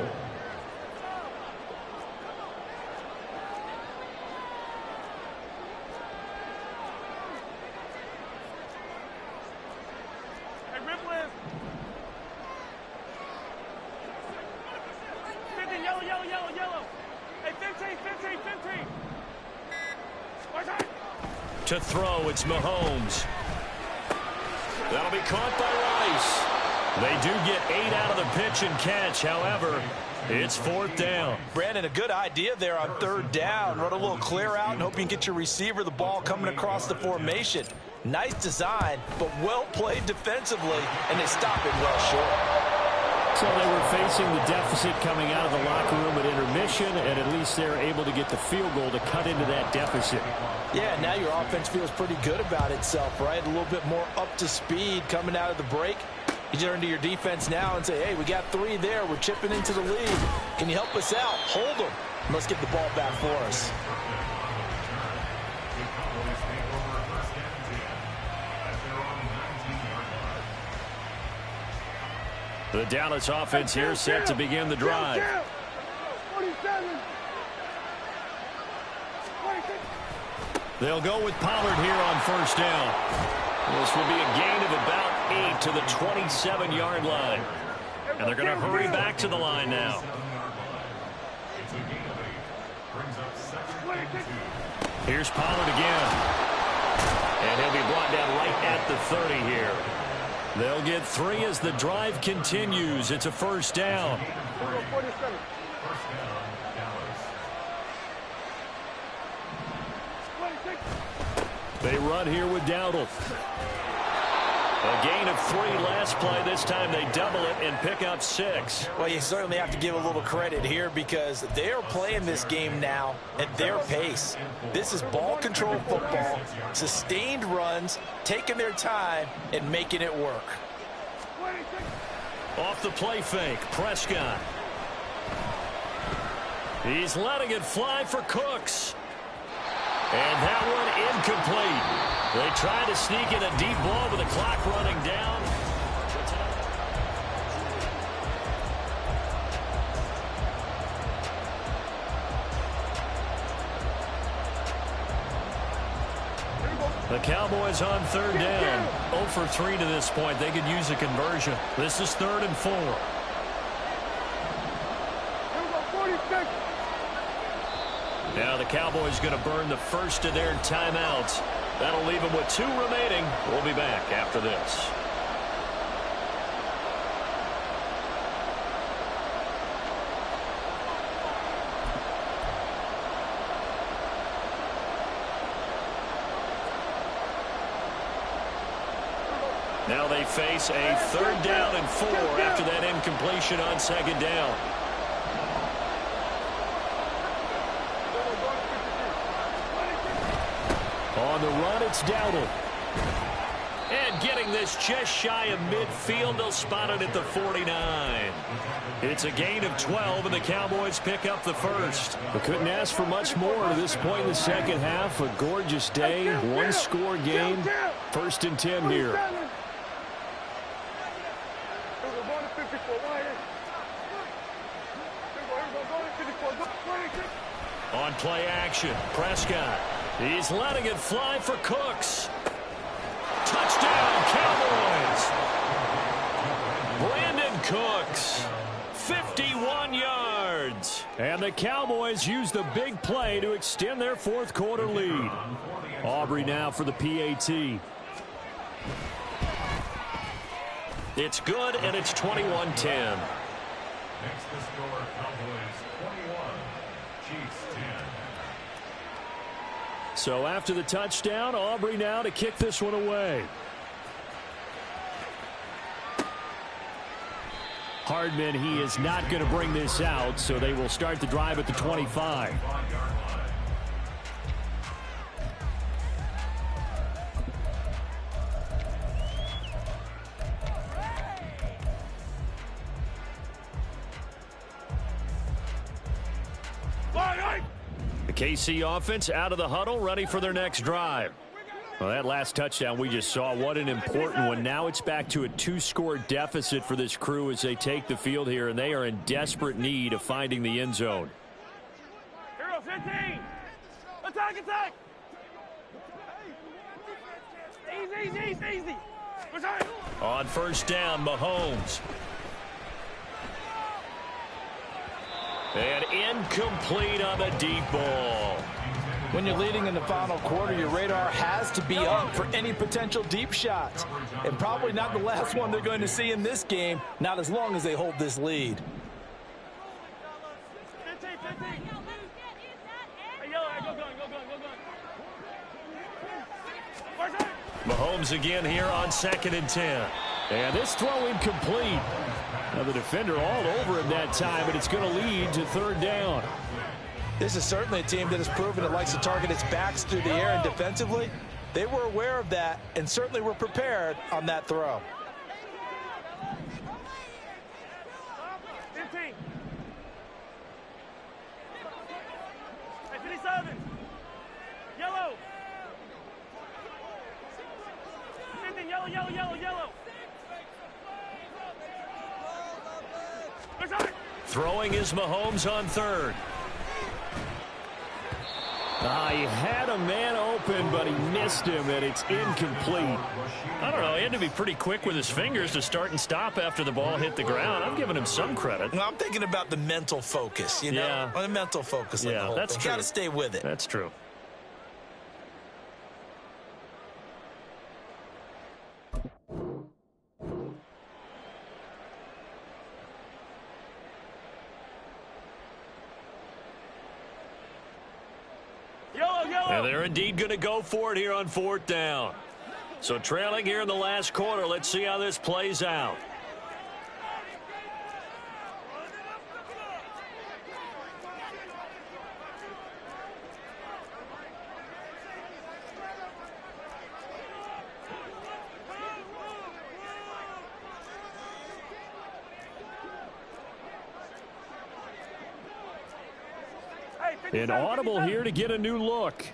Speaker 4: Hey, Ripley. 15, yellow. Hey, 15. Watch out.
Speaker 5: To throw, it's Mahomes. That'll be caught by Rice. They do get 8 out of the pitch and catch. However, it's 4th down.
Speaker 2: Brandon, a good idea there on 3rd down. Run a little clear out and hope you can get your receiver the ball coming across the formation. Nice design, but well played defensively, and they stop it well short.
Speaker 5: So they were facing the deficit coming out of the locker room at intermission, and at least they're able to get the field goal to cut into that deficit.
Speaker 2: Yeah, now your offense feels pretty good about itself, right? A little bit more up to speed coming out of the break. You turn to your defense now and say, hey, we got 3 there. We're chipping into the lead. Can you help us out? Hold them. Let's get the ball back for us.
Speaker 5: The Dallas offense here set to begin the drive.
Speaker 4: 47.
Speaker 5: They'll go with Pollard here on first down.
Speaker 1: This will be a gain of about 8 to the 27-yard line. And they're going to hurry back to the line now. Here's Pollard again. And he'll be brought down right at the 30 here. They'll get 3 as the drive continues. It's a first down. They run here with Dowdle. A gain of 3 last play. This time they double it and pick up 6.
Speaker 2: Well, you certainly have to give a little credit here because they are playing this game now at their pace. This is ball control football, sustained runs, taking their time and making it work.
Speaker 1: Off the play fake, Prescott. He's letting it fly for Cooks. And that one incomplete. They try to sneak in a deep ball with the clock running down. The Cowboys on third down. 0 for 3 to this point. They could use a conversion. This is 3rd and 4. Now the Cowboys going to burn the first of their timeouts. That'll leave them with 2 remaining. We'll be back after this. Now they face a 3rd down and 4 after that incompletion on 2nd down. On the run, it's Dowdle. And getting this just shy of midfield, they'll spot it at the 49. It's a gain of 12, and the Cowboys pick up the first.
Speaker 5: We couldn't ask for much more at this point in the second half. A gorgeous day, 1-score game. 1st and 10 here.
Speaker 1: On play action, Prescott. He's letting it fly for Cooks. Touchdown, Cowboys. Brandon Cooks, 51 yards.
Speaker 5: And the Cowboys use the big play to extend their 4th quarter lead. Aubrey now for the PAT.
Speaker 1: It's good, and it's 21-10.
Speaker 3: Next to score, Cowboys 21, Chiefs 10.
Speaker 5: So after the touchdown, Aubrey now to kick this one away. Hardman, he is not going to bring this out, so they will start the drive at the 25.
Speaker 1: KC offense out of the huddle, ready for their next drive.
Speaker 5: Well, that last touchdown we just saw, what an important one. Now it's back to a 2-score deficit for this crew as they take the field here, and they are in desperate need of finding the end zone.
Speaker 4: Hero 15. Attack, attack. Easy.
Speaker 1: On first down, Mahomes. And incomplete on the deep ball.
Speaker 2: When you're leading in the final quarter, your radar has to be up for any potential deep shots. And probably not the last one they're going to see in this game, not as long as they hold this lead.
Speaker 4: 15. Hey, yellow, go gun.
Speaker 1: Mahomes again here on 2nd and 10.
Speaker 5: And this throw incomplete. Now the defender all over him that time, but it's going to lead to 3rd down.
Speaker 2: This is certainly a team that has proven it likes to target its backs through the air, and defensively, they were aware of that and certainly were prepared on that throw.
Speaker 4: 15. Hey, 57. Yellow. 15, yellow.
Speaker 1: Throwing is Mahomes on 3rd.
Speaker 5: He had a man open, but he missed him, and it's incomplete.
Speaker 1: I don't know. He had to be pretty quick with his fingers to start and stop after the ball hit the ground. I'm giving him some credit.
Speaker 2: Well, I'm thinking about the mental focus, you know?
Speaker 1: Yeah.
Speaker 2: The mental focus on the whole
Speaker 1: that's
Speaker 2: thing.
Speaker 1: true.
Speaker 2: Got to stay with it.
Speaker 1: That's true. And they're indeed going to go for it here on 4th down. So trailing here in the last quarter. Let's see how this plays out.
Speaker 5: An audible here to get a new look.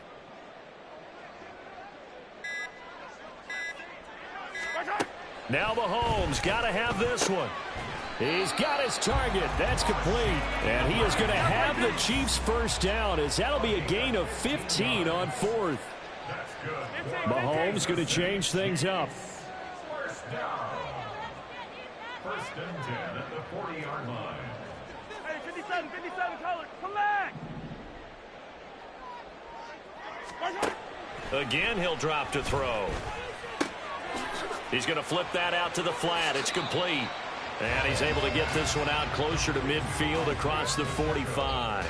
Speaker 5: Now Mahomes got to have this one. He's got his target. That's complete. And he is going to have the Chiefs first down, as that'll be a gain of 15 on 4th. Mahomes going to change things up.
Speaker 3: First down. First and 10 at the 40-yard line.
Speaker 4: Hey, 57, color. Come back.
Speaker 1: Again, he'll drop to throw. He's going to flip that out to the flat. It's complete. And he's able to get this one out closer to midfield across the 45.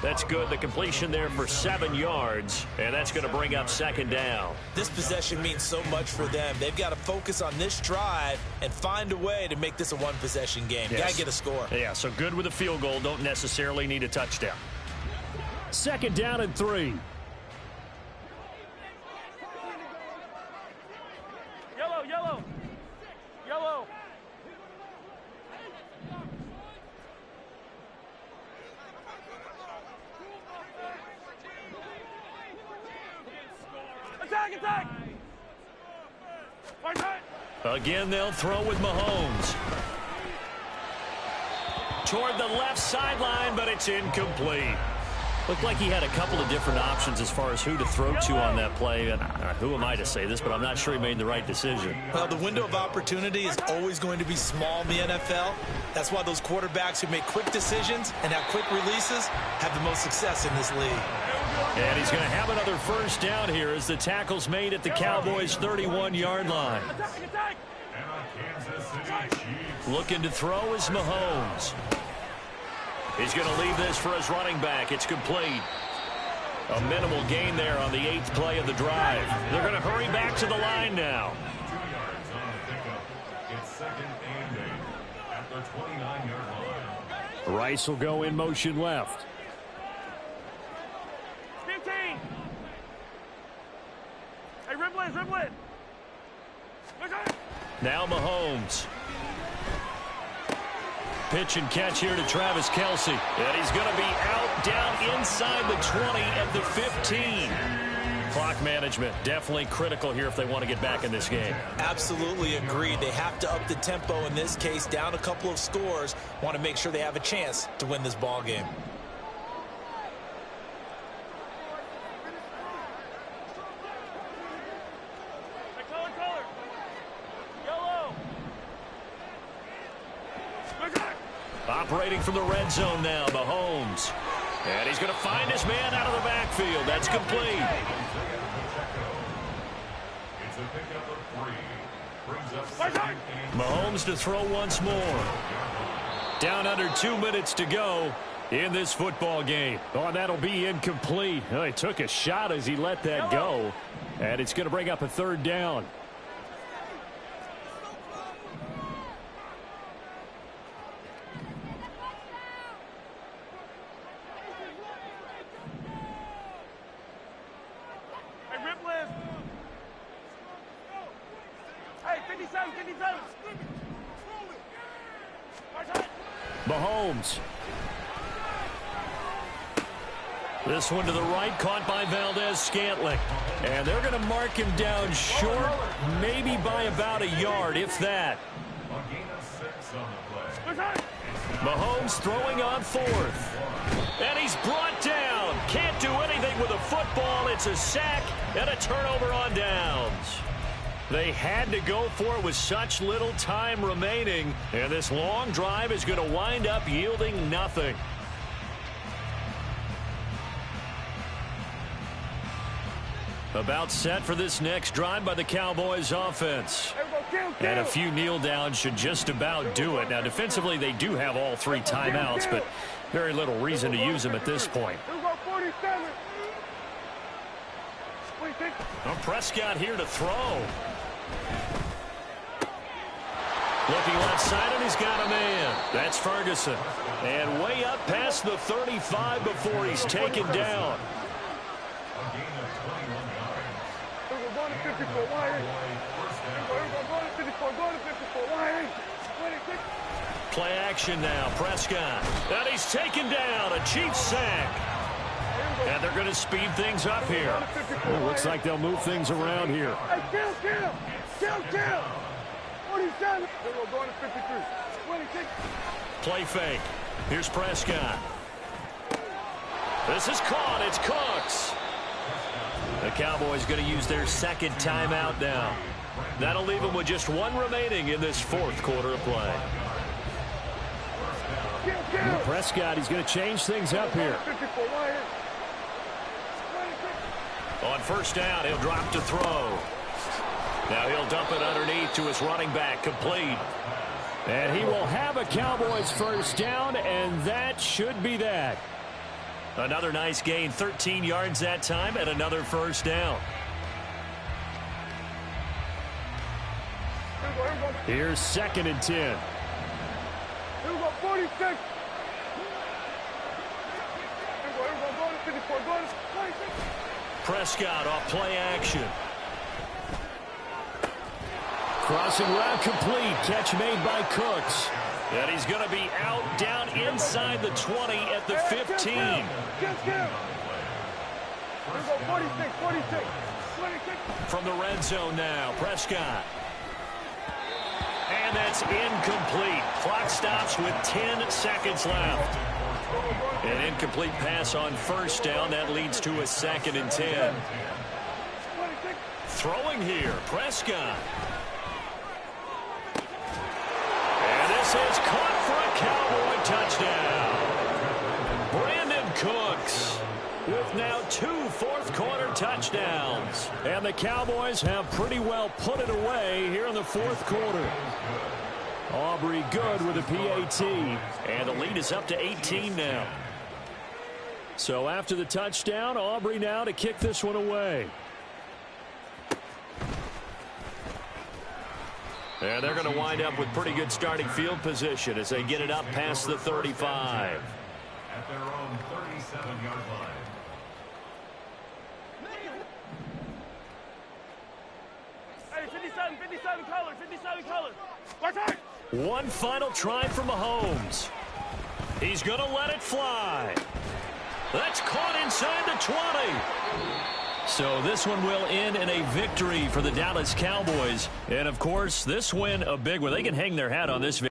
Speaker 1: That's good. The completion there for 7 yards. And that's going to bring up 2nd down.
Speaker 2: This possession means so much for them. They've got to focus on this drive and find a way to make this a one-possession game.
Speaker 1: Yes.
Speaker 2: Got to get a score.
Speaker 1: Yeah, so good with a field goal. Don't necessarily need a touchdown.
Speaker 5: 2nd down and 3.
Speaker 4: Yellow. Attack.
Speaker 1: Again, they'll throw with Mahomes. Toward the left sideline, but it's incomplete. Looked like he had a couple of different options as far as who to throw to on that play. And who am I to say this, but I'm not sure he made the right decision.
Speaker 2: Well, the window of opportunity is always going to be small in the NFL. That's why those quarterbacks who make quick decisions and have quick releases have the most success in this league.
Speaker 1: And he's going to have another first down here as the tackle's made at the Cowboys' 31-yard line.
Speaker 4: Attack.
Speaker 3: And on Kansas City Chiefs.
Speaker 1: Looking to throw is Mahomes. He's going to leave this for his running back. It's complete. A minimal gain there on the 8th play of the drive. They're going to hurry back to the line now.
Speaker 3: 2 yards on the pickup. It's 2nd and 8 at the 29-yard line.
Speaker 5: Rice will go in motion left.
Speaker 4: 15. Hey, Ribblin.
Speaker 1: Now Mahomes. Pitch and catch here to Travis Kelce. And he's going to be out down inside the 20 at the 15. Clock management definitely critical here if they want to get back in this game.
Speaker 2: Absolutely agreed. They have to up the tempo in this case, down a couple of scores. Want to make sure they have a chance to win this ball game.
Speaker 4: Color. Yellow.
Speaker 1: Operating from the red zone now, Mahomes. And he's going to find his man out of the backfield. That's complete.
Speaker 3: It's a pickup of 3. Brings up 2nd and
Speaker 1: Mahomes to throw once more. Down under 2 minutes to go in this football game.
Speaker 5: Oh, and that'll be incomplete. Oh, he took a shot as he let that go. And it's going to bring up a 3rd down.
Speaker 4: Hey, 57.
Speaker 5: Mahomes.
Speaker 1: This one to the right, caught by Valdez-Scantling. And they're going to mark him down short, maybe by about a yard, if that.
Speaker 3: a gain of 6 on the play.
Speaker 1: Mahomes throwing on 4th. And he's brought down. Can't do anything with a
Speaker 5: ball. It's a sack and a turnover on downs. They had to go for it with such little time remaining, and this long drive is going to wind up yielding nothing. About set for this next drive by the Cowboys offense. And a few kneel downs should just about do it. Now, defensively, they do have all 3 timeouts, but very little reason to use them at this point. Well, Prescott here to throw. Looking left side, and he's got a man. That's Ferguson. And way up past the 35 before he's taken down. Play action now. Prescott. And he's taken down. A Chiefs sack. And they're going to speed things up here. Well, looks like they'll move things around here. Play fake. Here's Prescott. This is caught. It's Cooks. The Cowboys going to use their second timeout now. That'll leave them with just 1 remaining in this 4th quarter of play. Prescott, he's going to change things up here. On first down, he'll drop to throw. Now he'll dump it underneath to his running back, complete. And he will have a Cowboys first down, and that should be that. Another nice gain, 13 yards that time, and another first down. Here's 2nd and 10. Prescott off play action. Crossing route complete. Catch made by Cooks. And he's going to be out down inside the 20 at the 15. From the red zone now, Prescott. And that's incomplete. Clock stops with 10 seconds left. An incomplete pass on first down. That leads to a 2nd and 10. Throwing here, Prescott. And this is caught for a Cowboy touchdown. Brandon Cooks with now 2 fourth-quarter touchdowns. And the Cowboys have pretty well put it away here in the 4th quarter. Aubrey good with a PAT. And the lead is up to 18 now. So after the touchdown, Aubrey now to kick this one away. And they're going to wind up with pretty good starting field position as they get it up past the 35.
Speaker 3: At their own 37-yard line.
Speaker 4: Hey, 57 colors, 57 colors. Watch out!
Speaker 5: One final try for Mahomes. He's going to let it fly. That's caught inside the 20. So this one will end in a victory for the Dallas Cowboys. And, of course, this win a big one. They can hang their hat on this victory.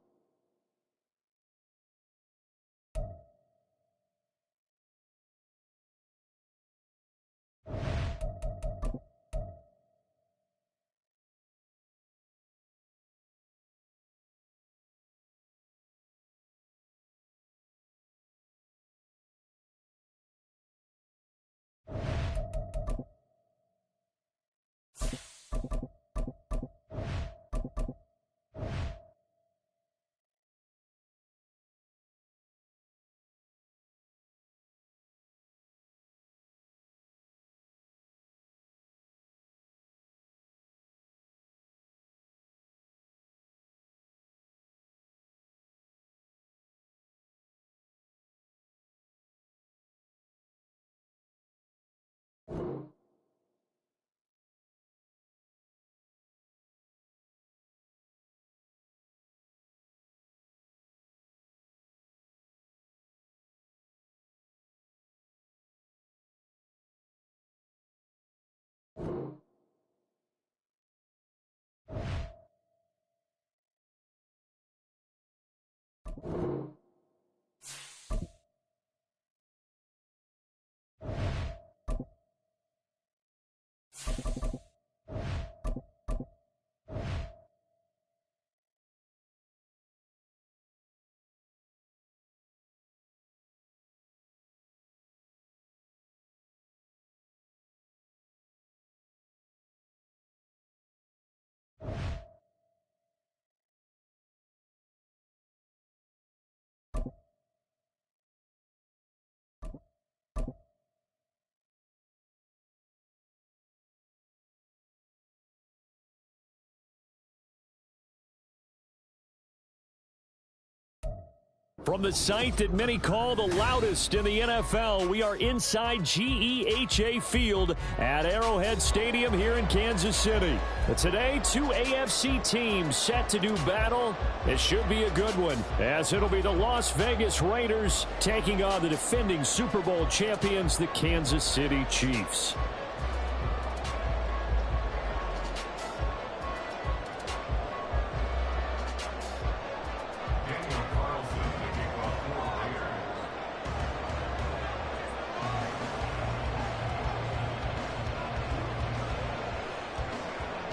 Speaker 5: From the site that many call the loudest in the NFL, we are inside GEHA Field at Arrowhead Stadium here in Kansas City. But today, two AFC teams set to do battle. It should be a good one, as it'll be the Las Vegas Raiders taking on the defending Super Bowl champions, the Kansas City Chiefs.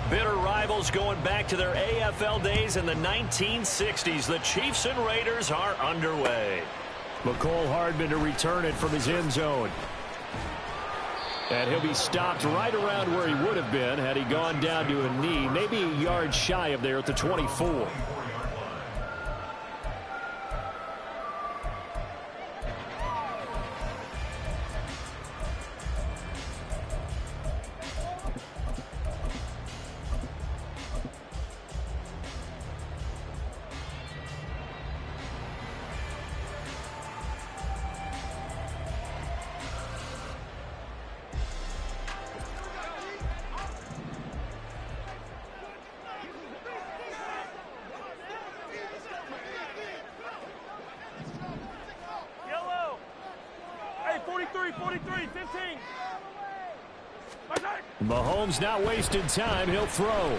Speaker 1: Bitter rivals going back to their AFL days in the 1960s. The Chiefs and Raiders are underway.
Speaker 5: McCole Hardman to return it from his end zone. And he'll be stopped right around where he would have been had he gone down to a knee, maybe a yard shy of there at the 24.
Speaker 4: Yellow. Hey, 43, 43, 15.
Speaker 5: Mahomes not wasting time. He'll throw.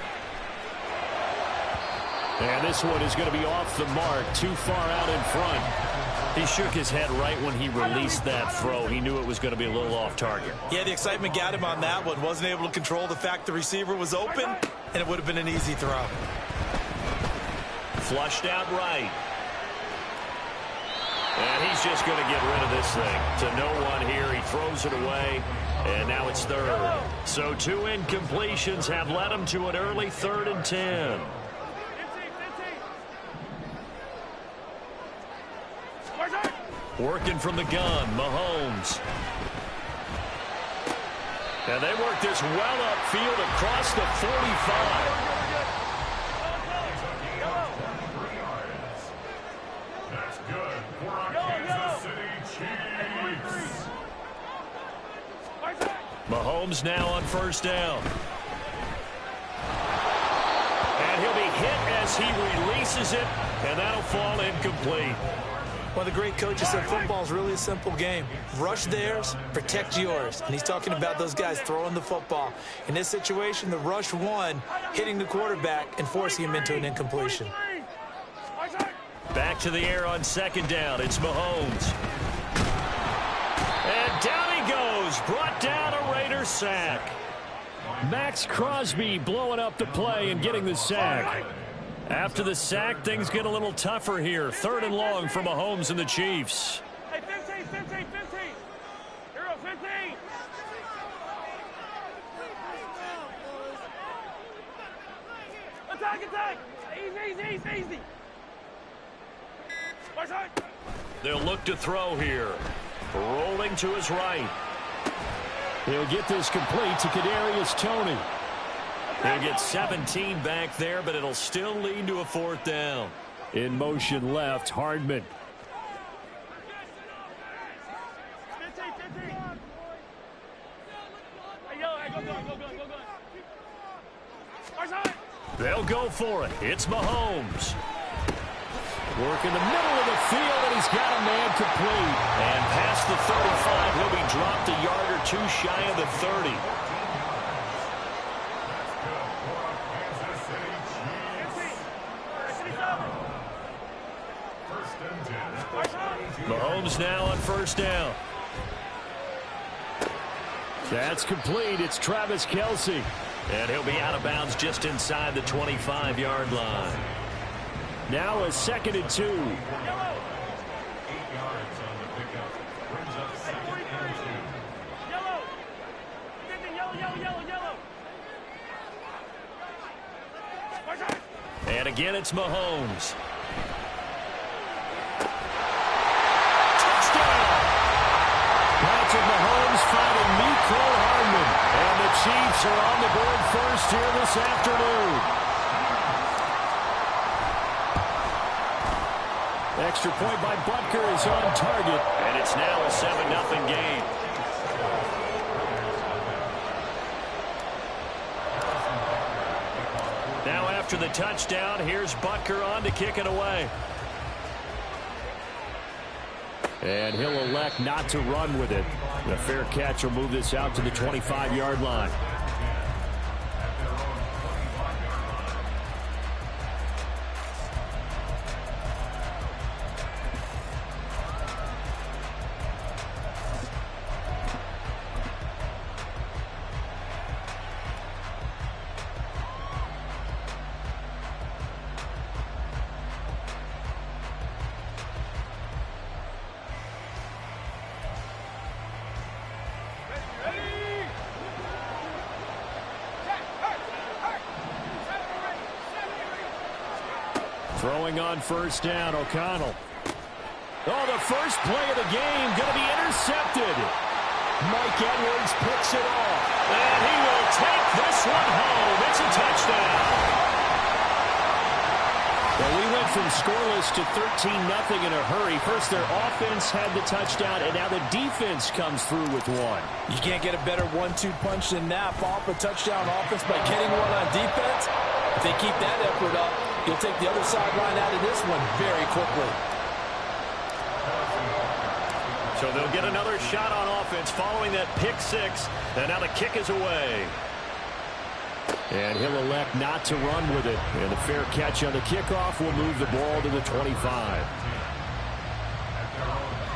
Speaker 5: And this one is going to be off the mark, too far out in front.
Speaker 1: He shook his head right when he released that throw. He knew it was going to be a little off target.
Speaker 2: Yeah, the excitement got him on that one. Wasn't able to control the fact the receiver was open, and it would have been an easy throw.
Speaker 1: Flushed out right. And he's just going to get rid of this thing. To no one here. He throws it away. And now it's third. So two incompletions have led him to an early 3rd and 10.
Speaker 4: 15, 15.
Speaker 1: Working from the gun, Mahomes. And they work this well upfield across the 45.
Speaker 3: That's good for our Kansas City Chiefs.
Speaker 1: Mahomes now on first down. And he'll be hit as he releases it, and that'll fall incomplete.
Speaker 2: One of the great coaches said football is really a simple game. Rush theirs, protect yours. And he's talking about those guys throwing the football. In this situation, the rush won, hitting the quarterback and forcing him into an incompletion.
Speaker 1: Back to the air on second down. It's Mahomes. And down he goes. Brought down a Raiders sack.
Speaker 5: Max Crosby blowing up the play and getting the sack.
Speaker 1: After the sack, things get a little tougher here. 3rd and long for Mahomes and the Chiefs.
Speaker 4: Hey, 15, 15, 15. Hero, 15. Attack, attack. Easy, easy, easy.
Speaker 1: They'll look to throw here. Rolling to his right.
Speaker 5: He'll get this complete to Kadarius Toney.
Speaker 1: He'll get 17 back there, but it'll still lead to a 4th down.
Speaker 5: In motion left, Hardman.
Speaker 4: 15, 15. Hey, yo, hey, go.
Speaker 1: They'll go for it. It's Mahomes.
Speaker 5: Work in the middle of the field, and he's got a man complete.
Speaker 1: And past the 35, he'll be dropped a yard or two shy of the 30. Mahomes now on first down.
Speaker 5: That's complete. It's Travis Kelce.
Speaker 1: And he'll be out of bounds just inside the 25-yard line.
Speaker 5: Now a 2nd and 2.
Speaker 3: Yellow. 8 yards on the pickup. Brings up 2nd and 2.
Speaker 4: Yellow. 50, yellow.
Speaker 1: And again, it's Mahomes.
Speaker 5: Patrick Mahomes fighting Cole Hardman. And the Chiefs are on the board first here this afternoon. Extra point by Butker is on target.
Speaker 1: And it's now a 7-0 game. Now after the touchdown, here's Butker on to kick it away.
Speaker 5: And he'll elect not to run with it. The fair catch will move this out to the 25-yard line. Throwing on first down, O'Connell. Oh, the first play of the game going to be intercepted. Mike Edwards picks it off.
Speaker 1: And he will take this one home. It's a touchdown.
Speaker 5: Well, we went from scoreless to 13-0 in a hurry. First, their offense had the touchdown, and now the defense comes through with one.
Speaker 2: You can't get a better 1-2 punch than that. Off a touchdown offense by getting one on defense. If they keep that effort up, you'll take the other sideline out of this one very quickly.
Speaker 1: So they'll get another shot on offense following that pick six. And now the kick is away.
Speaker 5: And he'll elect not to run with it. And the fair catch on the kickoff will move the ball to the 25.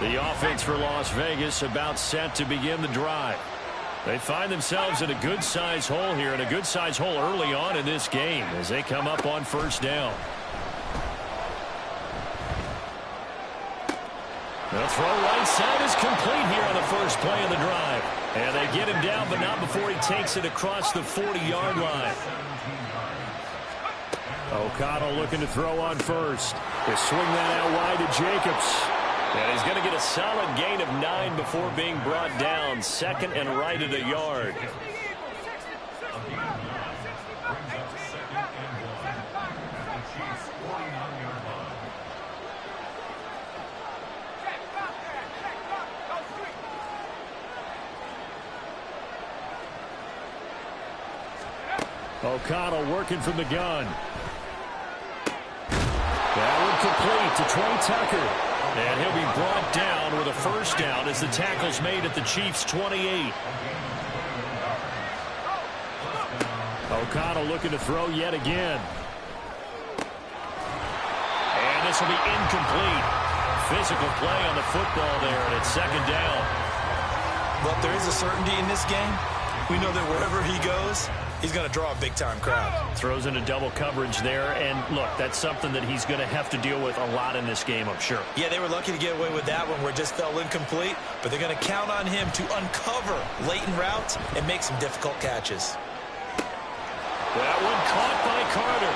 Speaker 1: The offense for Las Vegas about set to begin the drive. They find themselves in a good-sized hole here, and a good-sized hole early on in this game as they come up on first down. The throw right side is complete here on the first play of the drive. And they get him down, but not before he takes it across the 40-yard line.
Speaker 5: O'Connell looking to throw on first. They swing that out wide to Jacobs.
Speaker 1: And he's going to get a solid gain of 9 before being brought down. Second and right at a yard.
Speaker 5: O'Connell working from the gun. That one complete to Trey Tucker.
Speaker 1: And he'll be brought down with a first down as the tackle's made at the Chiefs' 28.
Speaker 5: O'Connell looking to throw yet again.
Speaker 1: And this will be incomplete. Physical play on the football there, and it's second down.
Speaker 2: But there is a certainty in this game. We know that wherever he goes, he's going to draw a big-time crowd.
Speaker 1: Throws into double coverage there, and look, that's something that he's going to have to deal with a lot in this game, I'm sure.
Speaker 2: Yeah, they were lucky to get away with that one where it just fell incomplete, but they're going to count on him to uncover latent routes and make some difficult catches.
Speaker 1: That one caught by Carter.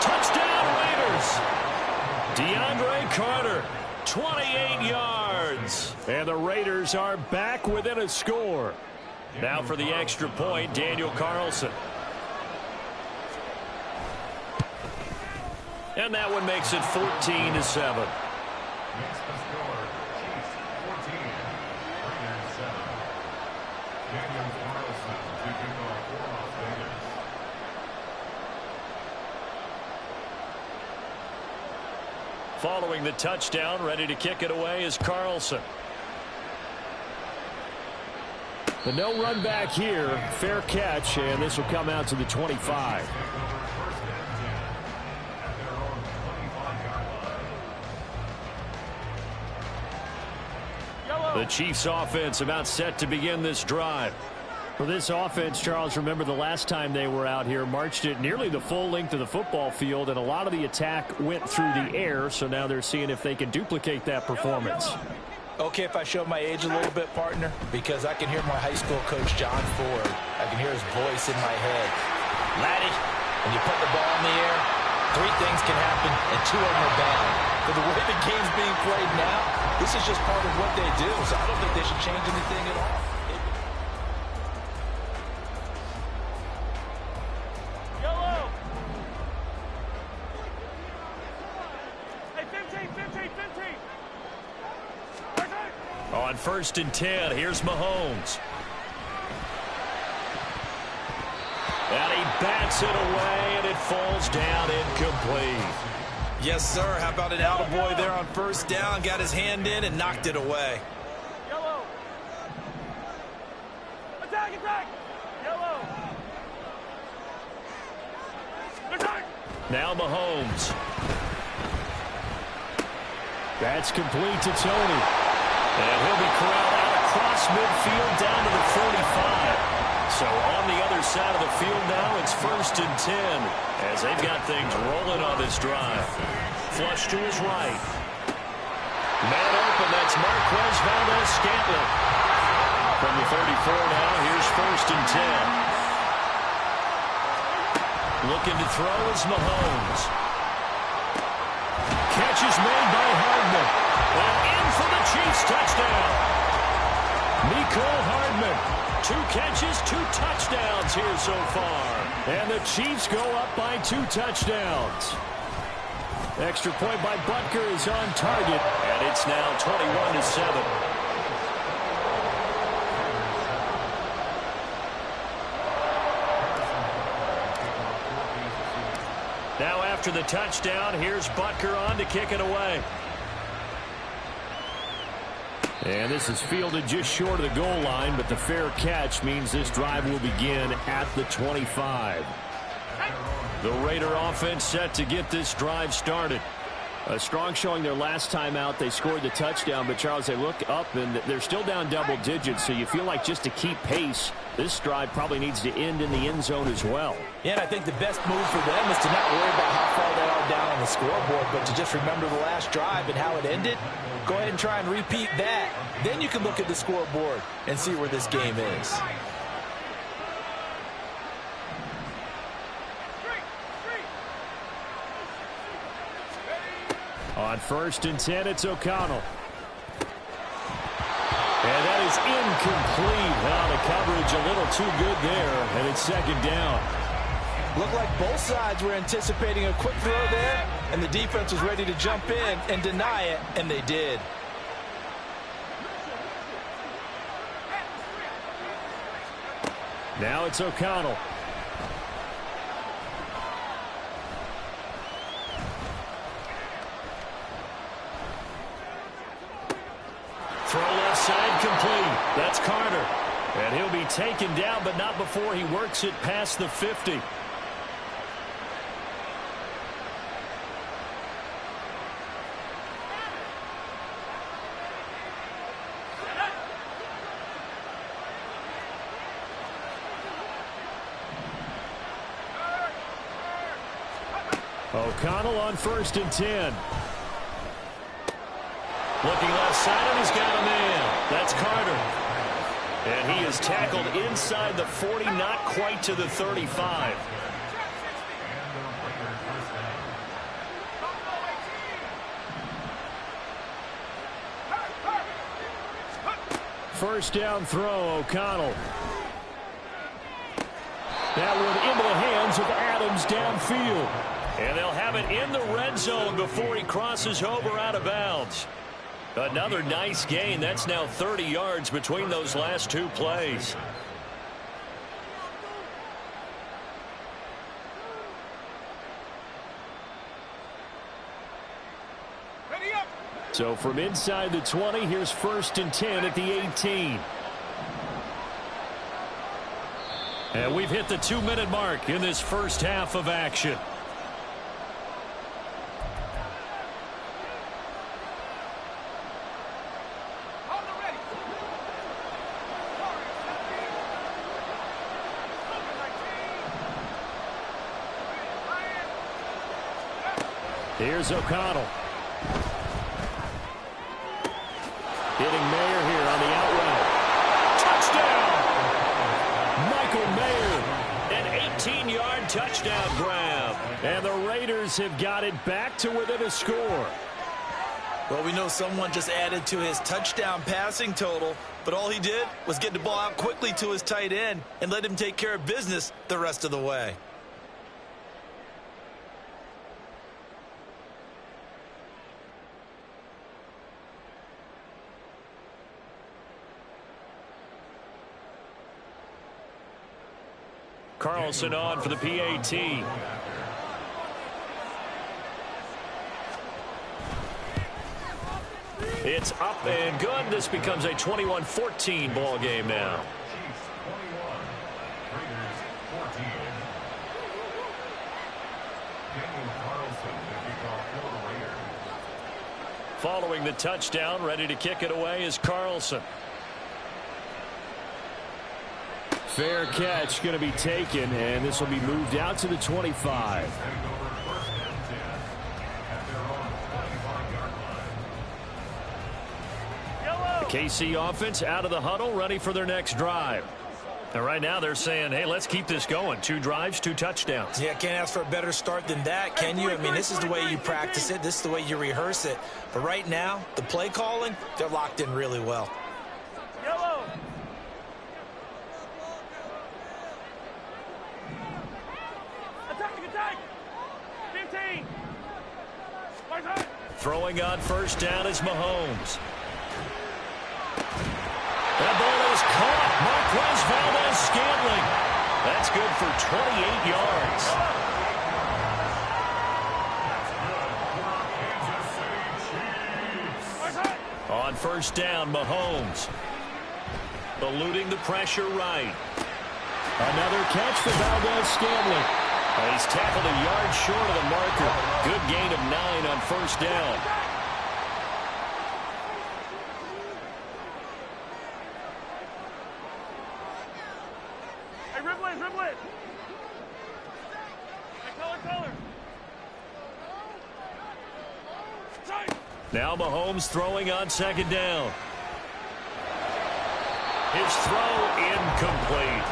Speaker 1: Touchdown, Raiders. DeAndre Carter, 28 yards.
Speaker 5: And the Raiders are back within a score.
Speaker 1: Now for the extra point, Daniel Carlson. And that one makes it 14-7. Following the touchdown, ready to kick it away is Carlson.
Speaker 5: The no run back here, fair catch, and this will come out to the 25.
Speaker 1: The Chiefs offense about set to begin this drive.
Speaker 5: For this offense, Charles, remember the last time they were out here, marched it nearly the full length of the football field, and a lot of the attack went through the air, so now they're seeing if they can duplicate that performance.
Speaker 2: Okay, if I show my age a little bit, partner, because I can hear my high school coach, John Ford. I can hear his voice in my head. Laddie, when you put the ball in the air, 3 things can happen, and 2 of them are bad. For the way the game's being played now, this is just part of what they do, so I don't think they should change anything at all.
Speaker 4: Yellow! Hey, 15, 15,
Speaker 1: On 1st and 10, here's Mahomes. And he bats it away, and it falls down incomplete.
Speaker 2: Yes, sir. How about an attaboy there on 1st down? Got his hand in and knocked it away.
Speaker 4: Yellow. Attack, attack. Yellow. Attack.
Speaker 1: Now Mahomes.
Speaker 5: That's complete to Tony.
Speaker 1: And he'll be corralled out across midfield down to the 45. So on the other side of the field now, it's 1st and 10 as they've got things rolling on this drive. Flush to his right. Man open, that's Marquez Valdez-Scantling. From the 34 now, here's 1st and 10. Looking to throw is Mahomes. Catch is made by Hardman. And in for the Chiefs touchdown. Mecole Hardman. 2 catches, 2 touchdowns here so far.
Speaker 5: And the Chiefs go up by 2 touchdowns. Extra point by Butker is on target.
Speaker 1: And it's now 21-7. Now after the touchdown, here's Butker on to kick it away.
Speaker 5: And this is fielded just short of the goal line, but the fair catch means this drive will begin at the 25.
Speaker 1: The Raider offense set to get this drive started.
Speaker 5: A strong showing their last time out. They scored the touchdown, but Charles, they look up and they're still down double digits, so you feel like just to keep pace, this drive probably needs to end in the end zone as well.
Speaker 2: Yeah, and I think the best move for them is to not worry about how far they are down on the scoreboard, but to just remember the last drive and how it ended. Go ahead and try and repeat that. Then you can look at the scoreboard and see where this game is.
Speaker 5: On 1st and 10, it's O'Connell. And that is incomplete. Now the coverage a little too good there, and it's 2nd down.
Speaker 2: Looked like both sides were anticipating a quick throw there, and the defense was ready to jump in and deny it, and they did.
Speaker 5: Now it's O'Connell.
Speaker 1: Throw left side complete. That's Carter. And he'll be taken down, but not before he works it past the 50.
Speaker 5: O'Connell on 1st and 10.
Speaker 1: Looking left side, and he's got a man. That's Carter. And he is tackled inside the 40, not quite to the 35.
Speaker 5: First down throw, O'Connell. That one into the hands of Adams downfield.
Speaker 1: And they'll have it in the red zone before he crosses over out of bounds. Another nice gain. That's now 30 yards between those last 2 plays.
Speaker 5: So from inside the 20, here's 1st and 10 at the 18.
Speaker 1: And we've hit the 2-minute mark in this first half of action.
Speaker 5: Here's O'Connell. Hitting Mayer here on the out route.
Speaker 1: Touchdown! Michael Mayer. An 18-yard touchdown grab.
Speaker 5: And the Raiders have got it back to within a score.
Speaker 2: Well, we know someone just added to his touchdown passing total, but all he did was get the ball out quickly to his tight end and let him take care of business the rest of the way.
Speaker 1: Carlson on for the PAT. It's up and good. This becomes a 21-14 ball game now.
Speaker 3: Chiefs 21, Raiders 14. Daniel Carlson, the kickoff for the Raiders.
Speaker 1: Following the touchdown, ready to kick it away is Carlson.
Speaker 5: Fair catch going to be taken, and this will be moved out to the 25.
Speaker 1: The KC offense out of the huddle, ready for their next drive. And right now they're saying, hey, let's keep this going. 2 drives, 2 touchdowns.
Speaker 2: Yeah, can't ask for a better start than that, can you? I mean, this is the way you practice it. This is the way you rehearse it. But right now, the play calling, they're locked in really well.
Speaker 4: Yellow. Attack. 15.
Speaker 1: Throwing on first down is Mahomes. That ball is caught. Marquez Valdez-Scantling. That's good for 28 yards. On first down, Mahomes. Eluding the pressure right.
Speaker 5: Another catch for Valdez-Scantling.
Speaker 1: He's tackled a yard short of the marker. Good gain of 9 on first down.
Speaker 4: Dribble it. Color.
Speaker 1: Now Mahomes throwing on second down. His throw incomplete.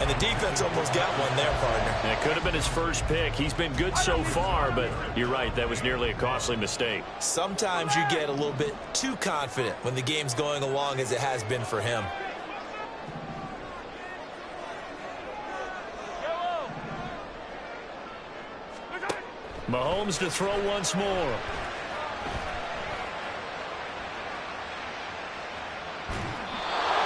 Speaker 2: And the defense almost got one there, partner.
Speaker 1: It could have been his first pick. He's been good so far, but you're right, that was nearly a costly mistake.
Speaker 2: Sometimes you get a little bit too confident when the game's going along as it has been for him.
Speaker 1: Mahomes to throw once more.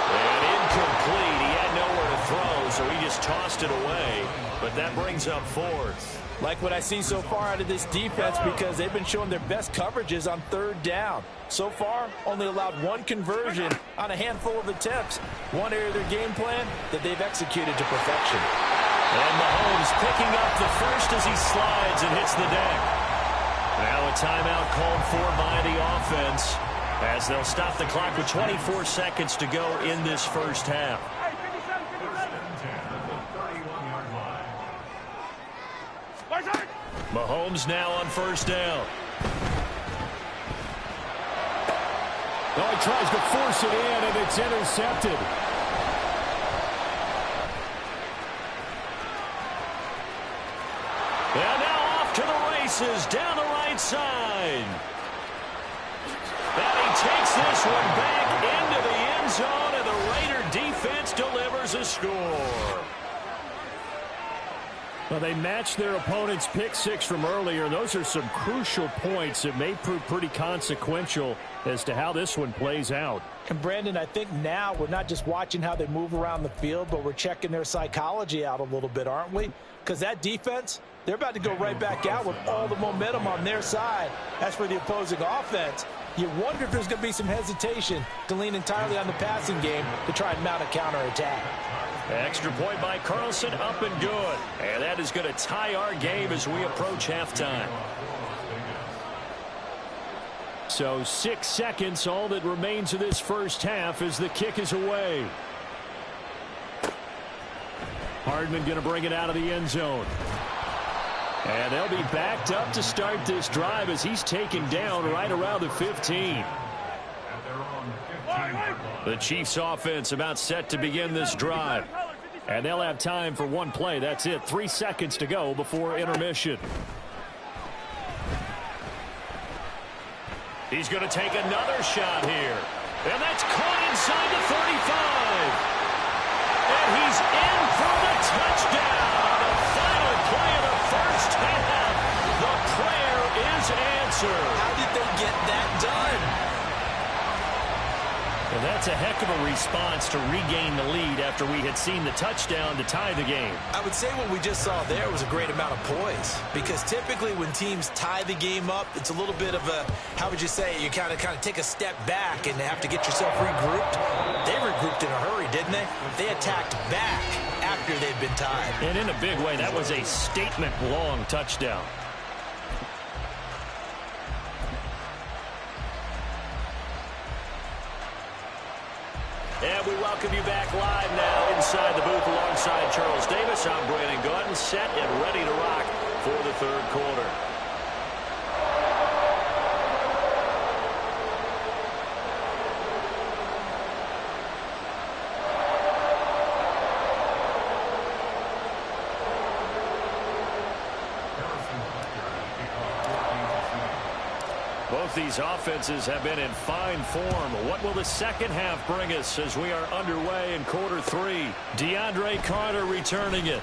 Speaker 1: And incomplete. He had nowhere to throw, so he just tossed it away. But that brings up 4th.
Speaker 2: Like what I see so far out of this defense, because they've been showing their best coverages on third down. So far, only allowed 1 conversion on a handful of attempts. One area of their game plan that they've executed to perfection.
Speaker 1: And Mahomes picking up the first as he slides and hits the deck. Now a timeout called for by the offense as they'll stop the clock with 24 seconds to go in this first half. Mahomes now on first down.
Speaker 5: Oh, he tries to force it in, and it's intercepted.
Speaker 1: And now off to the races down the right side. And he takes this one back into the end zone, and the Raider defense delivers a score.
Speaker 5: Well, they matched their opponent's pick 6 from earlier. Those are some crucial points that may prove pretty consequential as to how this one plays out.
Speaker 2: And Brandon, I think now we're not just watching how they move around the field, but we're checking their psychology out a little bit, aren't we? Because that defense, they're about to go right back out with all the momentum on their side. As for the opposing offense, you wonder if there's going to be some hesitation to lean entirely on the passing game to try and mount a counterattack.
Speaker 1: Extra point by Carlson, up and good. And that is going to tie our game as we approach halftime.
Speaker 5: So 6 seconds, all that remains of this first half as the kick is away. Hardman going to bring it out of the end zone. And they'll be backed up to start this drive as he's taken down right around the 15.
Speaker 1: The Chiefs offense about set to begin this drive.
Speaker 5: And they'll have time for 1 play. That's it. 3 seconds to go before intermission.
Speaker 1: He's going to take another shot here. And that's caught inside the 35. And he's in for the touchdown. The final play of the first half. The prayer is answered.
Speaker 2: How did they get that done?
Speaker 5: And that's a heck heck of a response to regain the lead after we had seen the touchdown to tie the game.
Speaker 2: I would say what we just saw there was a great amount of poise, because typically when teams tie the game up, it's a little bit of a, how would you say, you kind of take a step back and have to get yourself regrouped. They regrouped in a hurry, didn't they? They attacked back after they'd been tied.
Speaker 5: And in a big way, that was a statement-long touchdown. And we welcome you back live now inside the booth alongside Charles Davis. I'm Brandon Gaudin, set and ready to rock for the third quarter. Both these offenses have been in fine form. What will the second half bring us as we are underway in quarter three? DeAndre Carter returning it.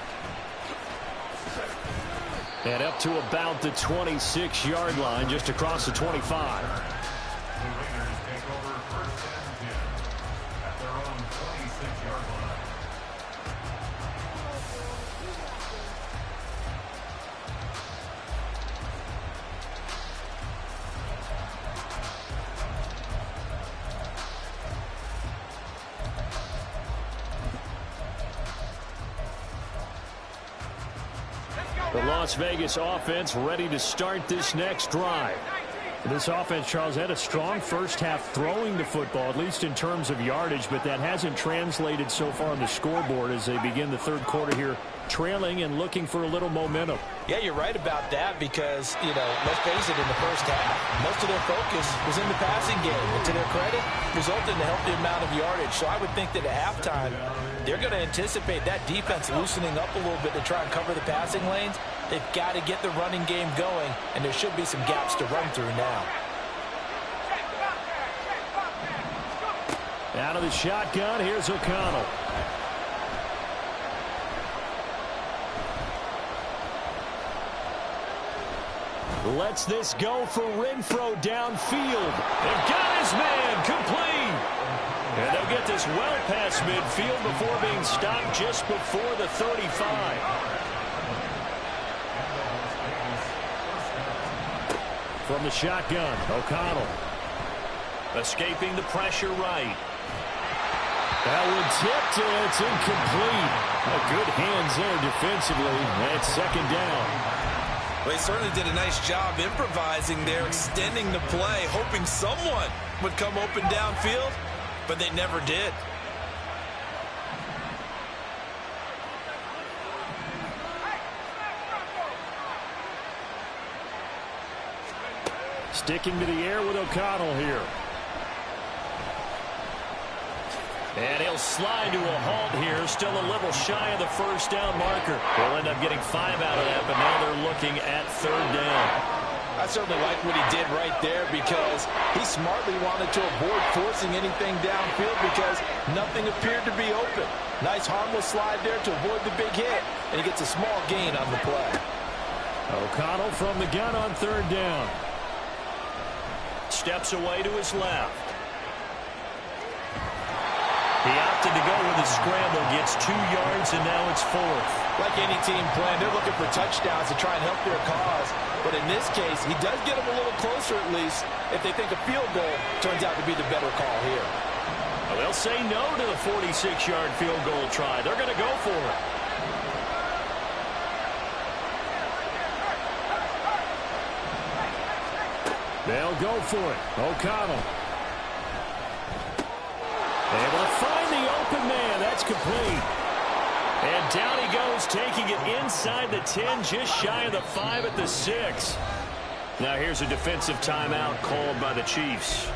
Speaker 5: And up to about the 26-yard line, just across the 25.
Speaker 3: The Raiders take over first and 10 at their own 26-yard line.
Speaker 5: The Las Vegas offense ready to start this next drive. This offense, Charles, had a strong first half throwing the football, at least in terms of yardage, but that hasn't translated so far on the scoreboard as they begin the third quarter here, trailing and looking for a little momentum.
Speaker 2: Yeah, you're right about that because, let's face it, in the first half, most of their focus was in the passing game. And to their credit, resulted in a healthy amount of yardage. So I would think that at halftime, they're going to anticipate that defense loosening up a little bit to try and cover the passing lanes. They've got to get the running game going, and there should be some gaps to run through now.
Speaker 5: Out of the shotgun, here's O'Connell. Lets this go for Renfro downfield. They've got his man complete. And they'll get this well past midfield before being stopped just before the 35. From the shotgun, O'Connell. Escaping the pressure right. That one tipped, and it's incomplete. Good hands there defensively. That's second down.
Speaker 2: Well, he certainly did a nice job improvising there, extending the play, hoping someone would come open downfield, but they never did.
Speaker 5: Sticking to the air with O'Connell here. And he'll slide to a halt here, still a little shy of the first down marker. They'll end up getting 5 out of that, but now they're looking at third down.
Speaker 2: I certainly like what he did right there because he smartly wanted to avoid forcing anything downfield because nothing appeared to be open. Nice harmless slide there to avoid the big hit, and he gets a small gain on the play.
Speaker 5: O'Connell from the gun on third down. Steps away to his left. He opted to go with a scramble, gets 2 yards, and now it's 4th.
Speaker 2: Like any team playing, they're looking for touchdowns to try and help their cause. But in this case, he does get them a little closer at least if they think a field goal turns out to be the better call here.
Speaker 5: Well, they'll say no to the 46-yard field goal try. They're going to go for it. They'll go for it. O'Connell. Able to find the open man. That's complete. And down he goes, taking it inside the 10, just shy of the 5 at the 6. Now here's a defensive timeout called by the Chiefs.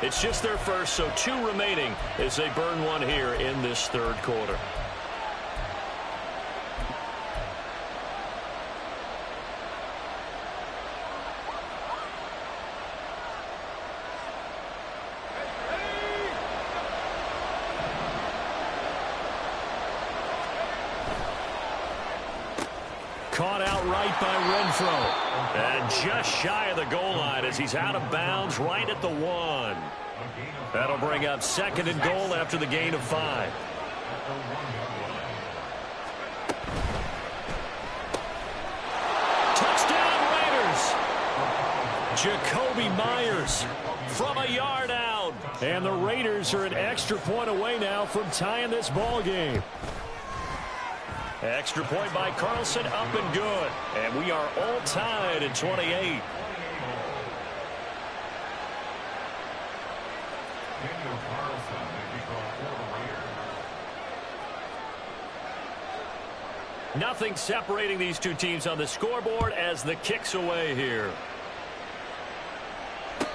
Speaker 5: It's just their first, so 2 remaining as they burn one here in this third quarter. Caught outright by Renfro. And just shy of the goal line as he's out of bounds right at the 1. That'll bring up 2nd and goal after the gain of 5. Touchdown Raiders! Jacoby Myers from a yard out. And the Raiders are an extra point away now from tying this ball game. Extra point by Carlson, up and good. And we are all tied at 28. Nothing separating these two teams on the scoreboard as the kick's away here.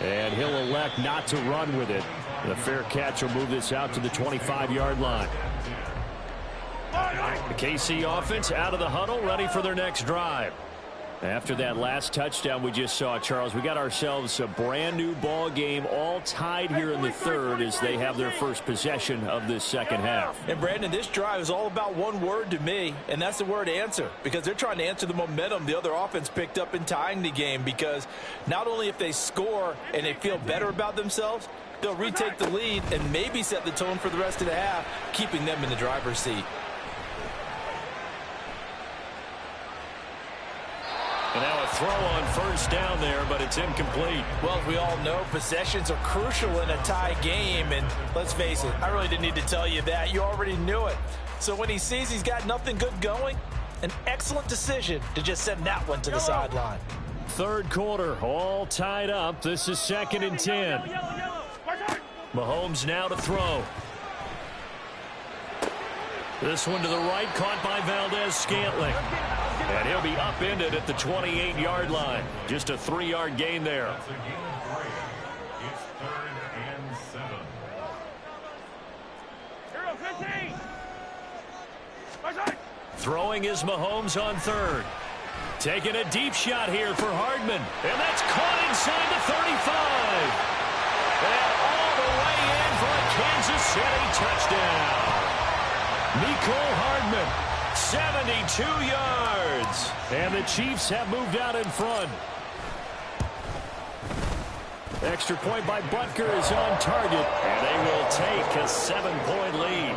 Speaker 5: And he'll elect not to run with it. The fair catch will move this out to the 25-yard line. The KC offense out of the huddle, ready for their next drive. After that last touchdown we just saw, Charles, we got ourselves a brand new ball game, all tied here in the third as they have their first possession of this second half.
Speaker 2: And Brandon, this drive is all about one word to me, and that's the word answer, because they're trying to answer the momentum the other offense picked up in tying the game, because not only if they score and they feel better about themselves, they'll retake the lead and maybe set the tone for the rest of the half, keeping them in the driver's seat.
Speaker 5: And now a throw on first down there, but it's incomplete.
Speaker 2: Well, as we all know, possessions are crucial in a tie game. And let's face it, I really didn't need to tell you that. You already knew it. So when he sees he's got nothing good going, an excellent decision to just send that one to the sideline.
Speaker 5: Third quarter, all tied up. This is 2nd and 10. Mahomes now to throw. This one to the right, caught by Valdez-Scantling. And he'll be upended at the 28-yard line. Just a 3-yard gain there.
Speaker 3: It's 3rd and 7.
Speaker 5: Throwing is Mahomes on 3rd. Taking a deep shot here for Hardman. And that's caught inside the 35. And all the way in for a Kansas City touchdown. Mecole Hardman, 72 yards. And the Chiefs have moved out in front. Extra point by Butker is on target. And they will take a 7-point lead.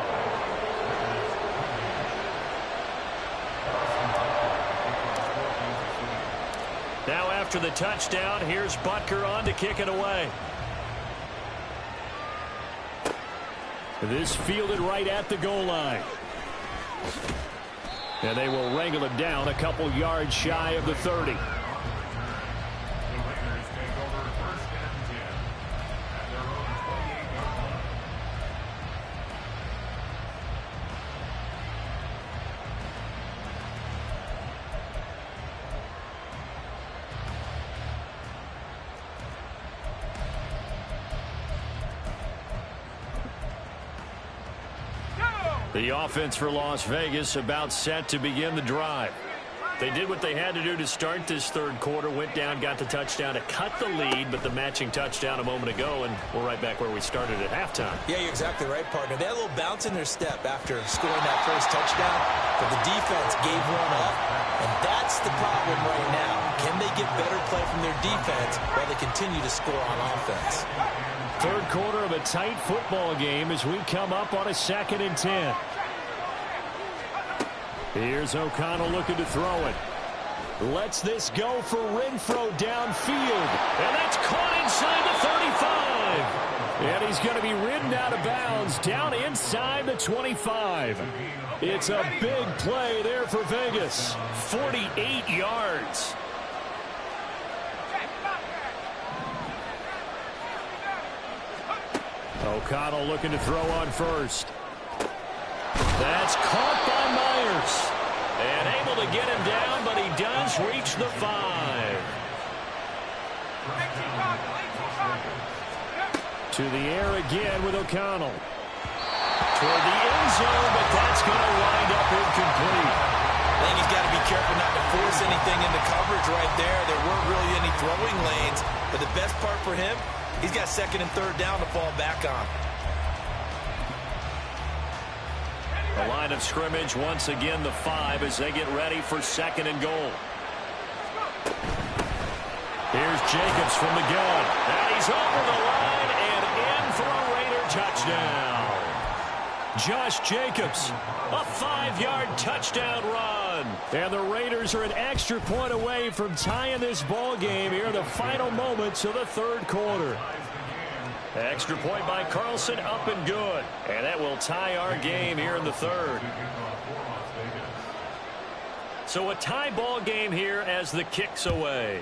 Speaker 5: Now after the touchdown, here's Butker on to kick it away. This fielded right at the goal line. And they will wrangle him down a couple yards shy of the 30. The offense for Las Vegas about set to begin the drive. They did what they had to do to start this third quarter, went down, got the touchdown to cut the lead, but the matching touchdown a moment ago, and we're right back where we started at halftime.
Speaker 2: Yeah, you're exactly right, partner. They had a little bounce in their step after scoring that first touchdown, but the defense gave one up, and that's the problem right now. Can they get better play from their defense while they continue to score on offense?
Speaker 5: Third quarter of a tight football game as we come up on a 2nd and 10. Here's O'Connell looking to throw it. Lets this go for Renfro downfield. And that's caught inside the 35. And he's going to be ridden out of bounds down inside the 25. It's a big play there for Vegas. 48 yards. O'Connell looking to throw on first. That's caught by Myers. And able to get him down, but he does reach the 5. To the air again with O'Connell. Toward the end zone, but that's going to wind up incomplete.
Speaker 2: I think he's got to be careful not to force anything into coverage right there. There weren't really any throwing lanes, but the best part for him, he's got 2nd and 3rd down to fall back on.
Speaker 5: The line of scrimmage once again the 5 as they get ready for 2nd and goal. Here's Jacobs from the gun. And he's over the line and in for a touchdown. Josh Jacobs, a 5-yard touchdown run. And the Raiders are an extra point away from tying this ball game here in the final moments of the third quarter.
Speaker 1: Extra point by Carlson, up and good. And that will tie our game here in the third. So a tie ball game here as the kick's away.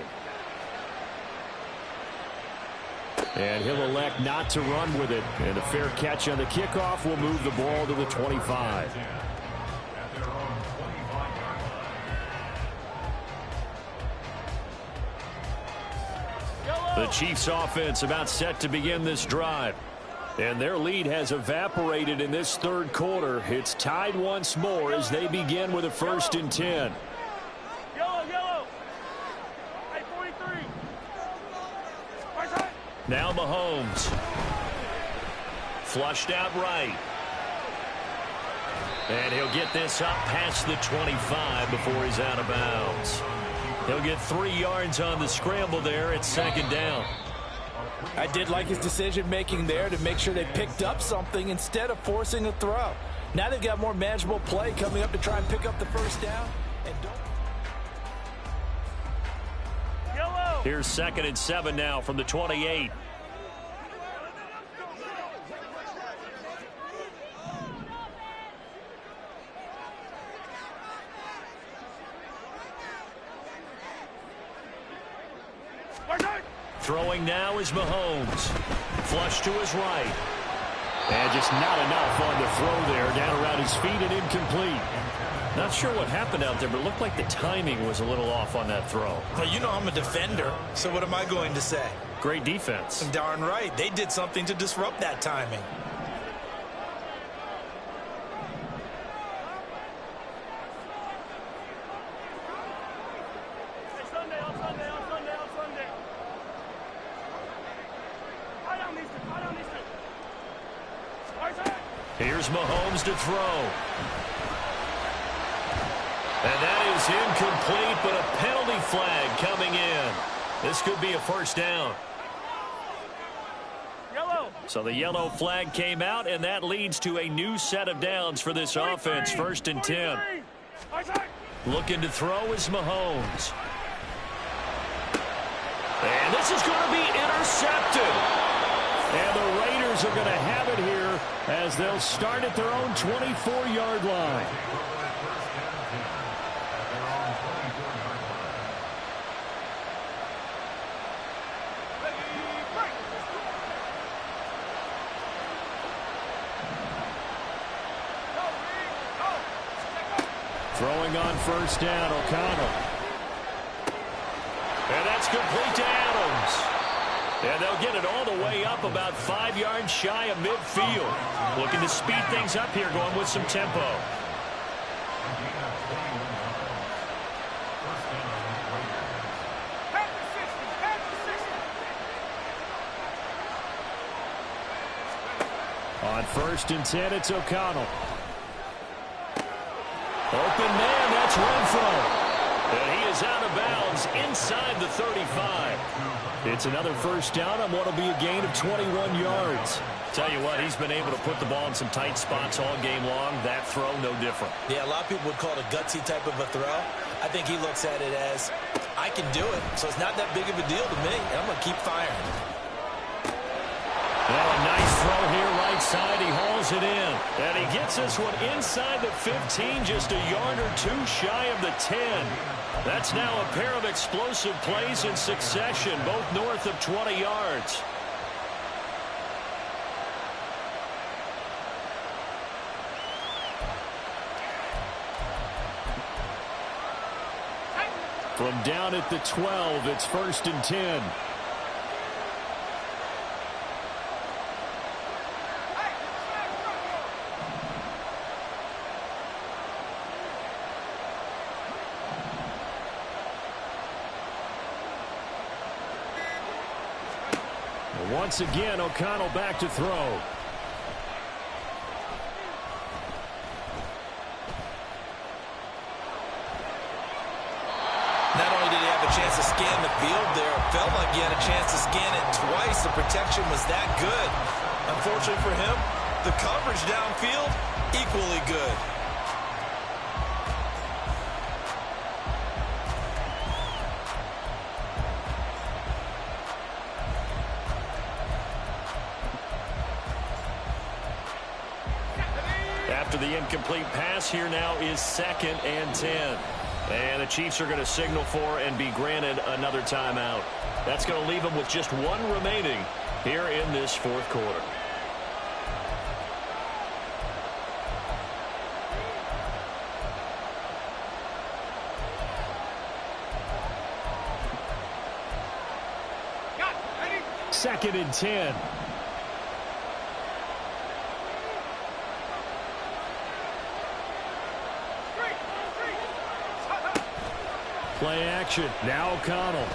Speaker 5: And he'll elect not to run with it. And a fair catch on the kickoff will move the ball to the 25.
Speaker 1: The Chiefs offense about set to begin this drive.
Speaker 5: And their lead has evaporated in this third quarter. It's tied once more as they begin with a 1st and 10.
Speaker 4: Yellow. Hey, 43.
Speaker 1: Now Mahomes. Flushed out right. And he'll get this up past the 25 before he's out of bounds. He'll get 3 yards on the scramble there at 2nd down.
Speaker 2: I did like his decision-making there to make sure they picked up something instead of forcing a throw. Now they've got more manageable play coming up to try and pick up the 1st down. And
Speaker 4: Yellow.
Speaker 1: Here's 2nd and 7 now from the 28. Throwing now is Mahomes. Flush to his right.
Speaker 5: And just not enough on the throw there. Down around his feet and incomplete.
Speaker 1: Not sure what happened out there, but it looked like the timing was a little off on that throw.
Speaker 2: well, you know I'm a defender, so what am I going to say?
Speaker 1: Great defense.
Speaker 2: Darn right. They did something to disrupt that timing.
Speaker 1: Here's Mahomes to throw. And that is incomplete, but a penalty flag coming in. This could be a 1st down.
Speaker 4: Yellow.
Speaker 1: So the yellow flag came out, and that leads to a new set of downs for this offense. 1st and 10. Looking to throw is Mahomes. And this is going to be intercepted.
Speaker 5: And the Raiders are going to have it here as they'll start at their own 24-yard line. Throwing on 1st down, O'Connell.
Speaker 1: And that's complete to Adams. And they'll get it all the way up about 5 yards shy of midfield. Looking to speed things up here, going with some tempo.
Speaker 5: On 1st and 10, it's O'Connell. Open man, that's Renfro.
Speaker 1: And he is out of bounds inside the 35.
Speaker 5: It's another 1st down on what will be a gain of 21 yards.
Speaker 1: Tell you what, he's been able to put the ball in some tight spots all game long. That throw, no different.
Speaker 2: Yeah, a lot of people would call it a gutsy type of a throw. I think he looks at it as, I can do it, so it's not that big of a deal to me, and I'm going to keep firing.
Speaker 1: Well, a nice throw here right side. He hauls it in. And he gets this one inside the 15, just a yard or two shy of the 10. That's now a pair of explosive plays in succession, both north of 20 yards.
Speaker 5: From down at the 12, it's 1st and 10. Once again, O'Connell back to throw.
Speaker 2: Not only did he have a chance to scan the field there, it felt like he had a chance to scan it twice. The protection was that good.
Speaker 6: Unfortunately for him, the coverage downfield, equally good.
Speaker 1: After the incomplete pass, here now is 2nd and 10. And the Chiefs are going to signal for and be granted another timeout. That's going to leave them with just one remaining here in this 4th quarter.
Speaker 5: Second and 10. Play action. Now O'Connell.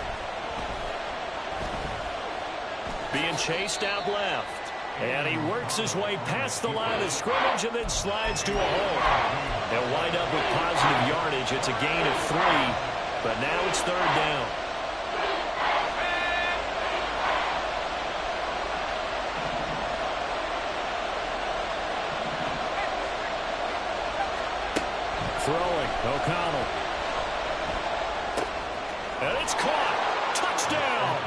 Speaker 1: Being chased out left. And he works his way past the line of scrimmage and then slides to a hole. They'll wind up with positive yardage. It's a gain of 3, but now it's 3rd down.
Speaker 5: Throwing. O'Connell.
Speaker 1: And it's caught. Touchdown.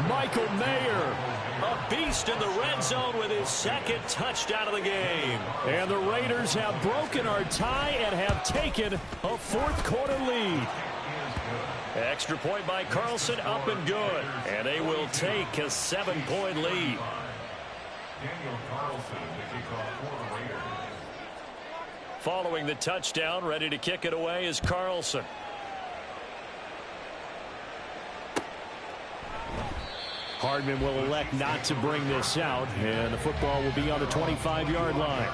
Speaker 5: Michael Mayer.
Speaker 1: A beast in the red zone with his 2nd touchdown of the game.
Speaker 5: And the Raiders have broken our tie and have taken a 4th quarter lead.
Speaker 1: Extra point by Carlson, up and good. And they will take a 7-point lead.
Speaker 3: Daniel Carlson, the kickoff for the Raiders.
Speaker 1: Following the touchdown, ready to kick it away is Carlson.
Speaker 5: Hardman will elect not to bring this out, and the football will be on the 25-yard line.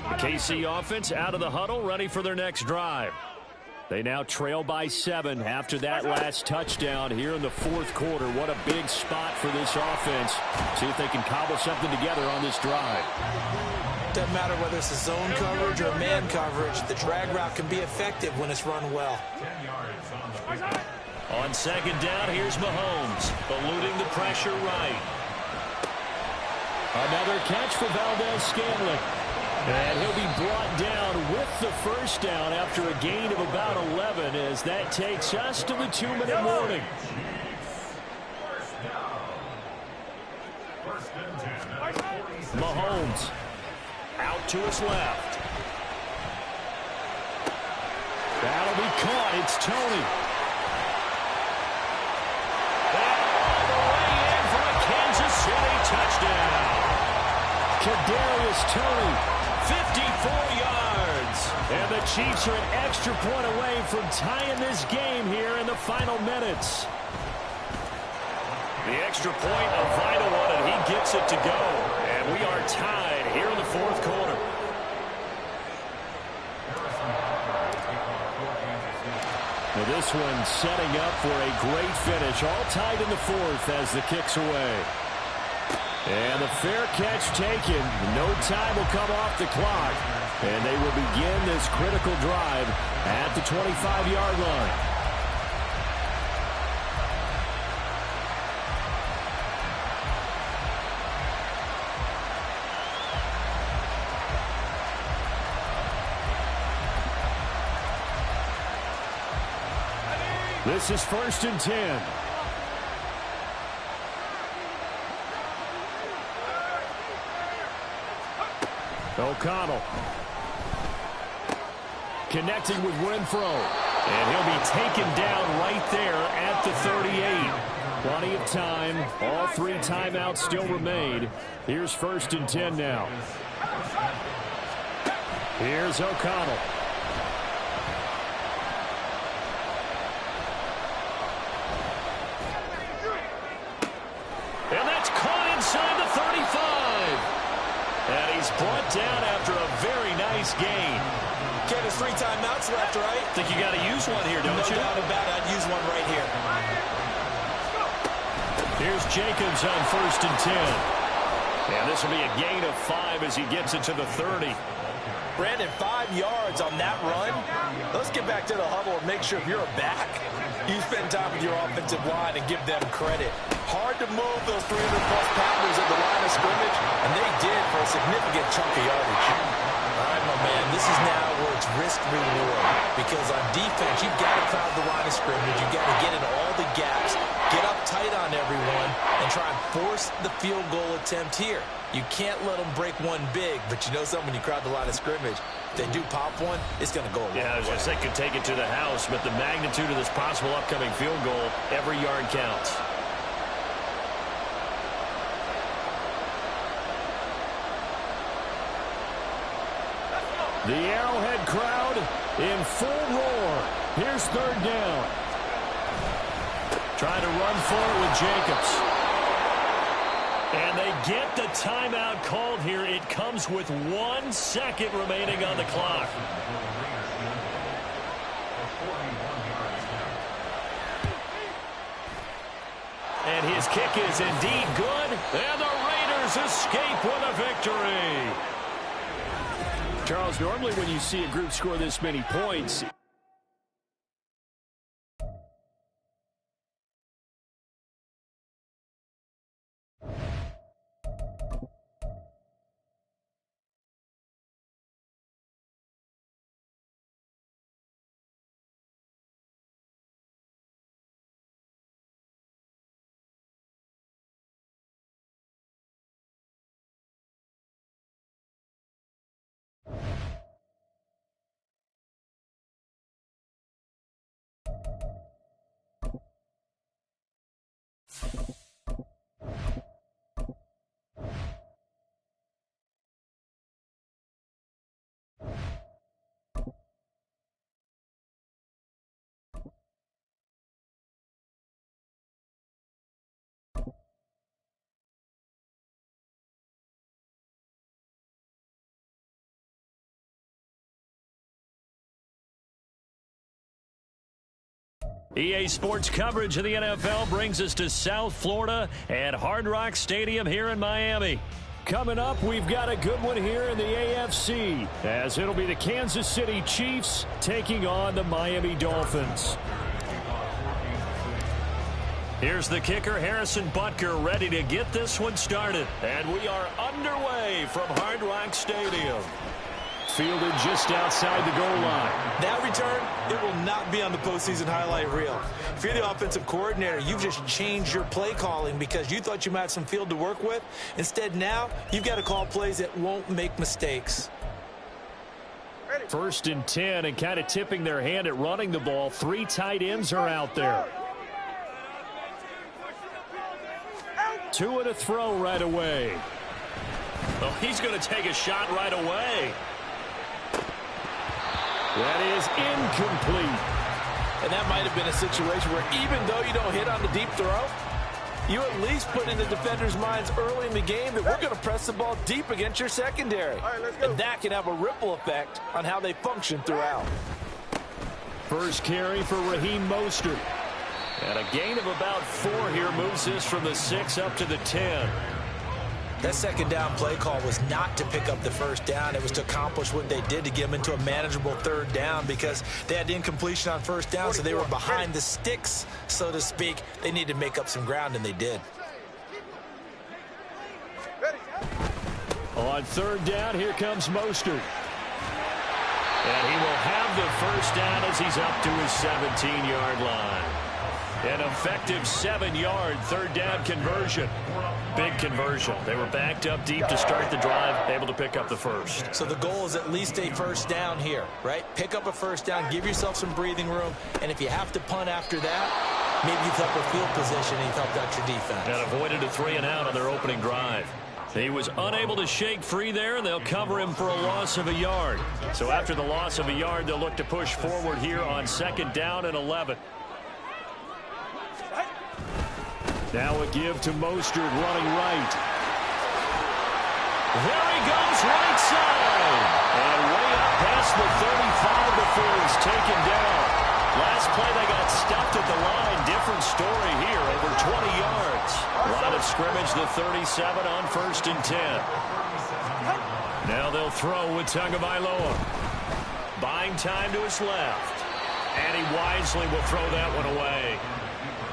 Speaker 1: The KC offense out of the huddle, ready for their next drive.
Speaker 5: They now trail by 7 after that last touchdown here in the 4th quarter. What a big spot for this offense. See if they can cobble something together on this drive.
Speaker 2: Doesn't matter whether it's a zone coverage or man coverage. The drag route can be effective when it's run well.
Speaker 3: 10 yards on the pickup.
Speaker 1: On 2nd down, here's Mahomes, eluding the pressure right.
Speaker 5: Another catch for Valdez-Scantling. And he'll be brought down with the 1st down after a gain of about 11 as that takes us to the 2-minute warning.
Speaker 3: First and 10 at the 46.
Speaker 1: Mahomes out to his left.
Speaker 5: That'll be caught. It's Tony.
Speaker 1: And all the way in for a Kansas City touchdown.
Speaker 5: Kadarius Toney.
Speaker 1: 54 yards.
Speaker 5: And the Chiefs are an extra point away from tying this game here in the final minutes.
Speaker 1: The extra point, a vital one, and he gets it to go. And we are tied here in the 4th quarter.
Speaker 5: Well, this one setting up for a great finish. All tied in the 4th as the kick's away. And the fair catch taken. No time will come off the clock. And they will begin this critical drive at the 25-yard line. This is 1st and 10. O'Connell. Connecting with Renfro.
Speaker 1: And he'll be taken down right there at the 38.
Speaker 5: Plenty of time. All 3 timeouts still remain. Here's 1st and 10 now. Here's O'Connell.
Speaker 1: And that's caught inside the 35. And he's brought down after a very nice gain.
Speaker 6: Ken, there's 3 timeouts left, right?
Speaker 1: Think you got to use one here, don't you?
Speaker 6: No doubt about it. I'd use one right here.
Speaker 1: Here's Jacobs on 1st and 10. And this will be a gain of 5 as he gets it to the 30.
Speaker 2: Brandon, 5 yards on that run. Let's get back to the huddle and make sure if you're a back, you spend time with your offensive line and give them credit. Hard to move those 300-plus pounders at the line of scrimmage, and they did for a significant chunk of yardage. All right, my man, this is now where it's risk-reward, because on defense, you've got to crowd the line of scrimmage. You've got to get into all the gaps, get up tight on everyone, and try and force the field goal attempt here. You can't let them break one big, but you know something, when you crowd the line of scrimmage, if they do pop one, it's going to go away.
Speaker 1: Yeah, I was going to say, could take it to the house, but the magnitude of this possible upcoming field goal, every yard counts.
Speaker 5: The Arrowhead crowd in full roar. Here's third down. Trying to run for it with Jacobs. And they get the timeout called here. It comes with 1 second remaining on the clock. And his kick is indeed good. And the Raiders escape with a victory. Charles, normally when you see a group score this many points, EA Sports coverage of the NFL brings us to South Florida at Hard Rock Stadium here in Miami. Coming up, we've got a good one here in the AFC, as it'll be the Kansas City Chiefs taking on the Miami Dolphins.
Speaker 1: Here's the kicker, Harrison Butker, ready to get this one started.
Speaker 5: And we are underway from Hard Rock Stadium. Fielded just outside the goal line.
Speaker 2: That return, it will not be on the postseason highlight reel. If you're the offensive coordinator, you've just changed your play calling because you thought you might have some field to work with. Instead, now, you've got to call plays that won't make mistakes.
Speaker 5: First and 10, and kind of tipping their hand at running the ball. 3 tight ends are out there. 2 to throw right away.
Speaker 1: Oh, he's going to take a shot right away.
Speaker 5: That is incomplete.
Speaker 2: And that might have been a situation where even though you don't hit on the deep throw, you at least put in the defenders' minds early in the game that we're going to press the ball deep against your secondary. And that can have a ripple effect on how they function throughout.
Speaker 5: First carry for Raheem Mostert.
Speaker 1: And a gain of about 4 here moves this from the 6 up to the 10.
Speaker 2: That second down play call was not to pick up the first down. It was to accomplish what they did to get them into a manageable third down because they had incompletion on first down, so they were behind the sticks, so to speak. They needed to make up some ground, and they did.
Speaker 5: On third down, here comes Mostert.
Speaker 1: And he will have the first down as he's up to his 17-yard line. An effective 7-yard third down conversion. Big conversion. They were backed up deep to start the drive, able to pick up the first.
Speaker 2: So the goal is at least a first down here, right? Pick up a first down, give yourself some breathing room, and if you have to punt after that, maybe you've helped with field position and you've helped out your defense.
Speaker 1: And avoided a 3-and-out on their opening drive. He was unable to shake free there, and they'll cover him for a loss of a yard. So after the loss of a yard, they'll look to push forward here on 2nd down and 11.
Speaker 5: Now a give to Mostert running right.
Speaker 1: There he goes, right side. And way up past the 35 before he's taken down. Last play they got stuffed at the line. Different story here, over 20 yards. Line of scrimmage, the the 37 on 1st and 10. Now they'll throw with Tagovailoa. Buying time to his left. And he wisely will throw that one away.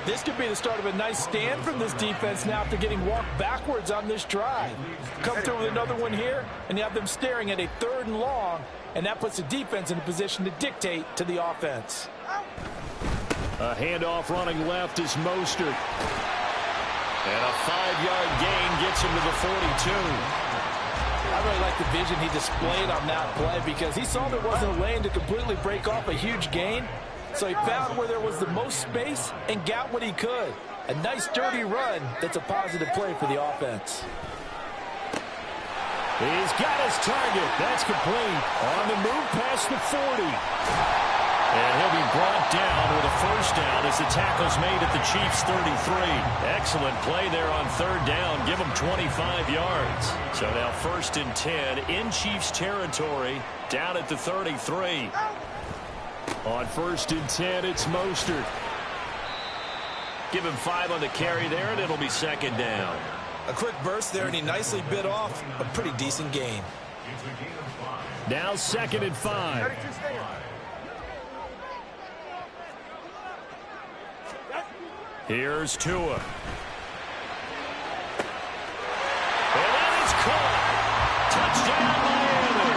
Speaker 2: This could be the start of a nice stand from this defense now after getting walked backwards on this drive. Come through with another one here, and you have them staring at a 3rd and long, and that puts the defense in a position to dictate to the offense.
Speaker 5: A handoff running left is Mostert.
Speaker 1: And a 5-yard gain gets him to the 42.
Speaker 2: I really like the vision he displayed on that play because he saw there wasn't a lane to completely break off a huge gain. So he found where there was the most space and got what he could. A nice, dirty run that's a positive play for the offense.
Speaker 5: He's got his target. That's complete. On the move past the 40.
Speaker 1: And he'll be brought down with a 1st down as the tackle's made at the Chiefs' 33. Excellent play there on 3rd down. Give them 25 yards. So now 1st and 10 in Chiefs territory down at the 33.
Speaker 5: On 1st and 10, it's Mostert.
Speaker 1: Give him 5 on the carry there, and it'll be 2nd down.
Speaker 6: A quick burst there, and he nicely bit off a pretty decent gain.
Speaker 5: Now 2nd and 5.
Speaker 1: Here's Tua. And that is caught. Touchdown, Miami.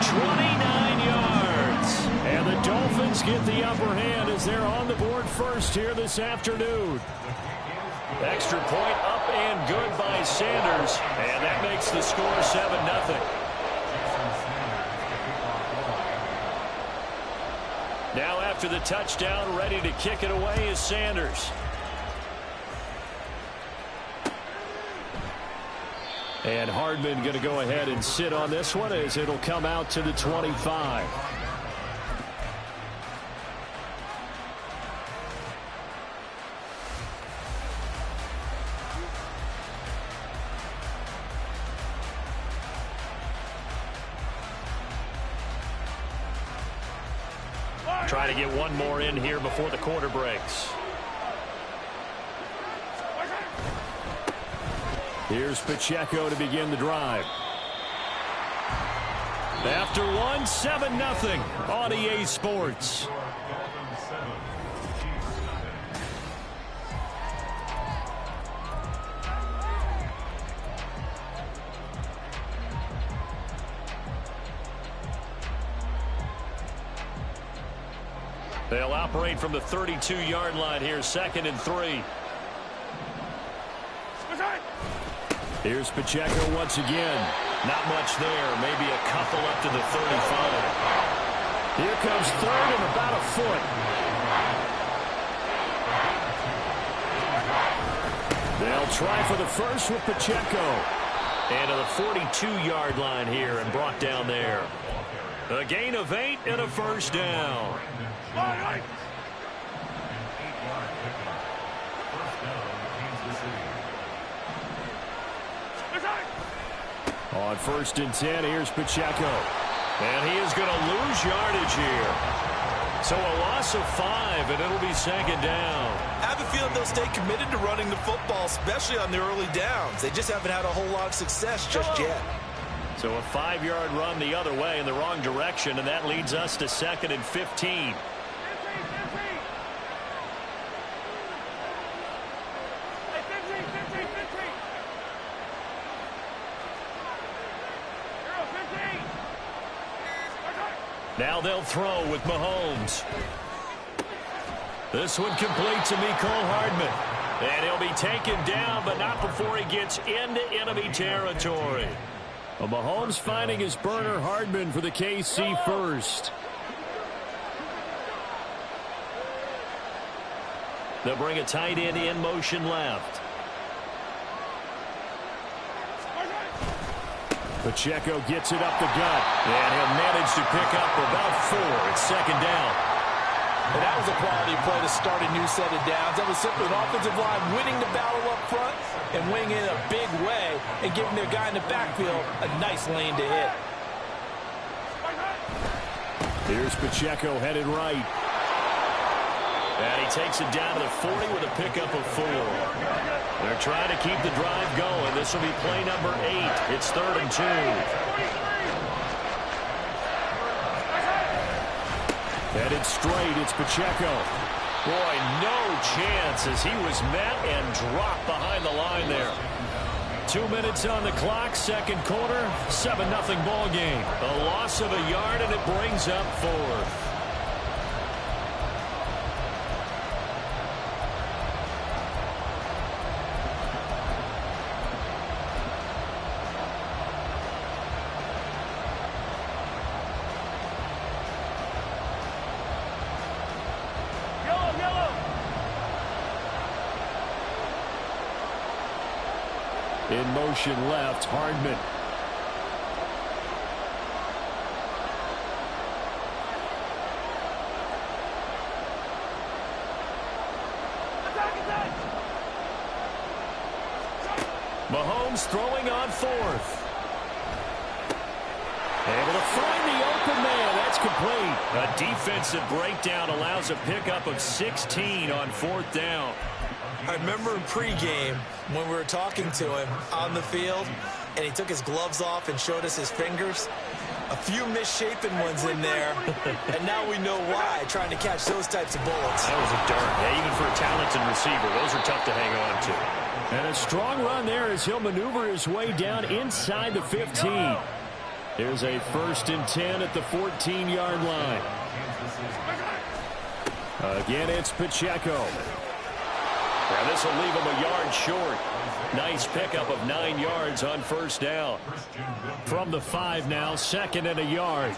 Speaker 1: 29 yards.
Speaker 5: And the Dolphins get the upper hand as they're on the board first here this afternoon.
Speaker 1: Extra point up and good by Sanders. And that makes the score 7-0. Now after the touchdown, ready to kick it away is Sanders.
Speaker 5: And Hardman going to go ahead and sit on this one as it'll come out to the 25.
Speaker 1: Try to get one more in here before the quarter breaks.
Speaker 5: Here's Pacheco to begin the drive. After one, 7-0 on EA Sports.
Speaker 1: They'll operate from the 32-yard line here, 2nd and 3.
Speaker 5: Here's Pacheco once again.
Speaker 1: Not much there, maybe a couple up to the 35.
Speaker 5: Here comes 3rd and about a foot. They'll try for the first with Pacheco.
Speaker 1: And to the 42-yard line here and brought down there. A gain of 8 and a 1st down.
Speaker 5: On 1st and 10, here's Pacheco.
Speaker 1: And he is going to lose yardage here. So a loss of 5, and it'll be 2nd down.
Speaker 6: I have a feeling they'll stay committed to running the football, especially on the early downs. They just haven't had a whole lot of success just yet.
Speaker 1: So a 5-yard run the other way in the wrong direction, and that leads us to 2nd and 15. Now they'll throw with Mahomes. This one complete to Mecole Hardman. And he'll be taken down, but not before he gets into enemy territory.
Speaker 5: Well, Mahomes finding his burner Hardman for the KC first.
Speaker 1: They'll bring a tight end in motion left.
Speaker 5: Pacheco gets it up the gut.
Speaker 1: And he'll manage to pick up about 4. It's 2nd down.
Speaker 2: And that was a quality play to start a new set of downs. That was simply an offensive line winning the battle up front and winning in a big way and giving their guy in the backfield a nice lane to hit.
Speaker 5: Here's Pacheco headed right.
Speaker 1: And he takes it down to the 40 with a pickup of 4. They're trying to keep the drive going. This will be play number 8. It's 3rd and 2.
Speaker 5: Headed straight, it's Pacheco.
Speaker 1: Boy, no chance as he was met and dropped behind the line there.
Speaker 5: 2 minutes on the clock, second quarter, 7-0 ball game.
Speaker 1: A loss of a yard, and it brings up 4th.
Speaker 5: In motion left, Hardman.
Speaker 1: Mahomes throwing on 4th.
Speaker 5: Able to find the open man. That's complete.
Speaker 1: A defensive breakdown allows a pickup of 16 on 4th down.
Speaker 6: I remember in pregame when we were talking to him on the field, and he took his gloves off and showed us his fingers. A few misshapen ones in there, and now we know why, trying to catch those types of bullets.
Speaker 1: That was a dart. Yeah, even for a talented receiver, those are tough to hang on to.
Speaker 5: And a strong run there as he'll maneuver his way down inside the 15. There's a 1st and 10 at the 14-yard line. Again, it's Pacheco.
Speaker 1: And this will leave him a yard short. Nice pickup of 9 yards on 1st down.
Speaker 5: From the 5 now, 2nd and a yard.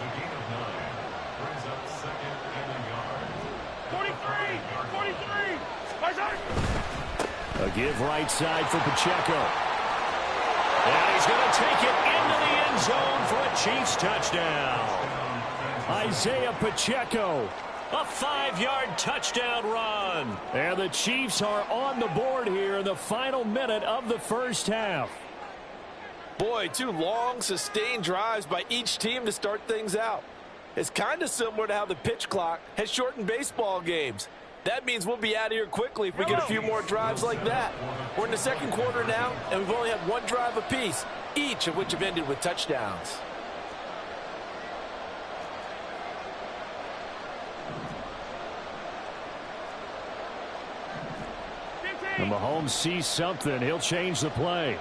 Speaker 4: 43!
Speaker 5: A give right side for Pacheco.
Speaker 1: And he's going to take it into the end zone for a Chiefs touchdown.
Speaker 5: Isaiah Pacheco.
Speaker 1: A 5-yard touchdown run.
Speaker 5: And the Chiefs are on the board here in the final minute of the first half.
Speaker 2: Boy, 2 long, sustained drives by each team to start things out. It's kind of similar to how the pitch clock has shortened baseball games. That means we'll be out of here quickly if we get a few more drives like that. We're in the second quarter now, and we've only had 1 drive apiece, each of which have ended with touchdowns.
Speaker 5: And Mahomes sees something. He'll change the play.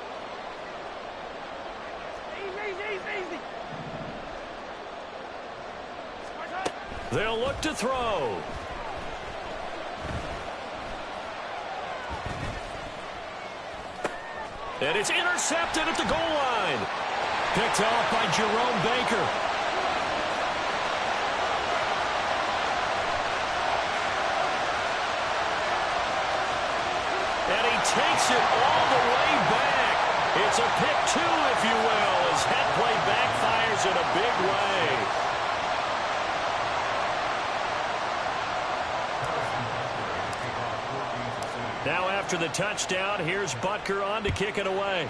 Speaker 4: Easy.
Speaker 1: They'll look to throw. And it's intercepted at the goal line.
Speaker 5: Picked off by Jerome Baker.
Speaker 1: And he takes it all the way back. It's a pick 2, if you will, as that play backfires in a big way. Now after the touchdown, here's Butker on to kick it away.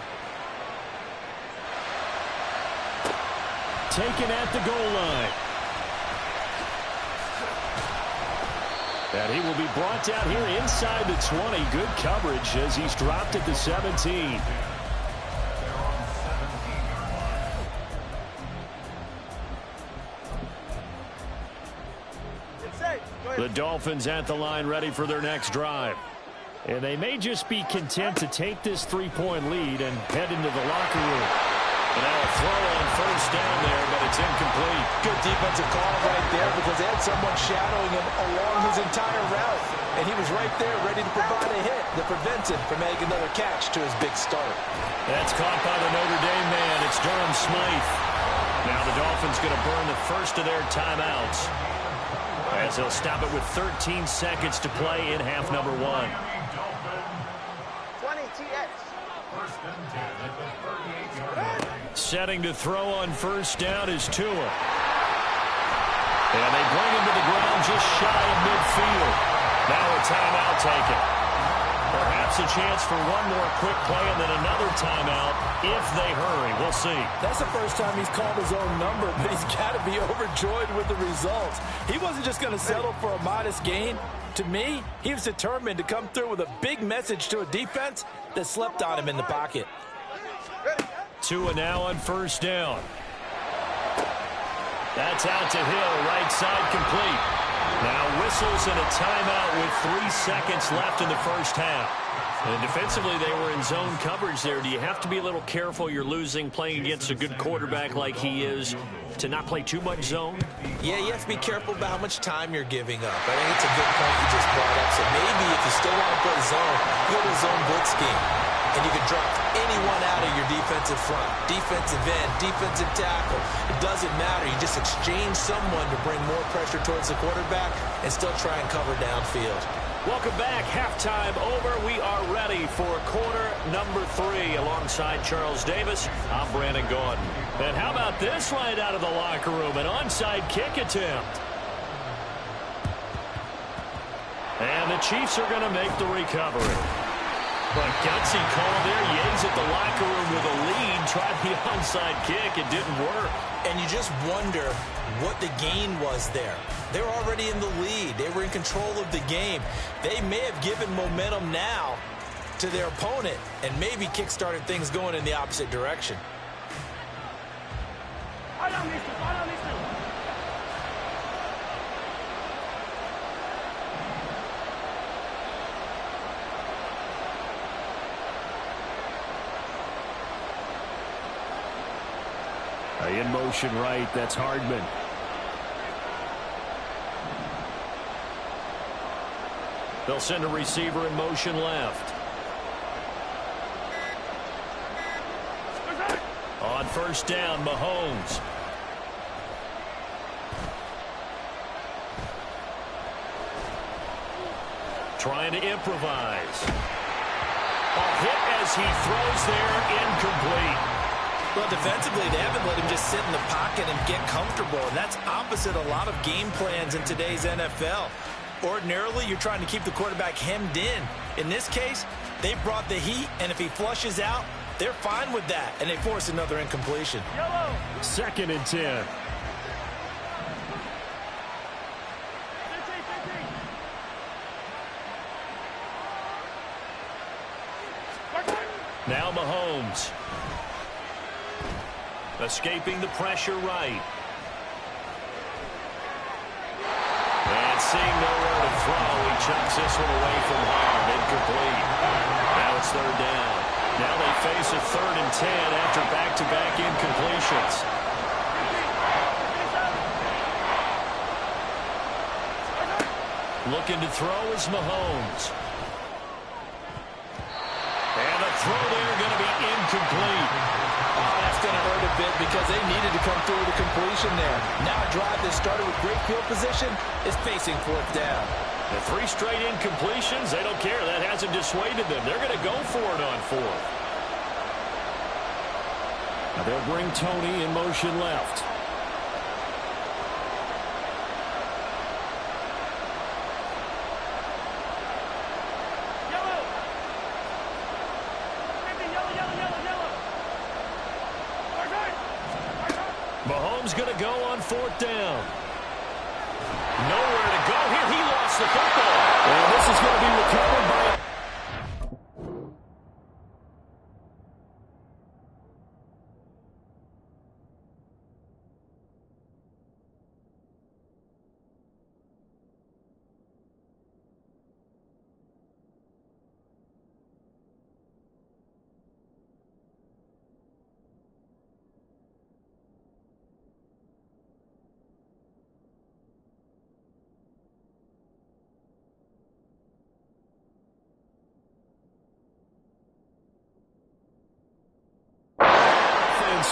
Speaker 5: Taken at the goal line. And he will be brought down here inside the 20. Good coverage as he's dropped at the 17. The Dolphins at the line ready for their next drive. And they may just be content to take this 3-point lead and head into the locker room.
Speaker 1: And now a throw on 1st down there, but it's incomplete.
Speaker 2: Good defensive call right there because they had someone shadowing him along his entire route. And he was right there ready to provide a hit that prevents him from making another catch to his big start.
Speaker 1: That's caught by the Notre Dame man. It's Durham Smythe. Now the Dolphins going to burn the first of their timeouts as they'll stop it with 13 seconds to play in half number 1.
Speaker 4: 20-TX.
Speaker 1: Setting to throw on 1st down is Tua. And they bring him to the ground just shy of midfield. Now a timeout taken. Perhaps perhaps a chance for one more quick play and then another timeout if they hurry. We'll see.
Speaker 2: That's the first time he's called his own number, but he's got to be overjoyed with the results. He wasn't just going to settle for a modest gain. To me, he was determined to come through with a big message to a defense that slept on him in the pocket.
Speaker 1: Tua now on first down. That's out to Hill, right side complete. Now whistles and a timeout with 3 seconds left in the first half. And defensively, they were in zone coverage there. Do you have to be a little careful? You're losing playing against a good quarterback like he is to not play too much zone?
Speaker 6: Yeah, you have to be careful about how much time you're giving up. I think it's a good point you just brought up. So maybe if you still want to play zone, go to a zone blitz scheme. And you can drop anyone out of your defensive front. Defensive end, defensive tackle. It doesn't matter. You just exchange someone to bring more pressure towards the quarterback and still try and cover downfield.
Speaker 1: Welcome back. Halftime over. We are ready for quarter number 3. Alongside Charles Davis, I'm Brandon Gaudin. And how about this right out of the locker room? An onside kick attempt. And the Chiefs are going to make the recovery. But gutsy call there. Yates at the locker room with a lead. Tried the onside kick. It didn't work.
Speaker 6: And you just wonder what the gain was there. They were already in the lead. They were in control of the game. They may have given momentum now to their opponent and maybe kick-started things going in the opposite direction.
Speaker 1: In motion right, that's Hardman. They'll send a receiver in motion left. On first down, Mahomes. Trying to improvise. A hit as he throws there, incomplete.
Speaker 2: Well, defensively, they haven't let him just sit in the pocket and get comfortable, and that's opposite a lot of game plans in today's NFL. Ordinarily, you're trying to keep the quarterback hemmed in. In this case, they brought the heat, and if he flushes out, they're fine with that, and they force another incompletion.
Speaker 4: Yellow.
Speaker 1: 2nd and 10. Now Mahomes. Escaping the pressure right. And seeing nowhere to throw, he chucks this one away from harm. Incomplete. Now it's 3rd down. Now they face a 3rd and 10 after back-to-back incompletions. Looking to throw is Mahomes. And the throw there going to be incomplete.
Speaker 2: Oh, that's going to hurt a bit because they needed to come through with a completion there. Now a drive that started with great field position is facing 4th down.
Speaker 1: The 3 straight incompletions, they don't care. That hasn't dissuaded them. They're going to go for it on 4th. Now they'll bring Tony in motion left. Mahomes going to go on 4th down. Nowhere to go here. He lost the football. And this is going to be recovered by...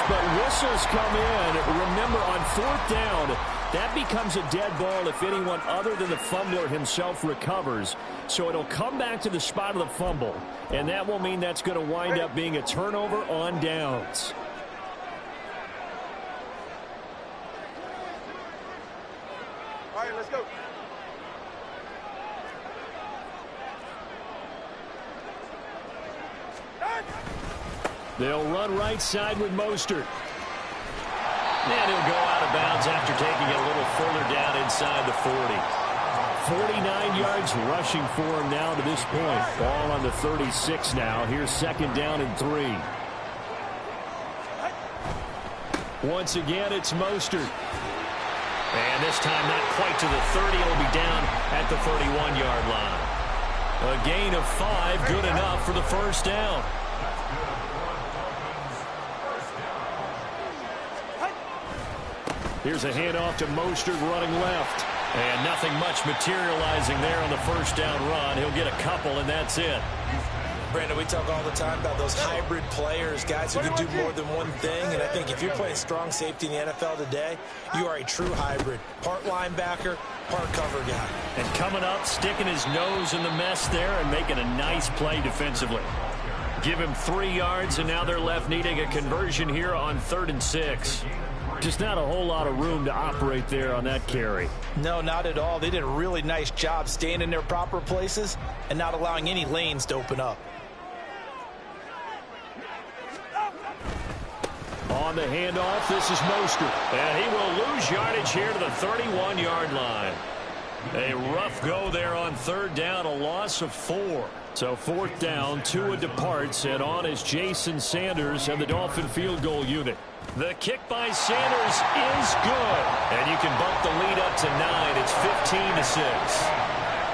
Speaker 1: But whistles come in. Remember, on 4th down, that becomes a dead ball if anyone other than the fumbler himself recovers. So it'll come back to the spot of the fumble, and that will mean that's going to wind up being a turnover on downs.
Speaker 7: All right, let's go.
Speaker 5: They'll run right side with Mostert.
Speaker 1: And he'll go out of bounds after taking it a little further down inside the 40.
Speaker 5: 49 yards rushing for him now to this point. Ball on the 36 now. Here's 2nd down and 3. Once again, it's Mostert.
Speaker 1: And this time not quite to the 30. It'll be down at the 31-yard line. A gain of 5, good enough for the first down.
Speaker 5: Here's a handoff to Mostert running left.
Speaker 1: And nothing much materializing there on the first down run. He'll get a couple, and that's it.
Speaker 6: Brandon, we talk all the time about those hybrid players, guys who can do more than one thing. And I think if you're playing strong safety in the NFL today, you are a true hybrid. Part linebacker, part cover guy.
Speaker 1: And coming up, sticking his nose in the mess there and making a nice play defensively. Give him 3 yards, and now they're left needing a conversion here on 3rd and 6.
Speaker 5: Just not a whole lot of room to operate there on that carry.
Speaker 2: No, not at all. They did a really nice job staying in their proper places and not allowing any lanes to open up.
Speaker 5: On the handoff, this is Mostert.
Speaker 1: And he will lose yardage here to the 31-yard line. A rough go there on 3rd down, a loss of 4.
Speaker 5: So 4th down, Tua departs, and on is Jason Sanders and the Dolphin field goal unit.
Speaker 1: The kick by Sanders is good. And you can bump the lead up to 9. It's 15-6.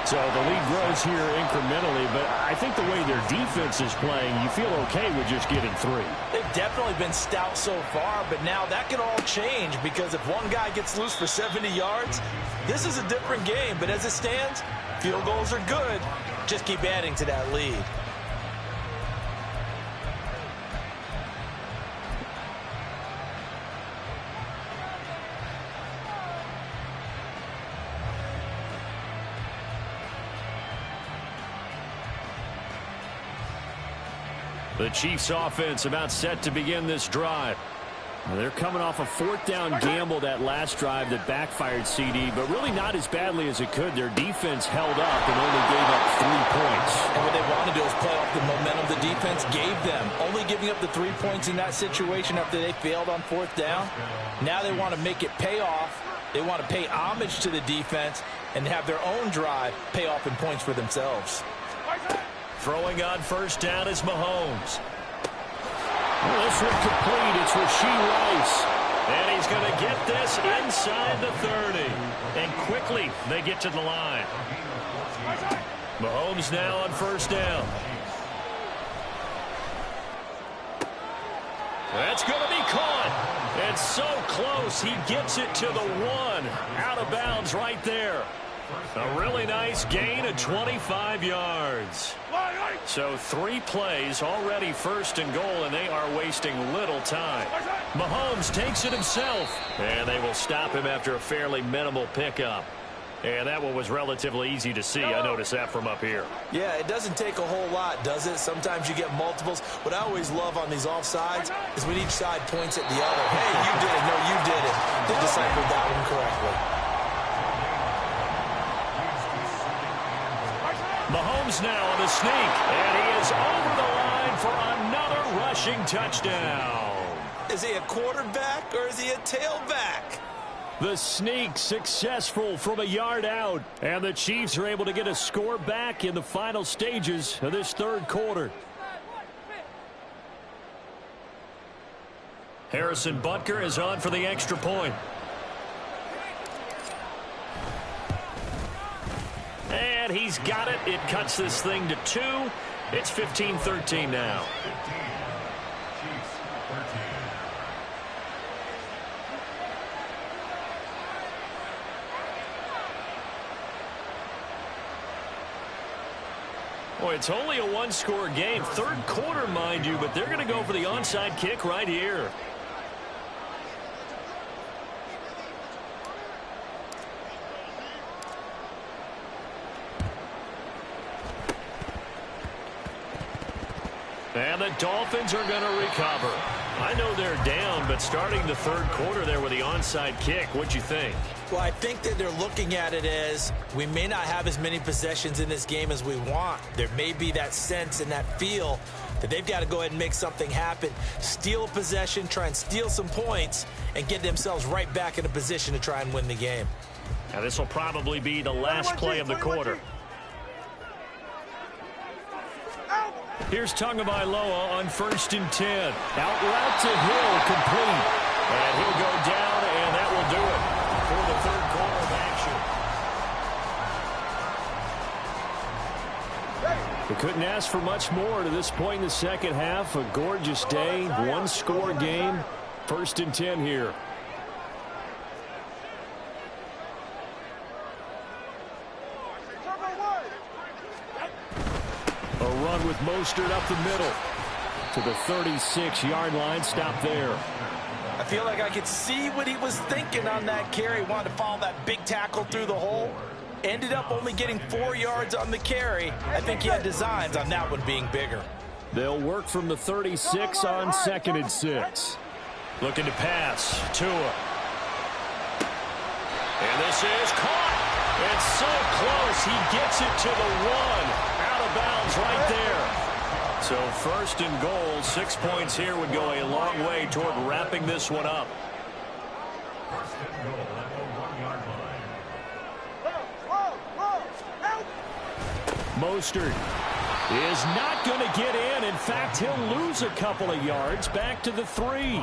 Speaker 5: So the lead grows here incrementally, but I think the way their defense is playing, you feel okay with just getting 3.
Speaker 2: They've definitely been stout so far, but now that can all change because if one guy gets loose for 70 yards, this is a different game. But as it stands, field goals are good. Just keep adding to that lead.
Speaker 5: The Chiefs offense about set to begin this drive. They're coming off a 4th down gamble that last drive that backfired CD, but really not as badly as it could. Their defense held up and only gave up 3 points.
Speaker 2: And what they want to do is play off the momentum the defense gave them. Only giving up the 3 points in that situation after they failed on 4th down. Now they want to make it pay off. They want to pay homage to the defense and have their own drive pay off in points for themselves.
Speaker 1: Throwing on 1st down is Mahomes.
Speaker 5: Well, this one complete. It's Rashee Rice.
Speaker 1: And he's going to get this inside the 30. And quickly they get to the line. Mahomes now on 1st down. That's going to be caught. And so close. He gets it to the 1. Out of bounds right there. A really nice gain of 25 yards. So 3 plays already 1st and goal, and they are wasting little time. Mahomes takes it himself, and they will stop him after a fairly minimal pickup. And that one was relatively easy to see. I noticed that from up here.
Speaker 6: Yeah, it doesn't take a whole lot, does it? Sometimes you get multiples. What I always love on these offsides is when each side points at the other. Hey, you did it. No, you did it. They deciphered that one correctly.
Speaker 1: Mahomes now on the sneak, and he is over the line for another rushing touchdown.
Speaker 6: Is he a quarterback or is he a tailback?
Speaker 5: The sneak successful from a yard out, and the Chiefs are able to get a score back in the final stages of this 3rd quarter.
Speaker 1: Harrison Butker is on for the extra point. And he's got it. It cuts this thing to 2. It's 15-13 now. Boy, it's only a 1-score game. 3rd quarter, mind you, but they're going to go for the onside kick right here. And the Dolphins are going to recover. I know they're down, but starting the 3rd quarter there with the onside kick, what'd you think?
Speaker 6: Well, I think that they're looking at it as we may not have as many possessions in this game as we want. There may be that sense and that feel that they've got to go ahead and make something happen, steal a possession, try and steal some points, and get themselves right back in a position to try and win the game.
Speaker 1: Now this will probably be the last play of the quarter.
Speaker 5: Here's Tagovailoa on 1st and 10. Out route to Hill, complete.
Speaker 1: And he'll go down, and that will do it for the third quarter of action.
Speaker 5: They couldn't ask for much more to this point in the second half. A gorgeous day, one-score game. 1st and 10 here. A run with Mostert up the middle to the 36-yard line. Stop there.
Speaker 6: I feel like I could see what he was thinking on that carry. Wanted to follow that big tackle through the hole. Ended up only getting 4 yards on the carry. I think he had designs on that one being bigger.
Speaker 5: They'll work from the 36 on 2nd and 6.
Speaker 1: Looking to pass. Tua. And this is caught. It's so close. He gets it to the 1. Out of bounds right there. So 1st and goal. 6 points here would go a long way toward wrapping this one up.
Speaker 3: 1st and goal at the 1-yard line.
Speaker 5: Mostert is not going to get in. In fact, he'll lose a couple of yards back to the 3.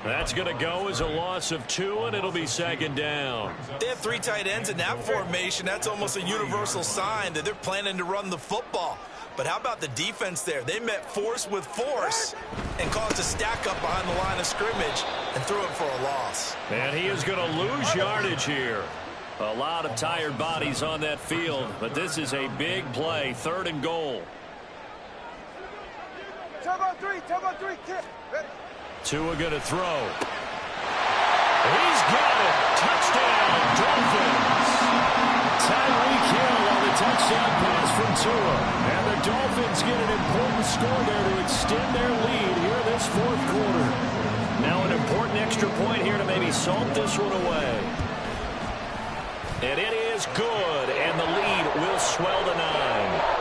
Speaker 1: That's going to go as a loss of 2, and it'll be 2nd down.
Speaker 6: They have 3 tight ends in that formation. That's almost a universal sign that they're planning to run the football. But how about the defense there? They met force with force and caused a stack up behind the line of scrimmage and threw it for a loss.
Speaker 1: And he is going to lose yardage here. A lot of tired bodies on that field, but this is a big play. 3rd and goal.
Speaker 7: Tug on 3, kick. Ready?
Speaker 1: Tua going to throw. He's got it. Touchdown, Dolphins.
Speaker 5: Tyreek Hill on the touchdown pass from Tua. And the Dolphins get an important score there to extend their lead here this 4th quarter.
Speaker 1: Now an important extra point here to maybe salt this one away. And it is good, and the lead will swell to 9.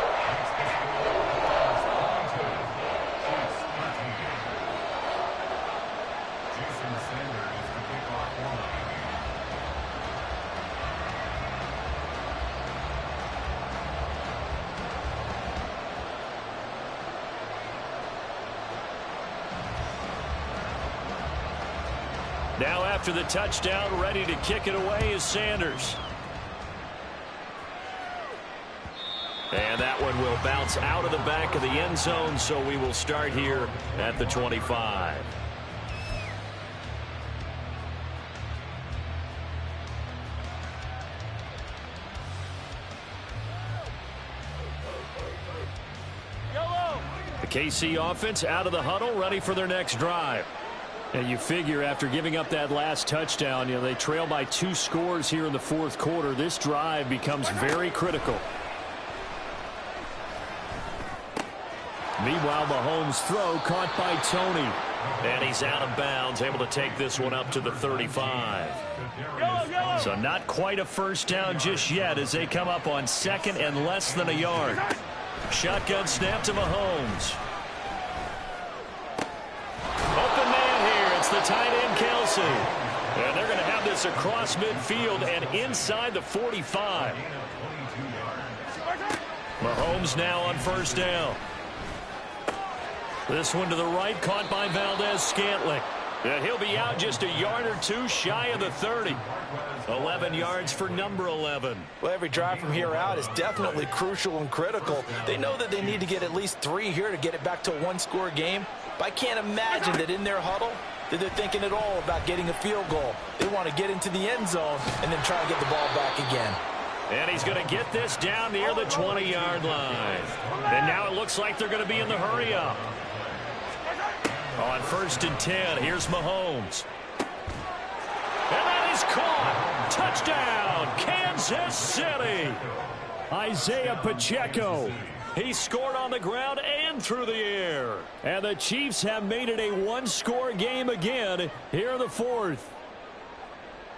Speaker 1: Now after the touchdown, ready to kick it away is Sanders. And that one will bounce out of the back of the end zone, so we will start here at the 25. The KC offense out of the huddle, ready for their next drive.
Speaker 5: And you figure after giving up that last touchdown, they trail by 2 scores here in the 4th quarter. This drive becomes very critical. Meanwhile, Mahomes' throw caught by Tony.
Speaker 1: And he's out of bounds, able to take this one up to the 35. So not quite a first down just yet as they come up on 2nd and less than a yard. Shotgun snap to Mahomes. Open man here. It's the tight end, Kelsey. And they're going to have this across midfield and inside the 45. Mahomes now on 1st down. This one to the right, caught by Valdez-Scantling. And he'll be out just a yard or 2 shy of the 30. 11 yards for number 11.
Speaker 6: Well, every drive from here out is definitely crucial and critical. They know that they need to get at least 3 here to get it back to a 1-score game. But I can't imagine that in their huddle that they're thinking at all about getting a field goal. They want to get into the end zone and then try to get the ball back again.
Speaker 1: And he's going to get this down near the 20-yard line. And now it looks like they're going to be in the hurry-up. On 1st and 10, here's Mahomes. And that is caught. Touchdown, Kansas City.
Speaker 5: Isaiah Pacheco.
Speaker 1: He scored on the ground and through the air.
Speaker 5: And the Chiefs have made it a 1-score game again here in the 4th.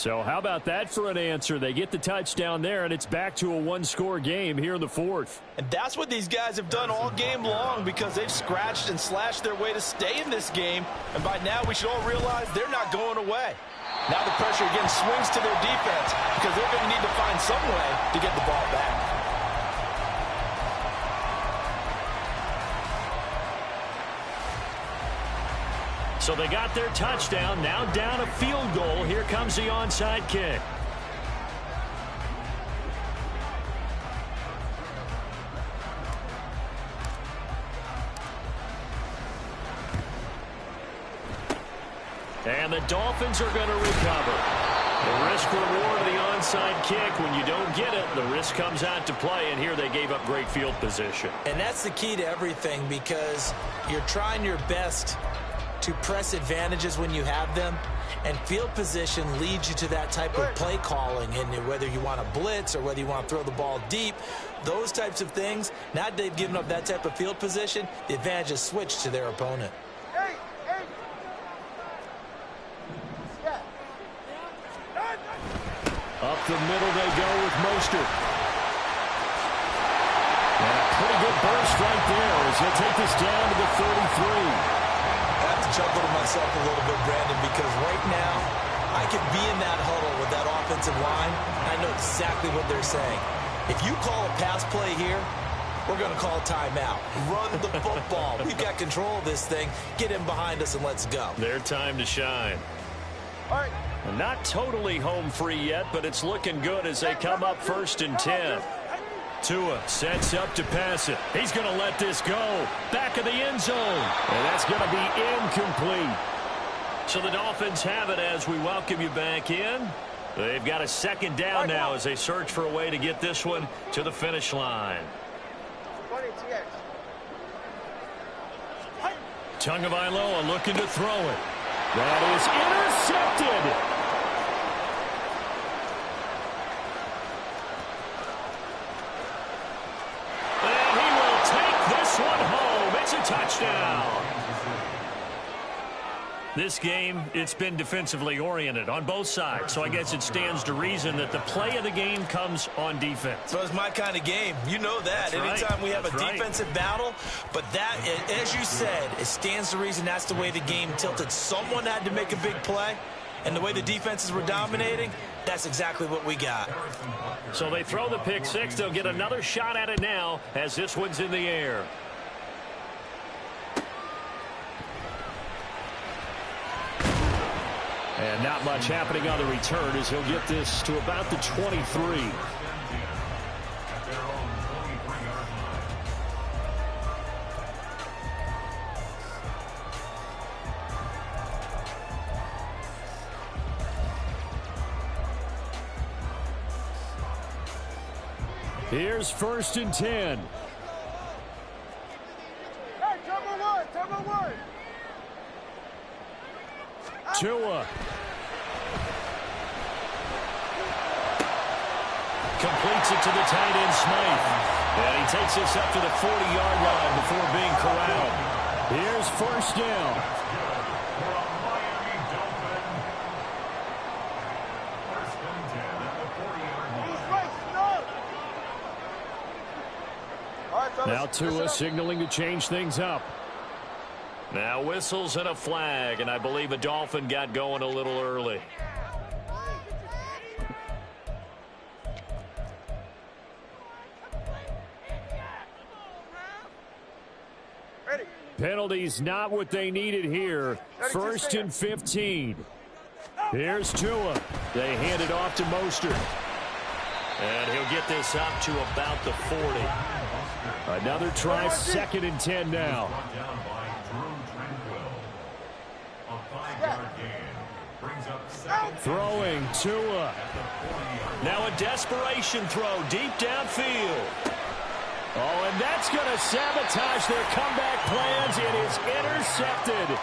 Speaker 5: So how about that for an answer? They get the touchdown there, and it's back to a one-score game here in the fourth.
Speaker 2: And that's what these guys have done all game long because they've scratched and slashed their way to stay in this game. And by now we should all realize they're not going away. Now the pressure again swings to their defense because they're going to need to find some way to get the ball back.
Speaker 5: So they got their touchdown, now down a field goal. Here comes the onside kick. And the Dolphins are going to recover. The risk-reward of the onside kick, when you don't get it, the risk comes out to play, and here they gave up great field position.
Speaker 2: And that's the key to everything because you're trying your best to press advantages when you have them, and field position leads you to that type of play calling. And whether you want to blitz or whether you want to throw the ball deep, those types of things, now that they've given up that type of field position, the advantage is switched to their opponent.
Speaker 5: Up the middle they go with Mostert. And a pretty good burst right there as he'll take this down to the 33.
Speaker 2: I have to chuckle to myself a little bit, Brandon, because right now I could be in that huddle with that offensive line. I know exactly what they're saying. If you call a pass play here, we're going to call timeout. Run the football. We've got control of this thing. Get in behind us and let's go.
Speaker 5: Their time to shine.
Speaker 7: All right.
Speaker 5: Not totally home free yet, but it's looking good as they come up 1st and 10. Tua sets up to pass it. He's going to let this go. Back of the end zone. And that's going to be incomplete. So the Dolphins have it as we welcome you back in. They've got a second down now as they search for a way to get this one to the finish line. Tagovailoa looking to throw it. That is intercepted. And he will take this one home. It's a touchdown. This game, it's been defensively oriented on both sides, so I guess it stands to reason that the play of the game comes on defense.
Speaker 2: So it's my kind of game. You know that. Anytime we have a defensive battle, but that, as you said, it stands to reason that's the way the game tilted. Someone had to make a big play, and the way the defenses were dominating, that's exactly what we got.
Speaker 5: So they throw the pick six. They'll get another shot at it now as this one's in the air. And not much happening on the return as he'll get this to about the 23. Here's 1st and 10.
Speaker 7: Hey, number one.
Speaker 5: Tua. Completes it to the tight end, Smythe. And he takes this up to the 40-yard line before being corralled. Here's 1st down. Now Tua signaling to change things up. Now whistles and a flag, and I believe a Dolphin got going a little early. Penalties not what they needed here. 1st and 15. Here's Tua. They hand it off to Mostert. And he'll get this up to about the 40. Another try, 2nd and 10 now. Throwing Tua. Now a desperation throw deep downfield. Oh, and that's going to sabotage their comeback plans. It is intercepted.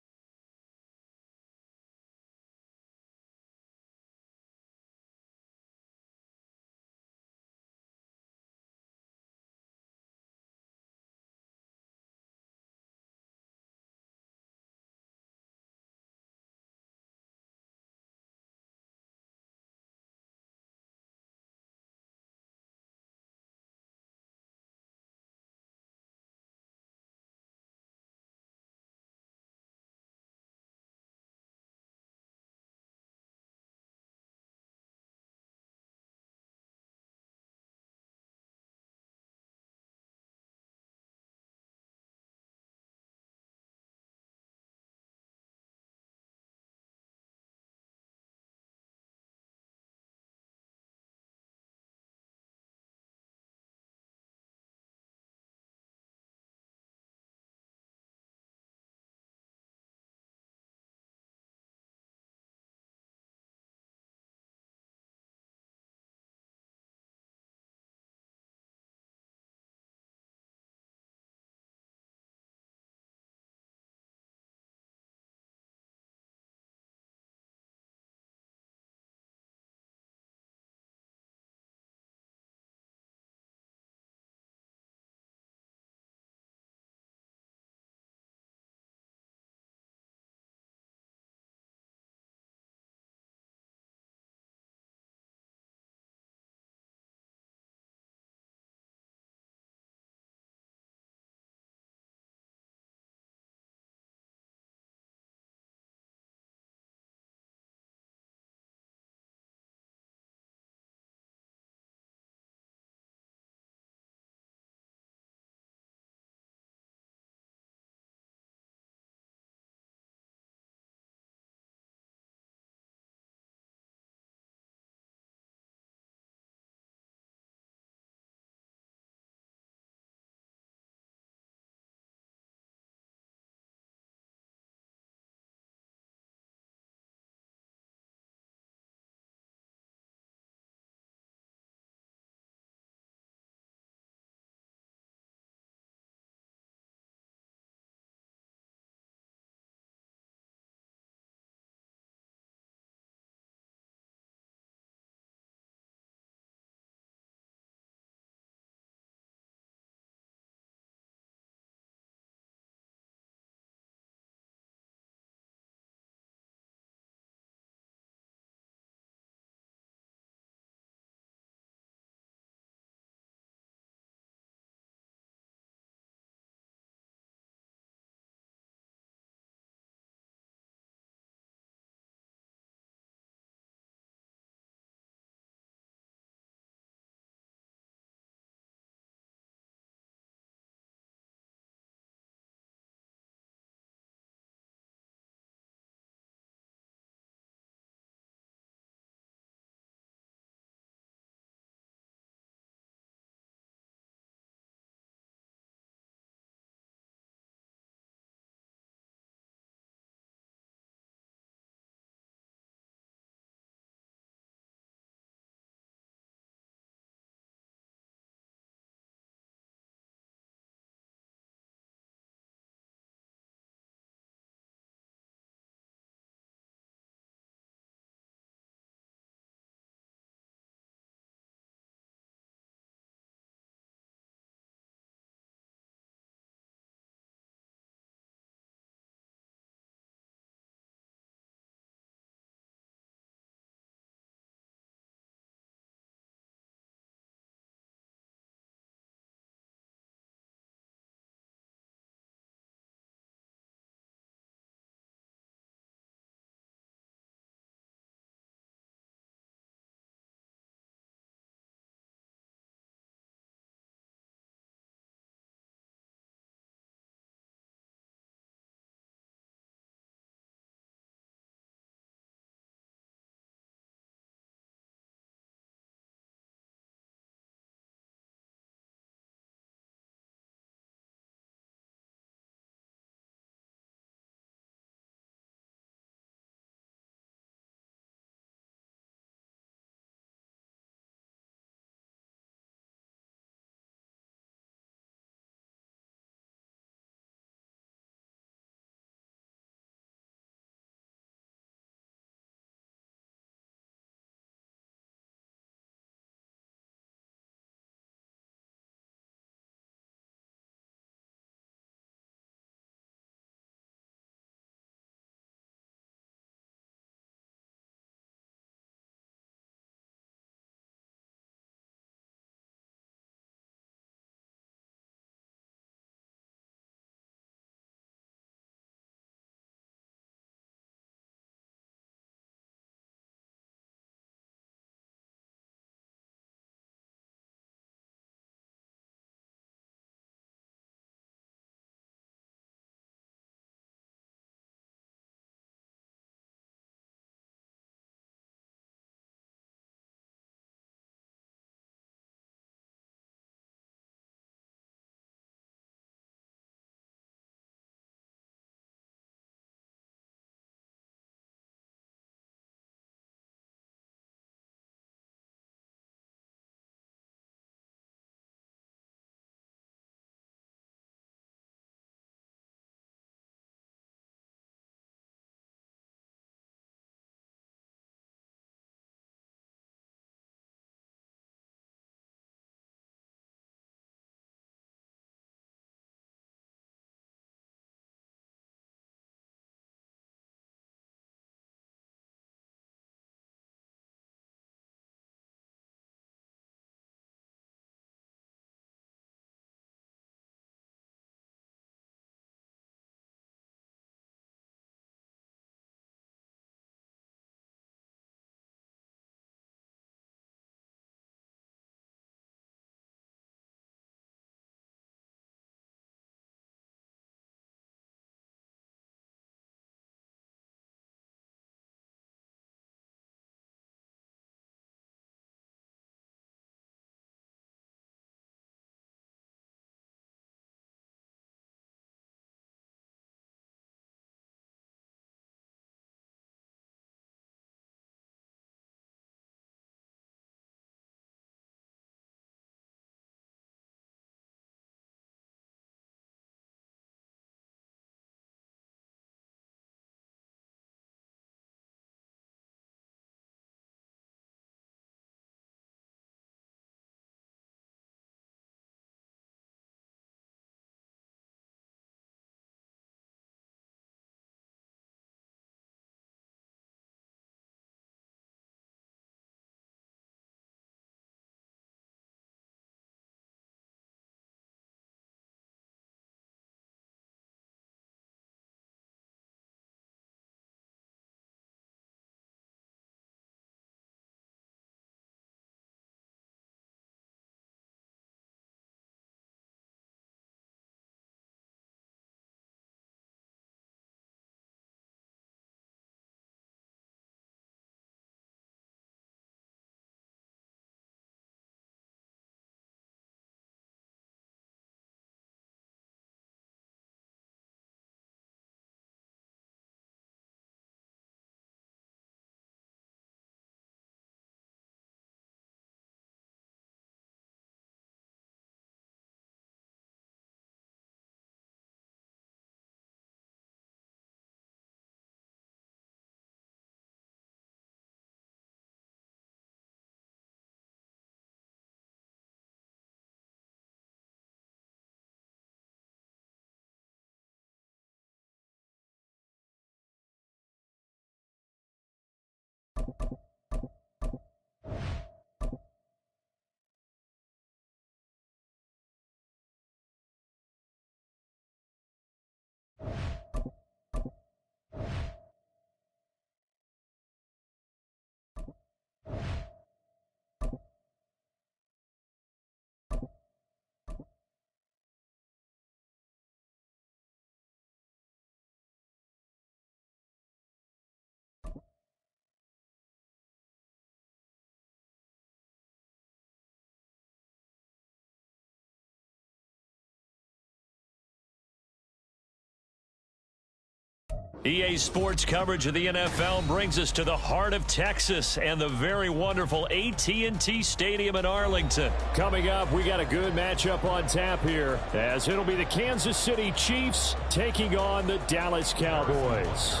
Speaker 1: EA Sports coverage of the NFL brings us to the heart of Texas and the very wonderful AT&T Stadium in Arlington.
Speaker 5: Coming up, we got a good matchup on tap here, as it'll be the Kansas City Chiefs taking on the Dallas Cowboys.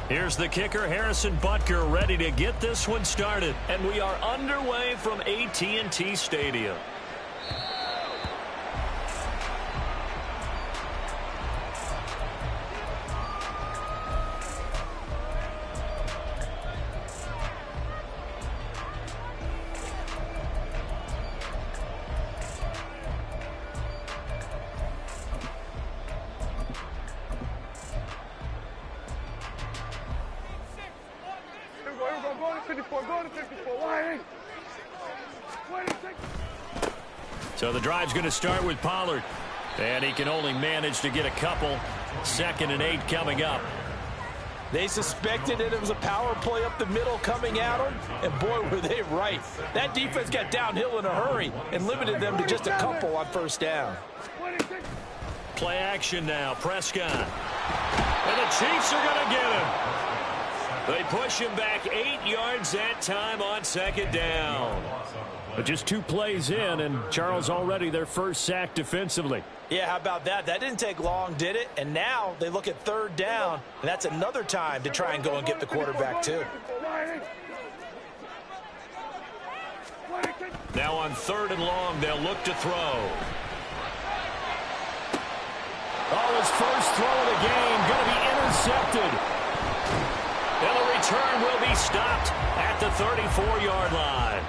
Speaker 1: Here's the kicker, Harrison Butker, ready to get this one started. And we are underway from AT&T Stadium. So the drive's going to start with Pollard. And he can only manage to get a couple. 2nd and 8 coming up.
Speaker 2: They suspected that it was a power play up the middle coming at them, and boy, were they right. That defense got downhill in a hurry and limited them to just a couple on first down.
Speaker 1: Play action now, Prescott. And the Chiefs are going to get him. They push him back 8 yards that time on 2nd down.
Speaker 5: But just 2 plays in, and Charles already their first sack defensively.
Speaker 2: Yeah, how about that? That didn't take long, did it? And now they look at 3rd down, and that's another time to try and go and get the quarterback too.
Speaker 1: Now on 3rd and long, they'll look to throw.
Speaker 5: Oh, his first throw of the game going to be intercepted.
Speaker 1: And the return will be stopped at the 34-yard line.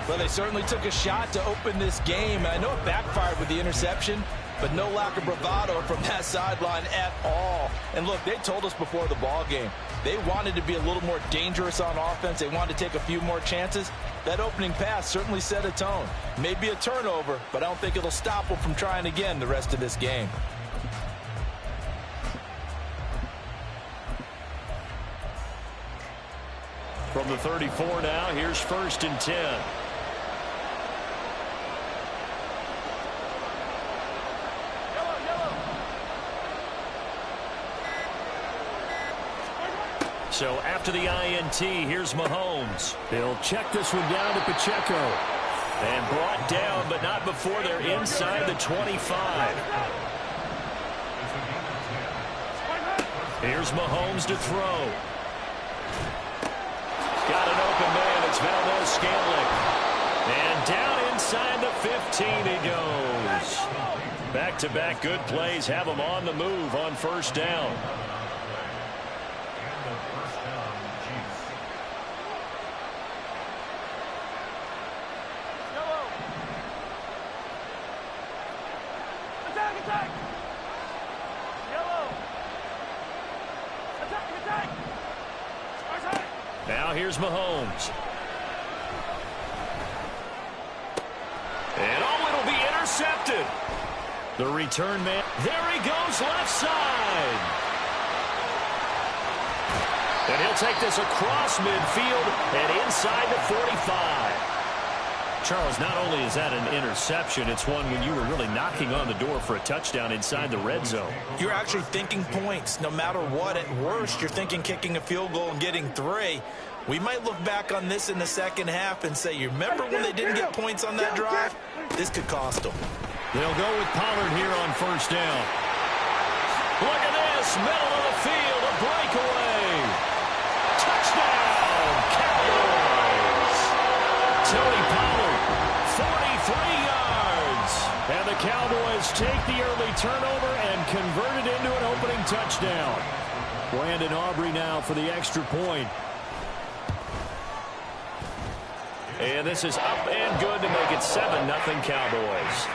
Speaker 2: Well, they certainly took a shot to open this game. I know it backfired with the interception, but no lack of bravado from that sideline at all. And look, they told us before the ball game, they wanted to be a little more dangerous on offense. They wanted to take a few more chances. That opening pass certainly set a tone. Maybe a turnover, but I don't think it'll stop them from trying again the rest of this game.
Speaker 1: From the 34 now, here's 1st and 10. So after the INT, here's Mahomes.
Speaker 5: They'll check this one down to Pacheco.
Speaker 1: And brought down, but not before they're inside the 25. Here's Mahomes to throw. Got an open man. It's Valdez-Scantling. And down inside the 15 he goes. Back-to-back good plays have him on the move on 1st down. Now here's Mahomes. And oh, it'll be intercepted. The return man. There he goes, left side. And he'll take this across midfield and inside the 45. Charles, not only is that an interception, it's one when you were really knocking on the door for a touchdown inside the red zone.
Speaker 2: You're actually thinking points. No matter what, at worst, you're thinking kicking a field goal and getting 3. We might look back on this in the second half and say, you remember when they didn't get points on that drive? This could cost them.
Speaker 1: They'll go with Pollard here on 1st down. Look at this, middle of the field, a breakaway. Touchdown, Cowboys. Tony Pollard, 43 yards.
Speaker 5: And the Cowboys take the early turnover and convert it into an opening touchdown. Brandon Aubrey now for the extra point.
Speaker 1: And this is up and good to make it 7-0 Cowboys.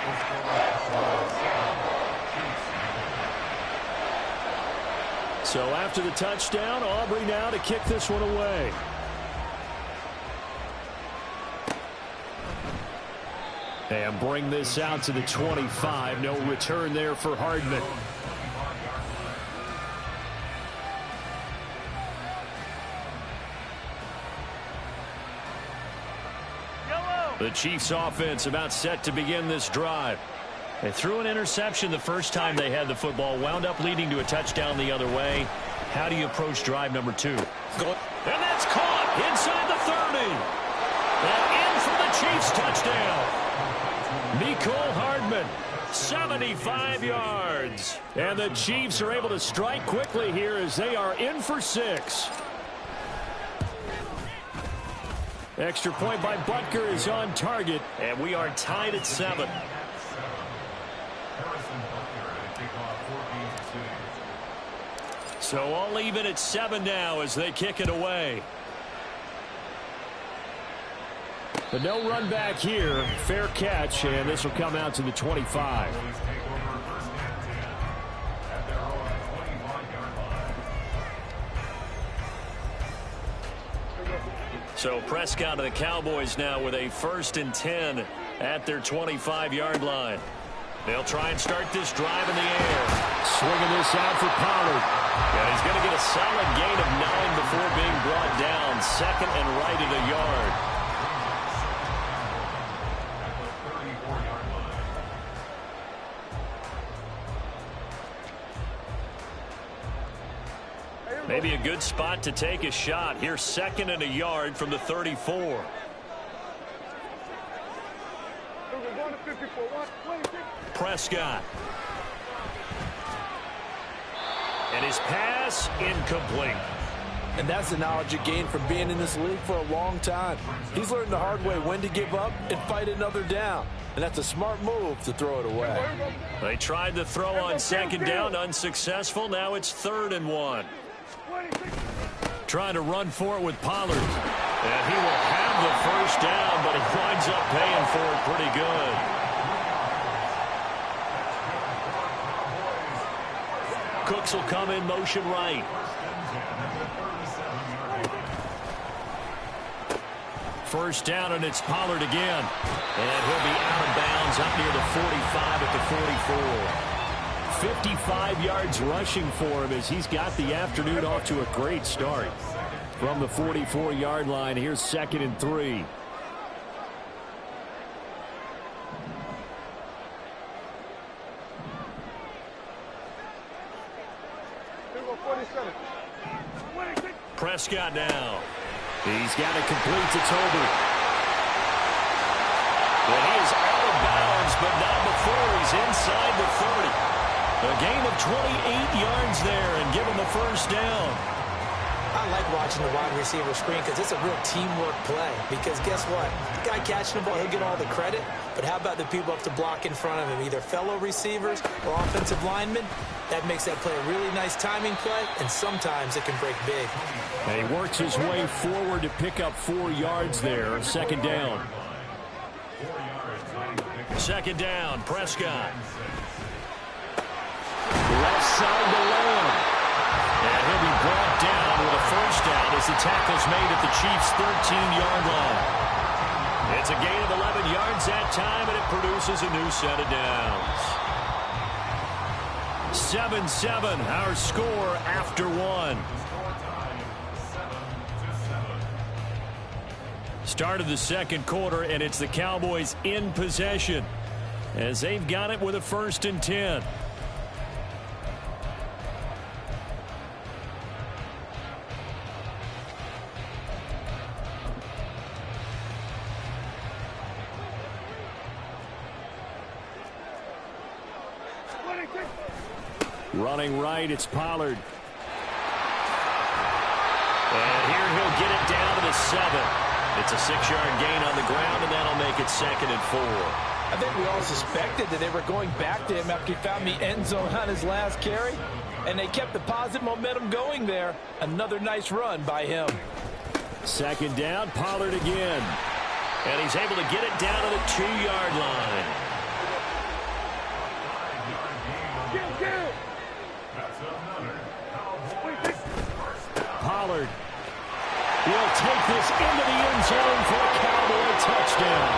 Speaker 5: So after the touchdown, Aubrey now to kick this one away. And bring this out to the 25. No return there for Hardman.
Speaker 1: The Chiefs offense about set to begin this drive.
Speaker 5: They threw an interception the first time they had the football, wound up leading to a touchdown the other way. How do you approach drive number 2? And that's caught inside the 30. And in for the Chiefs touchdown. Mecole Hardman, 75 yards. And the Chiefs are able to strike quickly here as they are in for 6. Extra point by Butker is on target. And we are tied at 7. So all even at 7 now as they kick it away. But no run back here. Fair catch, and this will come out to the 25. So Prescott and the Cowboys now with a 1st and 10 at their 25-yard line. They'll try and start this drive in the air. Swinging this out for Pollard. And he's going to get a solid gain of 9 before being brought down. 2nd and right at a yard. Maybe a good spot to take a shot. Here's 2nd and a yard from the 34. Prescott. And his pass incomplete.
Speaker 2: And that's the knowledge you gain from being in this league for a long time. He's learned the hard way when to give up and fight another down. And that's a smart move to throw it away.
Speaker 5: They tried to throw on 2nd down, unsuccessful. Now it's 3rd and 1. Trying to run for it with Pollard. And he will have the 1st down, but he winds up paying for it pretty good. Cooks will come in motion right. First down, and it's Pollard again. And he'll be out of bounds up near the 45 at the 44. 55 yards rushing for him as he's got the afternoon off to a great start. From the 44-yard line, here's 2nd and 3. Prescott now. He's got it complete to Toby. Well, he is out of bounds, but not before he's inside the 30. A gain of 28 yards there and give him the 1st down.
Speaker 6: I like watching the wide receiver screen because it's a real teamwork play. Because guess what? The guy catching the ball, he'll get all the credit. But how about the people up to block in front of him, either fellow receivers or offensive linemen? That makes that play a really nice timing play, and sometimes it can break big.
Speaker 5: And he works his way forward to pick up 4 yards there. 2nd down. 2nd down, Prescott. Left side to Lamb. And he'll be brought down with a 1st down as the tackle's made at the Chiefs' 13-yard line. It's a gain of 11 yards that time, and it produces a new set of downs. 7-7, our score after 1. Start of the 2nd quarter, and it's the Cowboys in possession as they've got it with a 1st and 10. Running right, it's Pollard. And here he'll get it down to the 7. It's a 6-yard gain on the ground, and that'll make it 2nd and 4.
Speaker 2: I think we all suspected that they were going back to him after he found the end zone on his last carry. And they kept the positive momentum going there. Another nice run by him.
Speaker 5: 2nd down, Pollard again. And he's able to get it down to the 2-yard line. Pollard. He'll take this into the end zone for a Cowboy touchdown.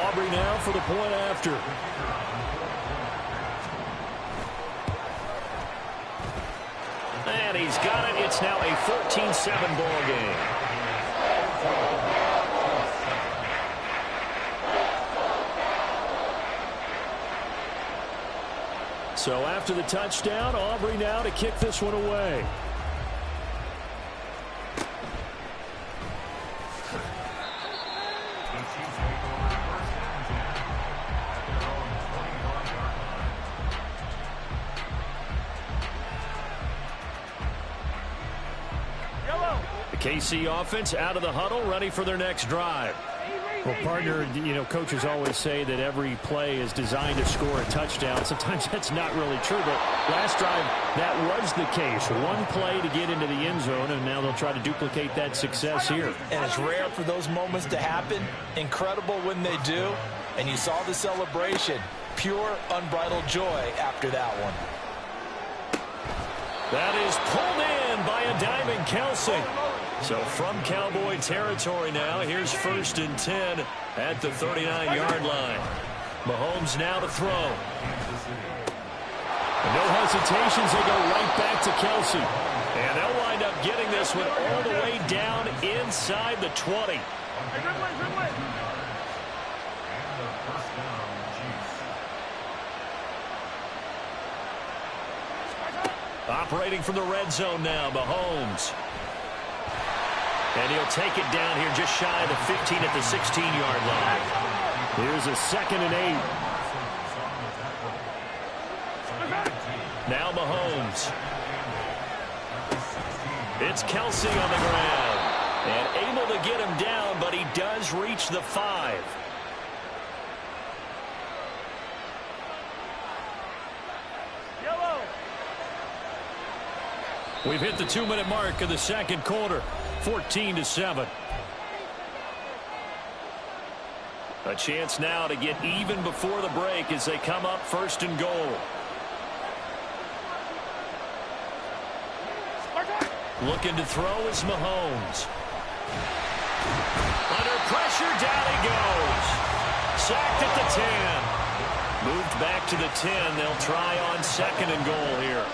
Speaker 5: Aubrey now for the point after. And he's got it. It's now a 14-7 ball game. So after the touchdown, Aubrey now to kick this one away. The KC offense out of the huddle, ready for their next drive. Well, partner, you know, coaches always say that every play is designed to score a touchdown. Sometimes that's not really true, but last drive, that was the case. One play to get into the end zone, and now they'll try to duplicate that success here.
Speaker 2: And it's rare for those moments to happen. Incredible when they do. And you saw the celebration. Pure, unbridled joy after that one.
Speaker 5: That is pulled in by a diving Kelsey.
Speaker 1: So from Cowboy territory now, here's 1st and 10 at the 39-yard line. Mahomes now to throw.
Speaker 5: No hesitations, they go right back to Kelsey.
Speaker 1: And they'll wind up getting this one all the way down inside the 20. Operating from the red zone now, Mahomes. And he'll take it down here just shy of the 15 at the 16-yard line.
Speaker 5: Here's a 2nd and 8.
Speaker 1: Now Mahomes. It's Kelsey on the ground. And able to get him down, but he does reach the 5.
Speaker 5: We've hit the 2-minute mark of the second quarter. 14-7.
Speaker 1: A chance now to get even before the break as they come up 1st and goal. Looking to throw is Mahomes. Under pressure, down he goes. Sacked at the 10. Moved back to the 10. They'll try on 2nd and goal here.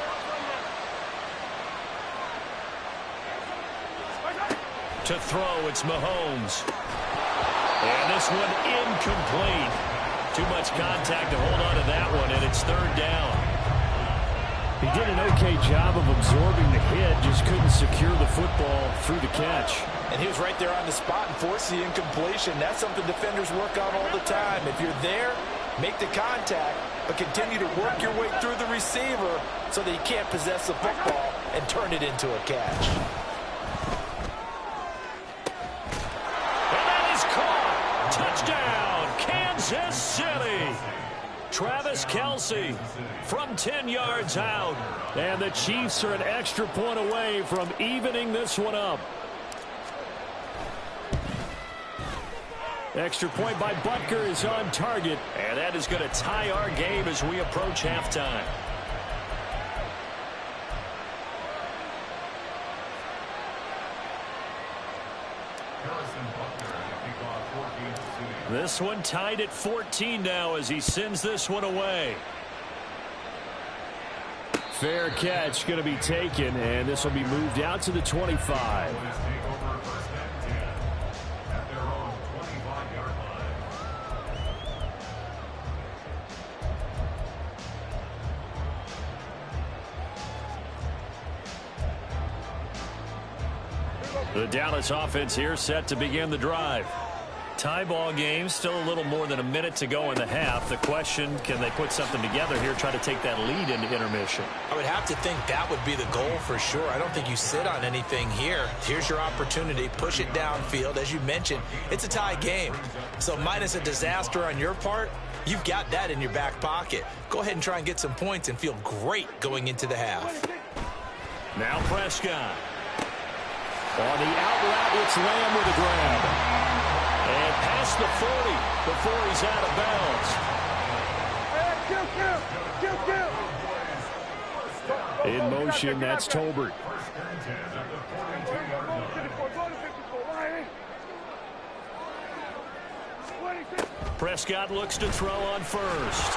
Speaker 1: To throw, it's Mahomes. And this one incomplete. Too much contact to hold on to that one, and it's 3rd down.
Speaker 5: He did an okay job of absorbing the hit, just couldn't secure the football through the catch.
Speaker 2: And he was right there on the spot and forced the incompletion. That's something defenders work on all the time. If you're there, make the contact, but continue to work your way through the receiver so that you can't possess the football and turn it into a catch.
Speaker 1: Touchdown, Kansas City. Travis Kelce from 10 yards out.
Speaker 5: And the Chiefs are an extra point away from evening this one up. Extra point by Butker is on target.
Speaker 1: And that is going to tie our game as we approach halftime. This one tied at 14 now as he sends this one away.
Speaker 5: Fair catch going to be taken, and this will be moved out to the 25.
Speaker 1: The Dallas offense here set to begin the drive. Tie ball game, still a little more than a minute to go in the half. The question, can they put something together here, try to take that lead into intermission?
Speaker 2: I would have to think that would be the goal for sure. I don't think you sit on anything here. Here's your opportunity. Push it downfield. As you mentioned, it's a tie game. So minus a disaster on your part, you've got that in your back pocket. Go ahead and try and get some points and feel great going into the half.
Speaker 1: Now Prescott.
Speaker 5: On the out route, it's Lamb with a grab.
Speaker 1: And past the 40 before he's out of bounds.
Speaker 5: In motion, that's Tolbert.
Speaker 1: Prescott looks to throw on 1st.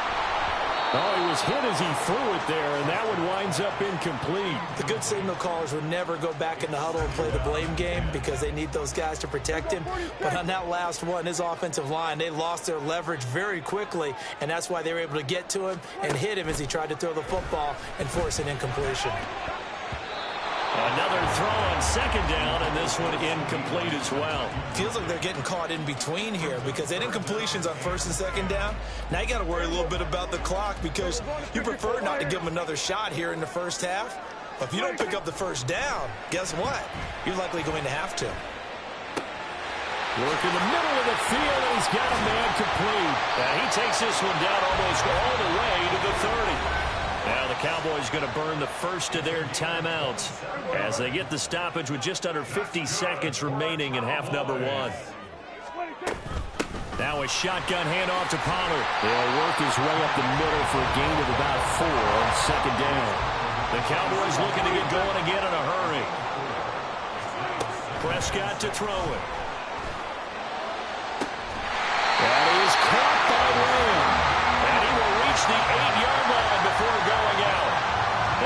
Speaker 5: Oh, he was hit as he threw it there, and that one winds up incomplete.
Speaker 6: The good signal callers would never go back in the huddle and play the blame game because they need those guys to protect him. But on that last one, his offensive line, they lost their leverage very quickly, and that's why they were able to get to him and hit him as he tried to throw the football and force an incompletion.
Speaker 1: Another throw on second down, and this one incomplete as well.
Speaker 6: Feels like they're getting caught in between here because they had incompletions on first and second down. Now you got to worry a little bit about the clock because you prefer not to give them another shot here in the first half. But if you don't pick up the first down, guess what? You're likely going to have to.
Speaker 5: Work in the middle of the field, and he's got a man complete.
Speaker 1: And he takes this one down almost all the way to the 30. Now the Cowboys going to burn the first of their timeouts as they get the stoppage with just under 50 seconds remaining in half number one. Now a shotgun handoff to Pollard.
Speaker 5: He'll work his way up the middle for a gain of about 4 on second down.
Speaker 1: The Cowboys looking to get going again in a hurry. Prescott to throw it.
Speaker 5: That is caught by Lamb.
Speaker 1: And he will reach the 8-yard line before going out.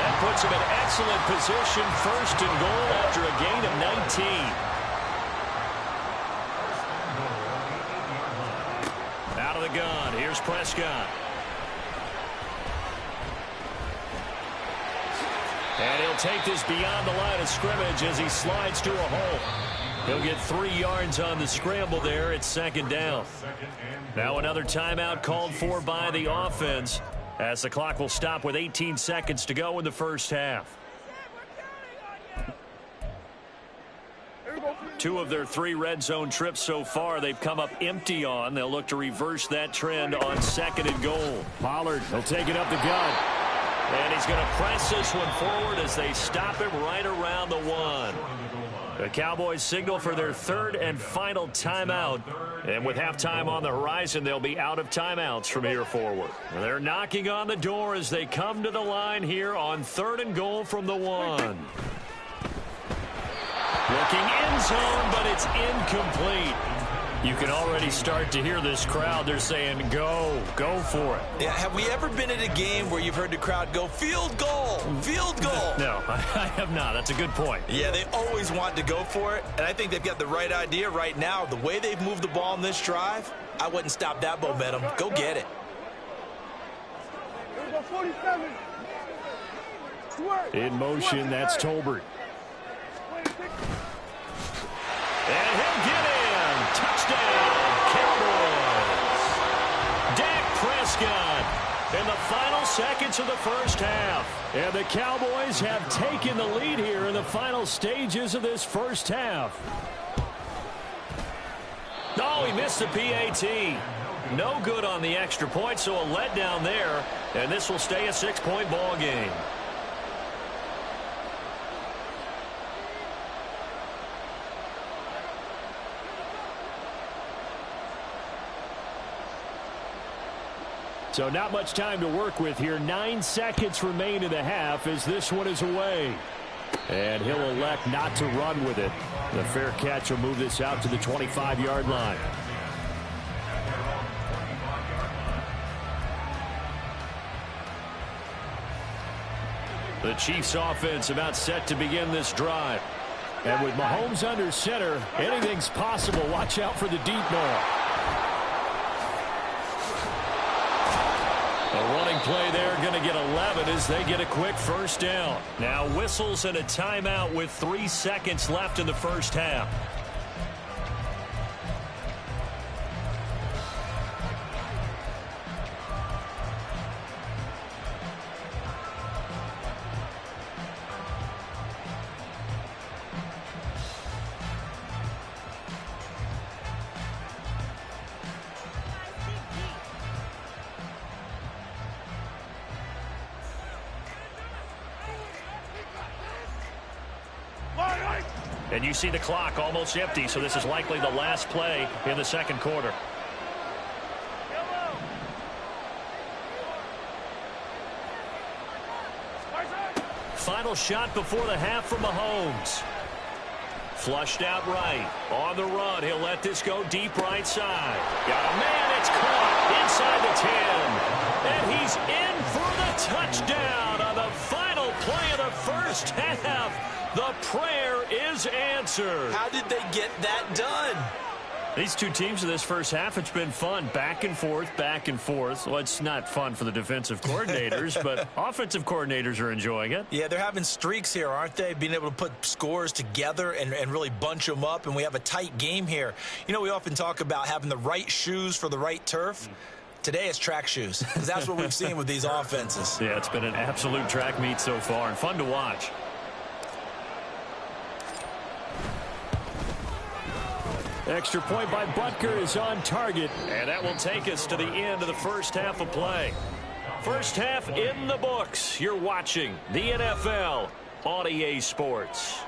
Speaker 1: That puts him in excellent position, first and goal after a gain of 19. Out of the gun, here's Prescott. And he'll take this beyond the line of scrimmage as he slides to a hole. He'll get 3 yards on the scramble there. It's second down. Now another timeout called for by the offense as the clock will stop with 18 seconds to go in the first half. 2 of their 3 red zone trips so far they've come up empty on. They'll look to reverse that trend on second and goal.
Speaker 5: Pollard, he'll take it up the gut.
Speaker 1: And he's going to press this one forward as they stop him right around the 1. The Cowboys signal for their 3rd and final timeout. And with halftime on the horizon, they'll be out of timeouts from here forward. They're knocking on the door as they come to the line here on 3rd and goal from the 1. Looking end zone, but it's incomplete. You can already start to hear this crowd. They're saying, go for it.
Speaker 6: Yeah, have we ever been at a game where you've heard the crowd go, field goal, field goal?
Speaker 1: No, I have not. That's a good point.
Speaker 6: Yeah, they always want to go for it, and I think they've got the right idea right now. The way they've moved the ball in this drive, I wouldn't stop that momentum. Go get it.
Speaker 7: Here we go, 47.
Speaker 5: In motion, that's Tolbert.
Speaker 1: And he'll get in. Touchdown, Cowboys. Dak Prescott in the final seconds of the first half.
Speaker 5: And the Cowboys have taken the lead here in the final stages of this first half.
Speaker 1: Oh, he missed the PAT. No good on the extra point, so a letdown there. And this will stay a 6-point ball game.
Speaker 5: So not much time to work with here. 9 seconds remain in the half as this one is away. And he'll elect not to run with it. The fair catch will move this out to the 25-yard line.
Speaker 1: The Chiefs offense about set to begin this drive.
Speaker 5: And with Mahomes under center, anything's possible. Watch out for the deep ball.
Speaker 1: A running play there, going to get 11 as they get a quick first down. Now whistles and a timeout with 3 seconds left in the first half. And you see the clock almost empty, so this is likely the last play in the second quarter. Final shot before the half from Mahomes.
Speaker 5: Flushed out right. On the run, he'll let this go deep right side. Got a man, it's caught inside the 10. And he's in for the touchdown on the final play of the first half. The prayer is answered.
Speaker 6: How did they get that done?
Speaker 5: These two teams in this first half, it's been fun. Back and forth, back and forth. Well, it's not fun for the defensive coordinators, but offensive coordinators are enjoying it.
Speaker 6: Yeah, they're having streaks here, aren't they? Being able to put scores together and really bunch them up, and we have a tight game here. You know, we often talk about having the right shoes for the right turf. Today it's track shoes, because that's what we've seen with these offenses.
Speaker 5: Yeah, it's been an absolute track meet so far, and fun to watch. Extra point by Butker is on target. And that will take us to the end of the first half of play. First half in the books. You're watching the NFL on EA Sports.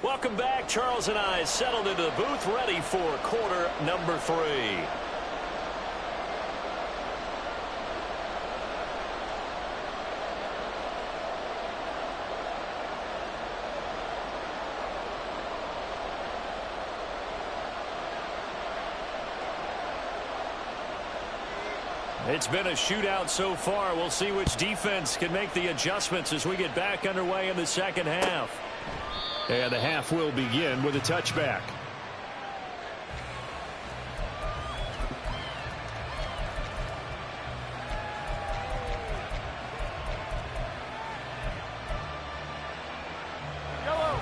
Speaker 5: Welcome back. Charles and I settled into the booth, ready for quarter number 3. It's been a shootout so far. We'll see which defense can make the adjustments as we get back underway in the second half. And the half will begin with a touchback.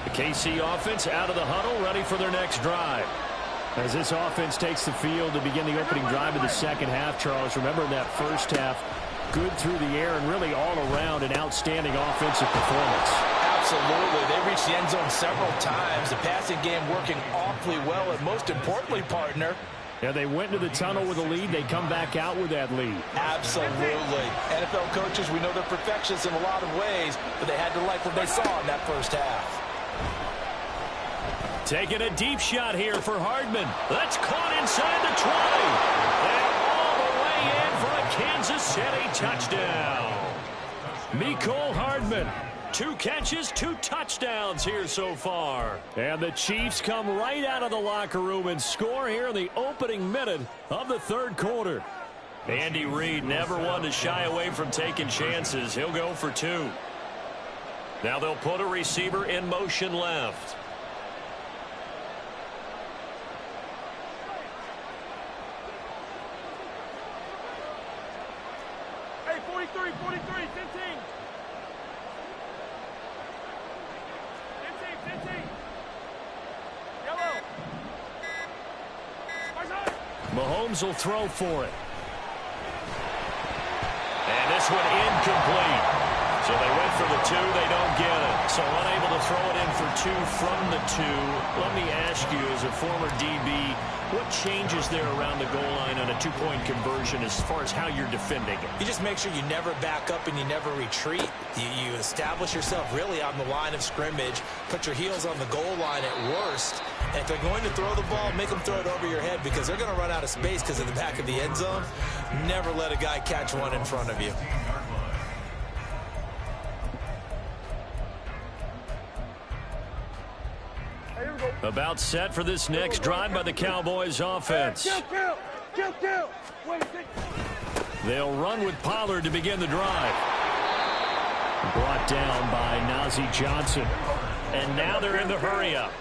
Speaker 5: The KC offense out of the huddle, ready for their next drive. As this offense takes the field to begin the opening drive of the second half, Charles, remember that first half, good through the air and really all around an outstanding offensive performance.
Speaker 2: Absolutely. They reached the end zone several times. The passing game working awfully well, and most importantly, partner,
Speaker 5: yeah, they went into the tunnel with a lead. They come back out with that lead.
Speaker 2: absolutely. NFL coaches, we know they're perfectionists in a lot of ways, but they had to like what they saw in that first half.
Speaker 5: Taking a deep shot here for Hardman. That's caught inside the 20. And all the way in for a Kansas City touchdown. Mecole Hardman. 2 catches, 2 touchdowns here so far. And the Chiefs come right out of the locker room and score here in the opening minute of the third quarter. Andy Reid never one to shy away from taking chances. He'll go for 2. Now they'll put a receiver in motion left.
Speaker 4: Hey, 43, 15. 15. Yellow.
Speaker 5: Mahomes will throw for it. And this one incomplete. So they went for the 2. They don't get it. So unable to throw it in for 2 from the 2. Let me ask you, as a former DB, what changes there around the goal line on a 2-point conversion as far as how you're defending it?
Speaker 6: You just make sure you never back up and you never retreat. You establish yourself really on the line of scrimmage, put your heels on the goal line at worst. And if they're going to throw the ball, make them throw it over your head, because they're going to run out of space because of the back of the end zone. Never let a guy catch one in front of you.
Speaker 5: About set for this next drive by the Cowboys offense.
Speaker 7: Kill.
Speaker 5: They'll run with Pollard to begin the drive. Brought down by Nazeeh Johnson. And now they're in the hurry-up.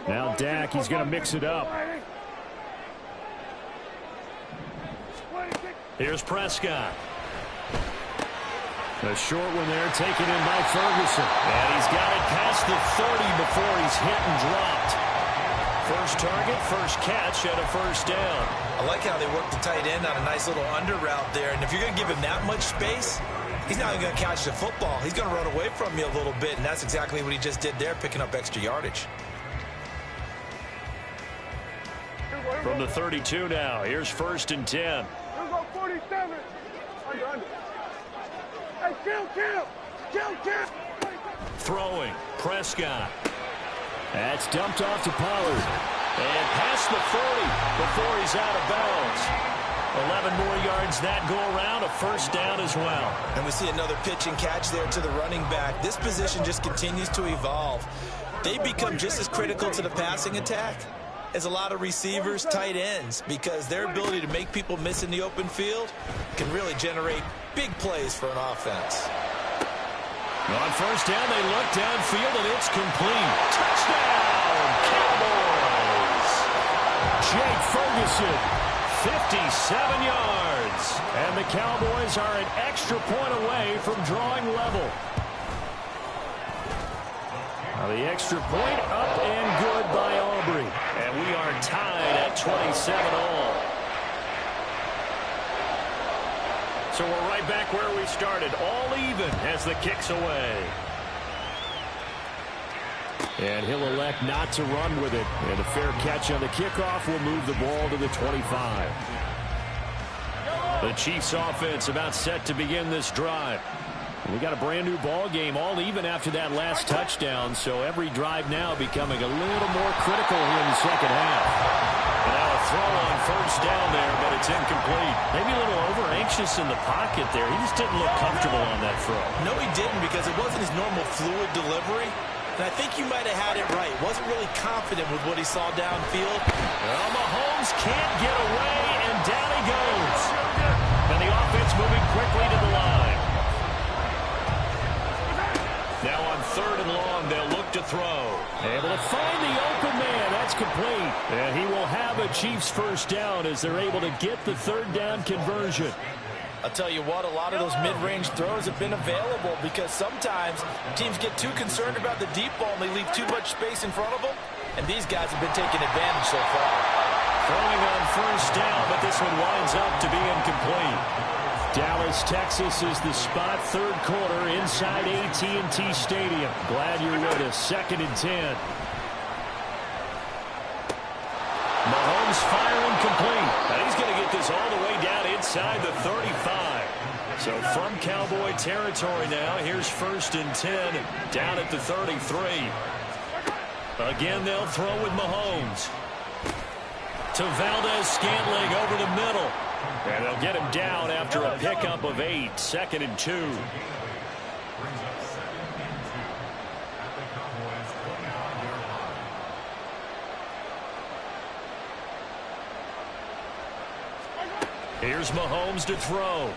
Speaker 5: Now Dak, he's going to mix it up. Here's Prescott. A short one there, taken in by Ferguson. And he's got it past the 30 before he's hit and dropped. First target, first catch, and a first down.
Speaker 6: I like how they work the tight end on a nice little under route there. And if you're going to give him that much space, He's not even going to catch the football. He's going to run away from you a little bit, and that's exactly what he just did there, picking up extra yardage.
Speaker 1: From the 32 now, here's 1st and 10.
Speaker 7: Here we go, 47. Under. Hey, kill.
Speaker 1: Throwing, Prescott.
Speaker 5: That's dumped off to Pollard.
Speaker 1: And past the 40 before he's out of bounds. 11 more yards that go around, a 1st down as well.
Speaker 6: And we see another pitch and catch there to the running back. This position just continues to evolve. They become just as critical to the passing attack as a lot of receivers, tight ends, because their ability to make people miss in the open field can really generate big plays for an offense.
Speaker 1: On 1st down, they look downfield, and it's complete. Touchdown, Cowboys!
Speaker 5: Jake Ferguson, 57 yards. And the Cowboys are an extra point away from drawing level. Now the extra point up and good by Aubrey.
Speaker 1: And we are tied at 27 all. So we're right back where we started, all even as the kick's away.
Speaker 5: And he'll elect not to run with it. And a fair catch on the kickoff will move the ball to the 25.
Speaker 1: The Chiefs offense about set to begin this drive.
Speaker 5: We got a brand new ball game, all even after that last touchdown. So every drive now becoming a little more critical here in the second half.
Speaker 1: And now a throw on 1st down there, but it's incomplete. Maybe a little over-anxious in the pocket there. He just didn't look comfortable on that throw.
Speaker 6: No, he didn't, because it wasn't his normal fluid delivery. And I think you might have had it right. Wasn't really confident with what he saw downfield.
Speaker 1: Well, Mahomes can't get away, and down he goes. And the offense moving quickly to the line. Now on 3rd and long, they'll look to throw.
Speaker 5: Able to find the open man. That's complete. And he will have a Chiefs 1st down as they're able to get the 3rd down conversion.
Speaker 2: I'll tell you what, a lot of those mid-range throws have been available because sometimes teams get too concerned about the deep ball and they leave too much space in front of them, and these guys have been taking advantage so far.
Speaker 1: Throwing on 1st down, but this one winds up to be incomplete.
Speaker 5: Dallas, Texas is the spot, 3rd quarter inside AT&T Stadium. Glad you're with us. 2nd and 10.
Speaker 1: Mahomes firing complete. And he's going to get this all the way down inside the 35. So from Cowboy territory now, here's 1st and 10 down at the 33. Again, they'll throw with Mahomes. To Valdez-Scantling over the middle. And they'll get him down after a pickup of 8. 2nd and 2. Here's Mahomes to throw.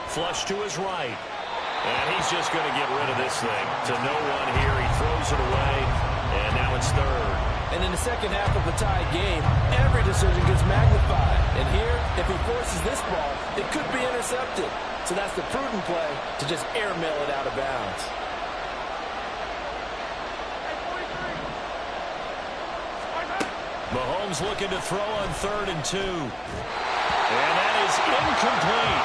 Speaker 1: Flush to his right. And he's just going to get rid of this thing. To no one here. He throws it away. And now it's 3rd.
Speaker 2: And in the second half of a tied game, every decision gets magnified. And here, if he forces this ball, it could be intercepted. So that's the prudent play to just airmail it out of bounds.
Speaker 1: Mahomes looking to throw on 3rd and 2. And that is incomplete.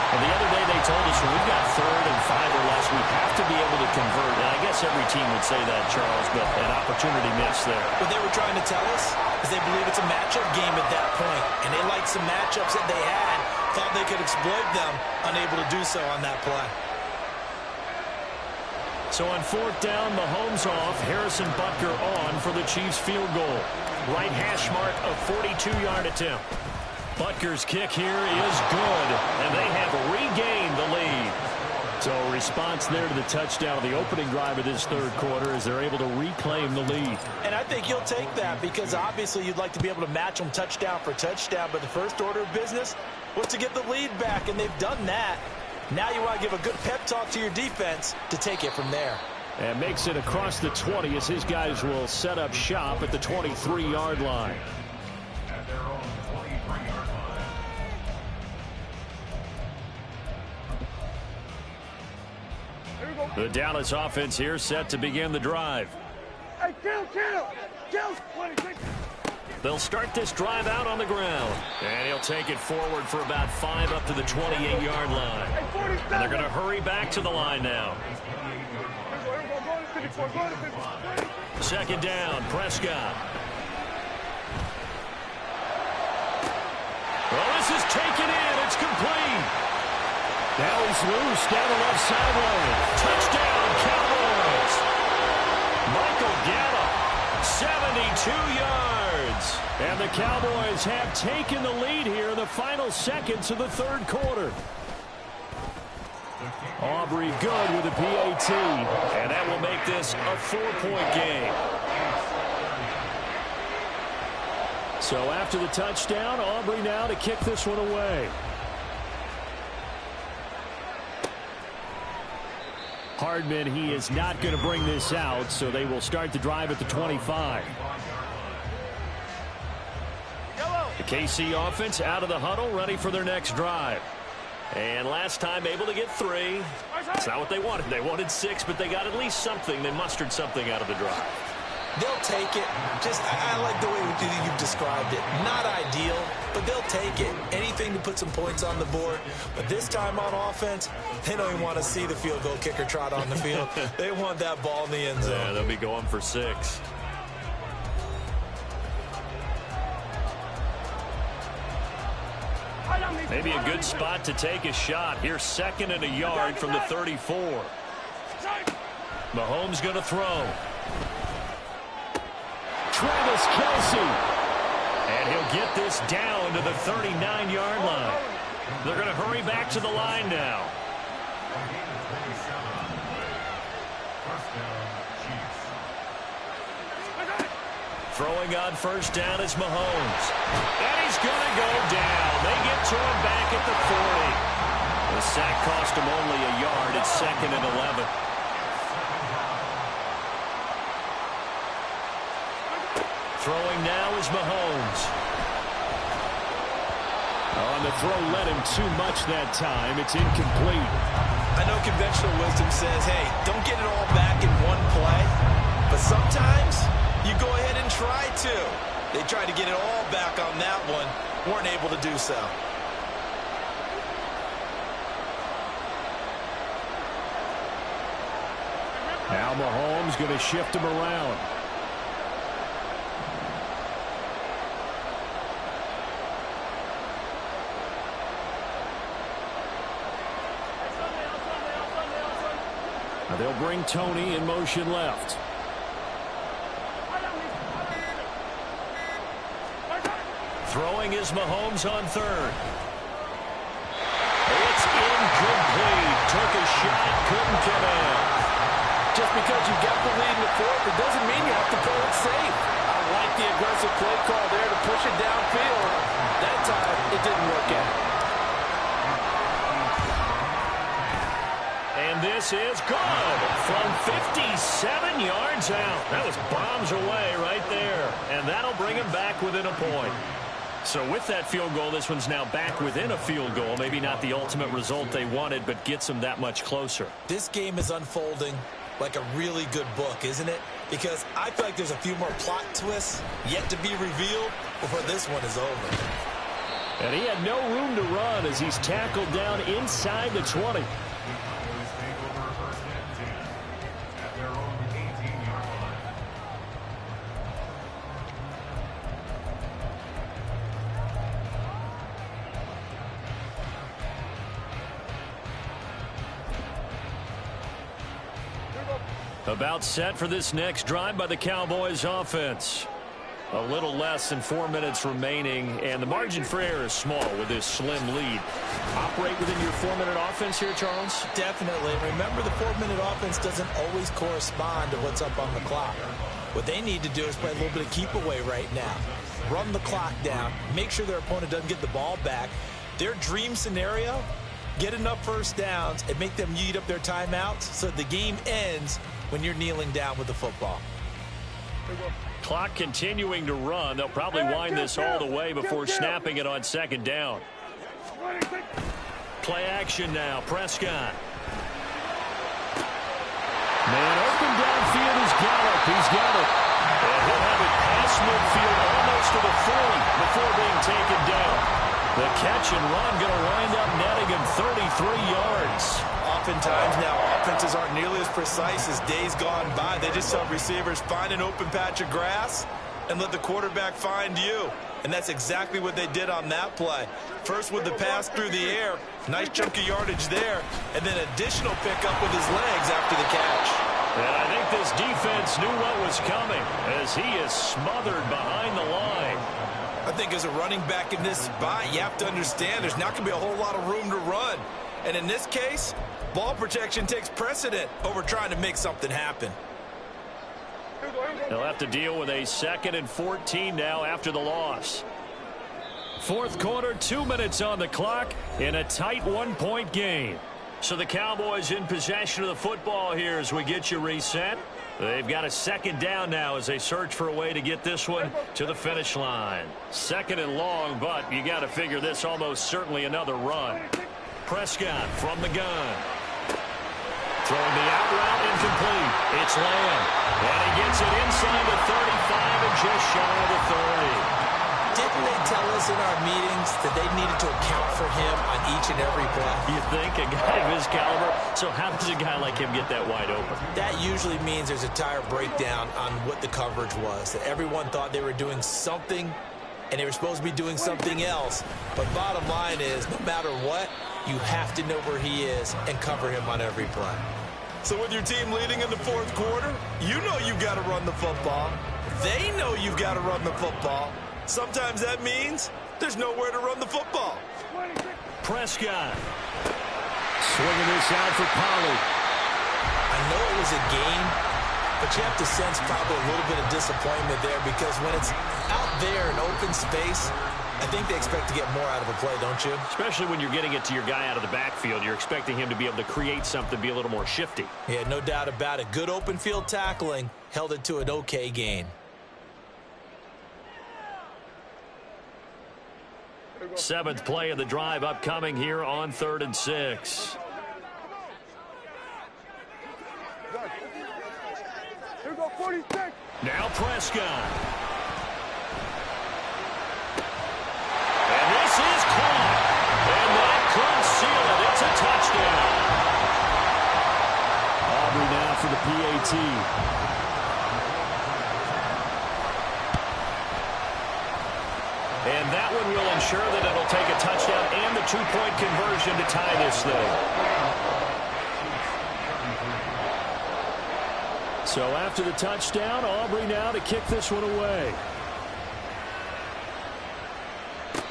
Speaker 1: And the other day they told us when we've got 3rd and 5 or less, we have to be able to convert. And I guess every team would say that, Charles, but an opportunity missed there.
Speaker 6: What they were trying to tell us is they believe it's a matchup game at that point. And they liked some matchups that they had, thought they could exploit them, unable to do so on that play.
Speaker 1: So on 4th down, Mahomes off, Harrison Butker on for the Chiefs field goal. Right hash mark, a 42-yard attempt. Butker's kick here is good, and they have regained the lead.
Speaker 5: So a response there to the touchdown of the opening drive of this 3rd quarter as they're able to reclaim the lead.
Speaker 2: And I think you'll take that because obviously you'd like to be able to match them touchdown for touchdown, but the first order of business was to get the lead back, and they've done that. Now you want to give a good pep talk to your defense to take it from there.
Speaker 5: And makes it across the 20 as his guys will set up shop at the 23-yard line.
Speaker 3: At their own 23-yard line.
Speaker 1: The Dallas offense here set to begin the drive.
Speaker 7: Hey, kill! 26.
Speaker 5: They'll start this drive out on the ground.
Speaker 1: And he'll take it forward for about 5 up to the 28-yard line. And they're going to hurry back to the line now. Second down, Prescott. Well, this is taken in. It's complete.
Speaker 5: Now he's loose down the left sideline.
Speaker 1: Touchdown, Cowboys. Michael Gallup, 72 yards.
Speaker 5: And the Cowboys have taken the lead here in the final seconds of the third quarter. Aubrey good with a PAT.
Speaker 1: And that will make this a 4-point game.
Speaker 5: So after the touchdown, Aubrey now to kick this one away. Hardman, he is not going to bring this out, so they will start the drive at the 25.
Speaker 1: The KC offense out of the huddle, ready for their next drive. And last time able to get 3. That's not what they wanted. They wanted 6, but they got at least something. They mustered something out of the drive.
Speaker 6: They'll take it. I like the way you've described it. Not ideal, but they'll take it. Anything to put some points on the board. But this time on offense, they don't even want to see the field goal kicker trot on the field. They want that ball in the end zone.
Speaker 1: Yeah, they'll be going for 6. Maybe a good spot to take a shot. Here's 2nd and a yard from the 34. Mahomes going to throw.
Speaker 5: Travis Kelce.
Speaker 1: And he'll get this down to the 39-yard line. They're going to hurry back to the line now. Throwing on first down is Mahomes. And he's going to go down. They get to him back at the 40. The sack cost him only a yard. It's 2nd and 11. Throwing now is Mahomes.
Speaker 5: On the throw, led him too much that time. It's incomplete.
Speaker 6: I know conventional wisdom says, hey, don't get it all back in one play. But sometimes you go ahead and try to. They tried to get it all back on that one. Weren't able to do so.
Speaker 5: Now Mahomes going to shift him around. Now they'll bring Tony in motion left.
Speaker 1: Throwing is Mahomes on 3rd. It's incomplete. Took a shot, couldn't get in.
Speaker 2: Just because you got the lead in the 4th, it doesn't mean you have to play it safe. I like the aggressive play call there to push it downfield. That time, it didn't work out.
Speaker 1: And this is good from 57 yards out. That was bombs away right there. And that'll bring him back within a point. So with that field goal, this one's now back within a field goal. Maybe not the ultimate result they wanted, but gets them that much closer.
Speaker 6: This game is unfolding like a really good book, isn't it? Because I feel like there's a few more plot twists yet to be revealed before this one is over.
Speaker 5: And he had no room to run as he's tackled down inside the 20.
Speaker 1: About set for this next drive by the Cowboys offense. A little less than 4 minutes remaining, and the margin for error is small with this slim lead. Operate within your 4-minute offense here, Charles?
Speaker 6: Definitely. Remember, the 4-minute offense doesn't always correspond to what's up on the clock. What they need to do is play a little bit of keep away right now. Run the clock down. Make sure their opponent doesn't get the ball back. Their dream scenario, get enough first downs and make them eat up their timeouts so the game ends when you're kneeling down with the football.
Speaker 1: Clock continuing to run. They'll probably wind this all the way before snapping it on 2nd down. Play action now. Prescott.
Speaker 5: Man open downfield is Gallup. He's got it.
Speaker 1: And he'll have it past midfield almost to the before being taken down. The catch and run going to wind up netting him 33 yards.
Speaker 6: Oftentimes now, offenses aren't nearly as precise as days gone by. They just have receivers find an open patch of grass and let the quarterback find you. And that's exactly what they did on that play. First with the pass through the air, nice chunk of yardage there, and then additional pickup with his legs after the catch.
Speaker 1: And I think this defense knew what was coming as he is smothered behind the line.
Speaker 6: I think as a running back in this spot, you have to understand there's not going to be a whole lot of room to run. And in this case, ball protection takes precedent over trying to make something happen.
Speaker 1: They'll have to deal with a 2nd and 14 now after the loss.
Speaker 5: Fourth quarter, 2 minutes on the clock in a tight 1-point game.
Speaker 1: So the Cowboys in possession of the football here as we get you reset. They've got a 2nd down now as they search for a way to get this one to the finish line. 2nd and long, but you got to figure this almost certainly another run. Prescott from the gun. Throwing the out route incomplete. It's Lamb. And he gets it inside the 35 and just shy of the 30.
Speaker 6: Didn't they tell us in our meetings that they needed to account for him on each and every play?
Speaker 1: You think? A guy of his caliber? So how does a guy like him get that wide open?
Speaker 6: That usually means there's a tire breakdown on what the coverage was. That everyone thought they were doing something, and they were supposed to be doing something else. But bottom line is, no matter what, you have to know where he is and cover him on every play. So with your team leading in the fourth quarter, you know you've got to run the football. They know you've got to run the football. Sometimes that means there's nowhere to run the football.
Speaker 1: Prescott.
Speaker 5: Swinging this out for Pollard.
Speaker 6: I know it was a game, but you have to sense probably a little bit of disappointment there because when it's out there in open space, I think they expect to get more out of a play, don't you?
Speaker 1: Especially when you're getting it to your guy out of the backfield. You're expecting him to be able to create something, be a little more shifty.
Speaker 6: Yeah, no doubt about it. Good open field tackling held it to an okay gain.
Speaker 1: 7th play of the drive upcoming here on 3rd and 6.
Speaker 7: Here go 46.
Speaker 1: Now Prescott. And this is caught. And that could seal it. It's a touchdown.
Speaker 5: Aubrey now for the PAT.
Speaker 1: And that one will ensure that it'll take a touchdown and the 2-point conversion to tie this thing.
Speaker 5: So after the touchdown, Aubrey now to kick this one away.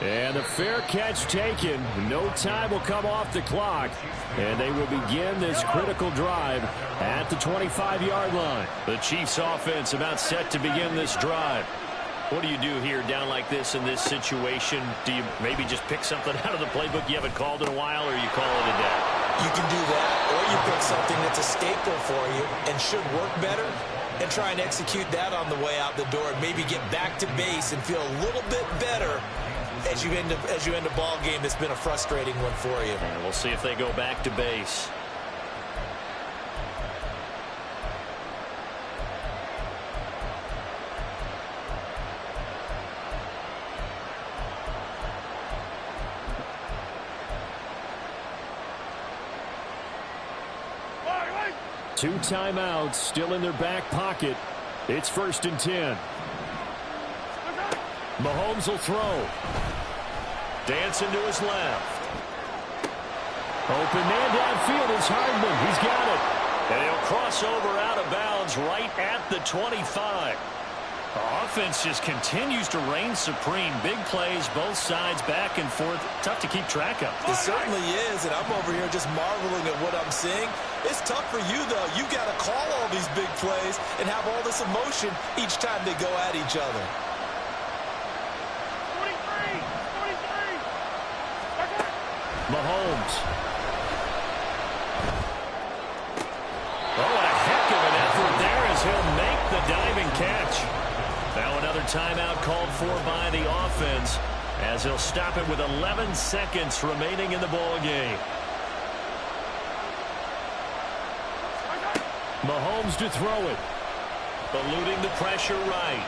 Speaker 5: And a fair catch taken. No time will come off the clock. And they will begin this critical drive at the 25-yard line.
Speaker 1: The Chiefs offense about set to begin this drive. What do you do here down like this in this situation? Do you maybe just pick something out of the playbook you haven't called in a while, or you call it a day?
Speaker 6: You can do that, or you pick something that's a staple for you and should work better and try and execute that on the way out the door and maybe get back to base and feel a little bit better as you end a ball game that's been a frustrating one for you.
Speaker 1: And we'll see if they go back to base.
Speaker 5: Two timeouts still in their back pocket. It's 1st and 10. Mahomes will throw.
Speaker 1: Dancing to his left.
Speaker 5: Open man downfield is Hardman. He's got it.
Speaker 1: And he'll cross over out of bounds right at the 25. The offense just continues to reign supreme. Big plays, both sides, back and forth. Tough to keep track of.
Speaker 6: It certainly is, and I'm over here just marveling at what I'm seeing. It's tough for you, though. You've got to call all these big plays and have all this emotion each time they go at each other.
Speaker 7: 43.
Speaker 5: Mahomes.
Speaker 1: Oh, what a heck of an effort there as he'll make the diving catch. Now another timeout called for by the offense as he'll stop it with 11 seconds remaining in the ball game.
Speaker 5: Mahomes to throw it.
Speaker 1: Eluding the pressure right.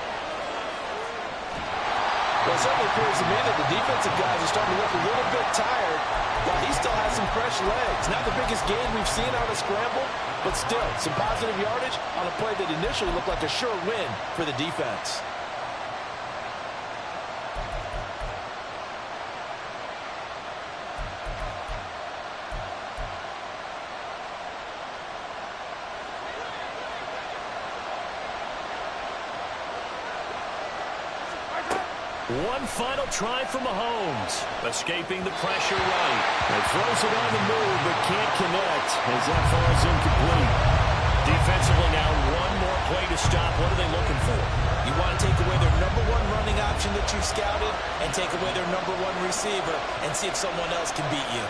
Speaker 2: Well, it certainly appears to me that the defensive guys are starting to look a little bit tired while he still has some fresh legs. Not the biggest gain we've seen on a scramble, but still some positive yardage on a play that initially looked like a sure win for the defense.
Speaker 5: One final try for Mahomes.
Speaker 1: Escaping the pressure right.
Speaker 5: And throws it on the move, but can't connect as that falls incomplete.
Speaker 1: Defensively now, one more play to stop. What are they looking for?
Speaker 2: You want to take away their number one running option that you've scouted and take away their number one receiver and see if someone else can beat you.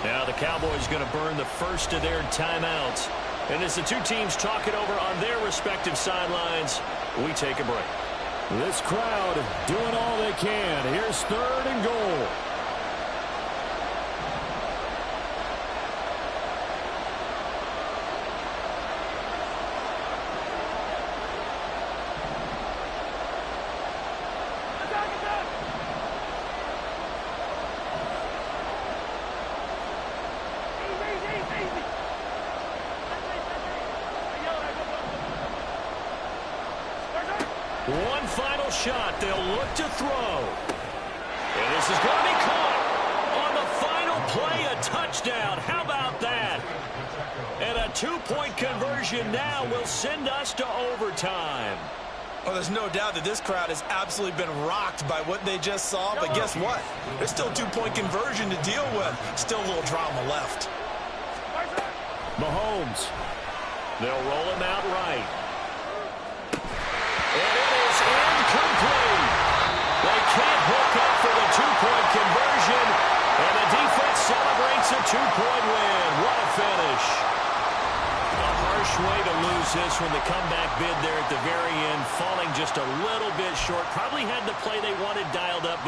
Speaker 1: Now the Cowboys going to burn the first of their timeouts. And as the two teams talk it over on their respective sidelines, we take a break.
Speaker 5: This crowd doing all they can. Here's 3rd and goal.
Speaker 1: One final shot. They'll look to throw. And this is going to be caught. On the final play, a touchdown. How about that? And a 2-point conversion now will send us to overtime.
Speaker 6: Well, there's no doubt that this crowd has absolutely been rocked by what they just saw. But guess what? There's still a 2-point conversion to deal with. Still a little drama left.
Speaker 5: Mahomes.
Speaker 1: They'll roll him out right. And it is incomplete. They can't hook up for the 2-point conversion. And the defense celebrates a 2-point win. What a finish. A harsh way to lose this when the comeback bid there at the very end, falling just a little bit short. Probably had the play they wanted dialed up.